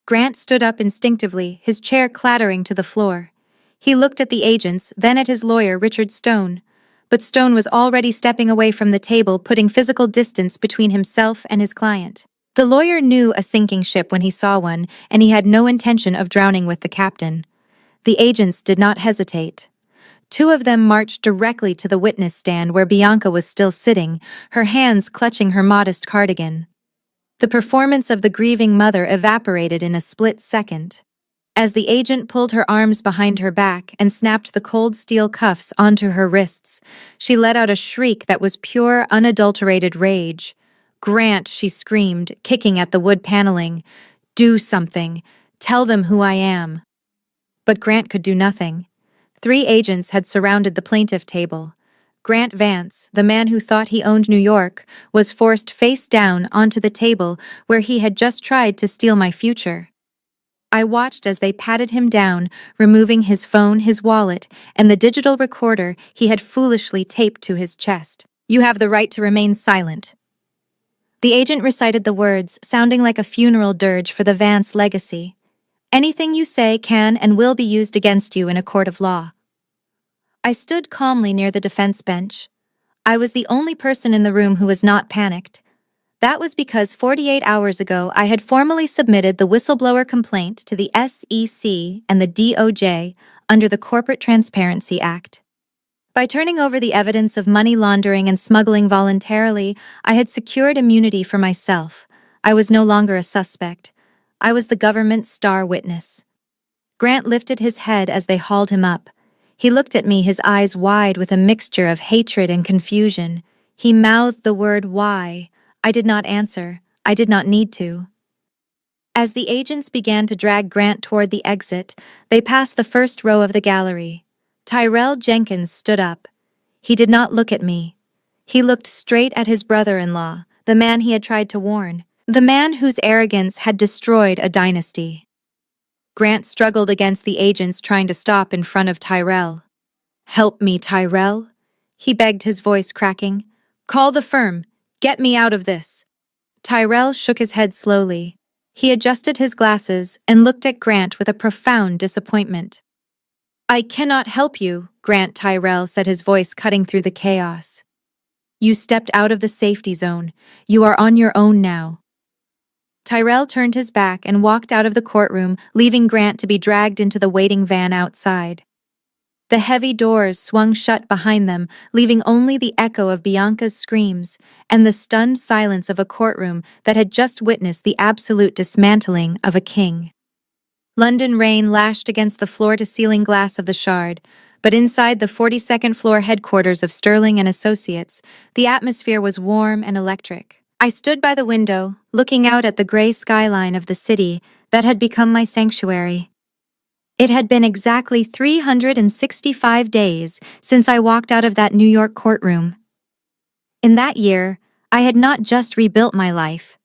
Grant stood up instinctively, his chair clattering to the floor. He looked at the agents, then at his lawyer, Richard Stone. But Stone was already stepping away from the table, putting physical distance between himself and his client. The lawyer knew a sinking ship when he saw one, and he had no intention of drowning with the captain. The agents did not hesitate. 2 of them marched directly to the witness stand where Bianca was still sitting, her hands clutching her modest cardigan. The performance of the grieving mother evaporated in a split second. As the agent pulled her arms behind her back and snapped the cold steel cuffs onto her wrists, she let out a shriek that was pure, unadulterated rage. "Grant," she screamed, kicking at the wood paneling. "Do something. Tell them who I am." But Grant could do nothing. 3 agents had surrounded the plaintiff table. Grant Vance, the man who thought he owned New York, was forced face down onto the table where he had just tried to steal my future. I watched as they patted him down, removing his phone, his wallet, and the digital recorder he had foolishly taped to his chest. "You have the right to remain silent." The agent recited the words, sounding like a funeral dirge for the Vance legacy. "Anything you say can and will be used against you in a court of law." I stood calmly near the defense bench. I was the only person in the room who was not panicked. That was because 48 hours ago I had formally submitted the whistleblower complaint to the SEC and the DOJ under the Corporate Transparency Act. By turning over the evidence of money laundering and smuggling voluntarily, I had secured immunity for myself. I was no longer a suspect. I was the government's star witness. Grant lifted his head as they hauled him up. He looked at me, his eyes wide with a mixture of hatred and confusion. He mouthed the word "why." I did not answer. I did not need to. As the agents began to drag Grant toward the exit, they passed the first row of the gallery. Tyrell Jenkins stood up. He did not look at me. He looked straight at his brother-in-law, the man he had tried to warn, the man whose arrogance had destroyed a dynasty. Grant struggled against the agents trying to stop in front of Tyrell. "Help me, Tyrell," he begged, his voice cracking. "Call the firm. Get me out of this." Tyrell shook his head slowly. He adjusted his glasses and looked at Grant with a profound disappointment. "I cannot help you," Grant Tyrell said, his voice cutting through the chaos. "You stepped out of the safety zone. You are on your own now." Tyrell turned his back and walked out of the courtroom, leaving Grant to be dragged into the waiting van outside. The heavy doors swung shut behind them, leaving only the echo of Bianca's screams and the stunned silence of a courtroom that had just witnessed the absolute dismantling of a king. London rain lashed against the floor-to-ceiling glass of the Shard, but inside the 42nd floor headquarters of Sterling and Associates, the atmosphere was warm and electric. I stood by the window, looking out at the gray skyline of the city that had become my sanctuary. It had been exactly 365 days since I walked out of that New York courtroom. In that year, I had not just rebuilt my life.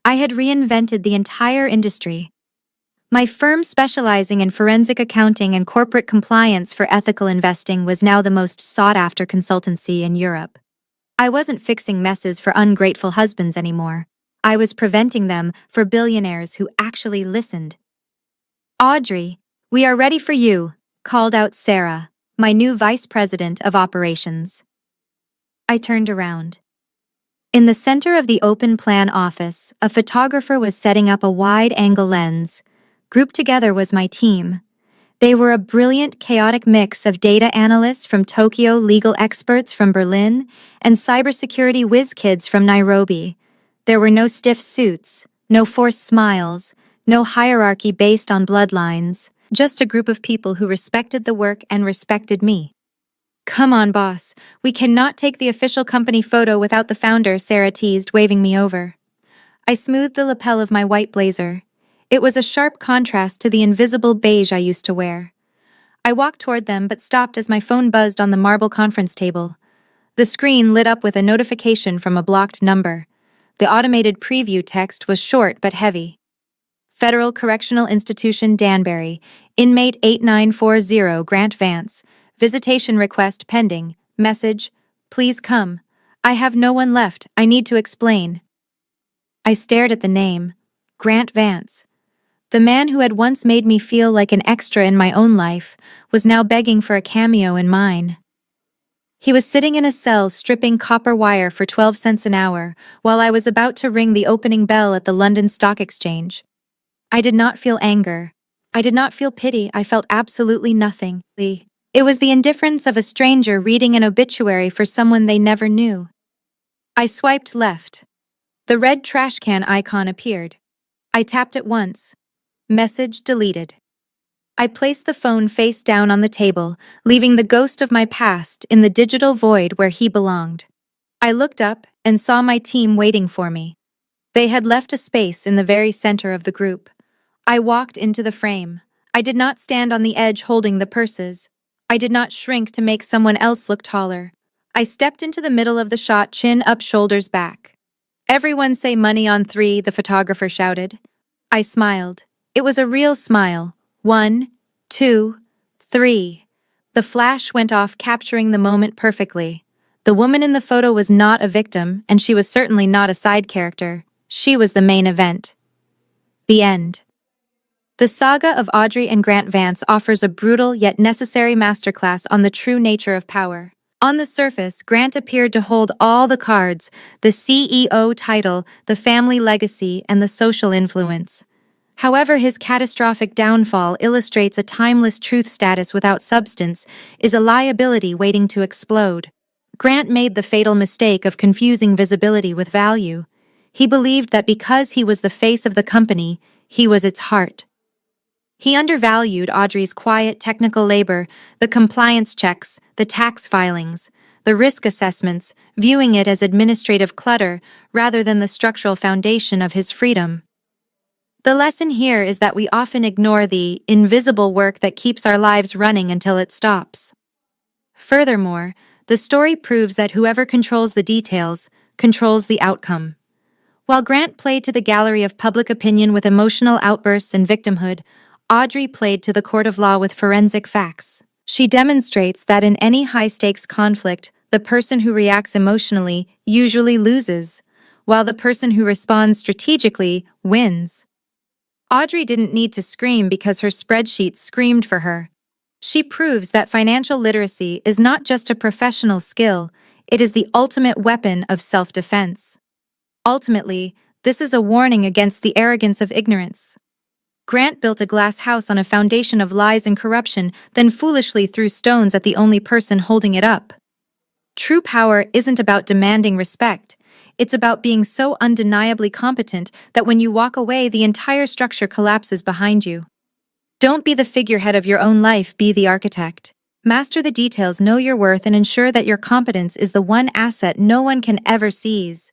I had reinvented the entire industry. My firm, specializing in forensic accounting and corporate compliance for ethical investing, was now the most sought-after consultancy in Europe. I wasn't fixing messes for ungrateful husbands anymore. I was preventing them for billionaires who actually listened. "Audrey, we are ready for you," called out Sarah, my new vice president of operations. I turned around. In the center of the open plan office, a photographer was setting up a wide-angle lens. Grouped together was my team. They were a brilliant, chaotic mix of data analysts from Tokyo, legal experts from Berlin, and cybersecurity whiz kids from Nairobi. There were no stiff suits, no forced smiles, no hierarchy based on bloodlines, just a group of people who respected the work and respected me. "Come on, boss. We cannot take the official company photo without the founder," Sarah teased, waving me over. I smoothed the lapel of my white blazer. It was a sharp contrast to the invisible beige I used to wear. I walked toward them but stopped as my phone buzzed on the marble conference table. The screen lit up with a notification from a blocked number. The automated preview text was short but heavy. "Federal Correctional Institution, Danbury. Inmate 8940, Grant Vance. Visitation request pending. Message: please come. I have no one left. I need to explain." I stared at the name. Grant Vance. The man who had once made me feel like an extra in my own life was now begging for a cameo in mine. He was sitting in a cell stripping copper wire for 12 cents an hour while I was about to ring the opening bell at the London Stock Exchange. I did not feel anger. I did not feel pity. I felt absolutely nothing. It was the indifference of a stranger reading an obituary for someone they never knew. I swiped left. The red trash can icon appeared. I tapped it once. Message deleted. I placed the phone face down on the table, leaving the ghost of my past in the digital void where he belonged. I looked up and saw my team waiting for me. They had left a space in the very center of the group. I walked into the frame. I did not stand on the edge holding the purses. I did not shrink to make someone else look taller. I stepped into the middle of the shot, chin up, shoulders back. "Everyone say money on three," the photographer shouted. I smiled. It was a real smile. 1, 2, 3. The flash went off, capturing the moment perfectly. The woman in the photo was not a victim, and she was certainly not a side character. She was the main event. The end. The saga of Audrey and Grant Vance offers a brutal yet necessary masterclass on the true nature of power. On the surface, Grant appeared to hold all the cards: the CEO title, the family legacy, and the social influence. However, his catastrophic downfall illustrates a timeless truth: status without substance is a liability waiting to explode. Grant made the fatal mistake of confusing visibility with value. He believed that because he was the face of the company, he was its heart. He undervalued Audrey's quiet technical labor, the compliance checks, the tax filings, the risk assessments, viewing it as administrative clutter rather than the structural foundation of his freedom. The lesson here is that we often ignore the invisible work that keeps our lives running until it stops. Furthermore, the story proves that whoever controls the details controls the outcome. While Grant played to the gallery of public opinion with emotional outbursts and victimhood, Audrey played to the court of law with forensic facts. She demonstrates that in any high-stakes conflict, the person who reacts emotionally usually loses, while the person who responds strategically wins. Audrey didn't need to scream because her spreadsheet screamed for her. She proves that financial literacy is not just a professional skill, it is the ultimate weapon of self-defense. Ultimately, this is a warning against the arrogance of ignorance. Grant built a glass house on a foundation of lies and corruption, then foolishly threw stones at the only person holding it up. True power isn't about demanding respect. It's about being so undeniably competent that when you walk away, the entire structure collapses behind you. Don't be the figurehead of your own life, be the architect. Master the details, know your worth, and ensure that your competence is the one asset no one can ever seize.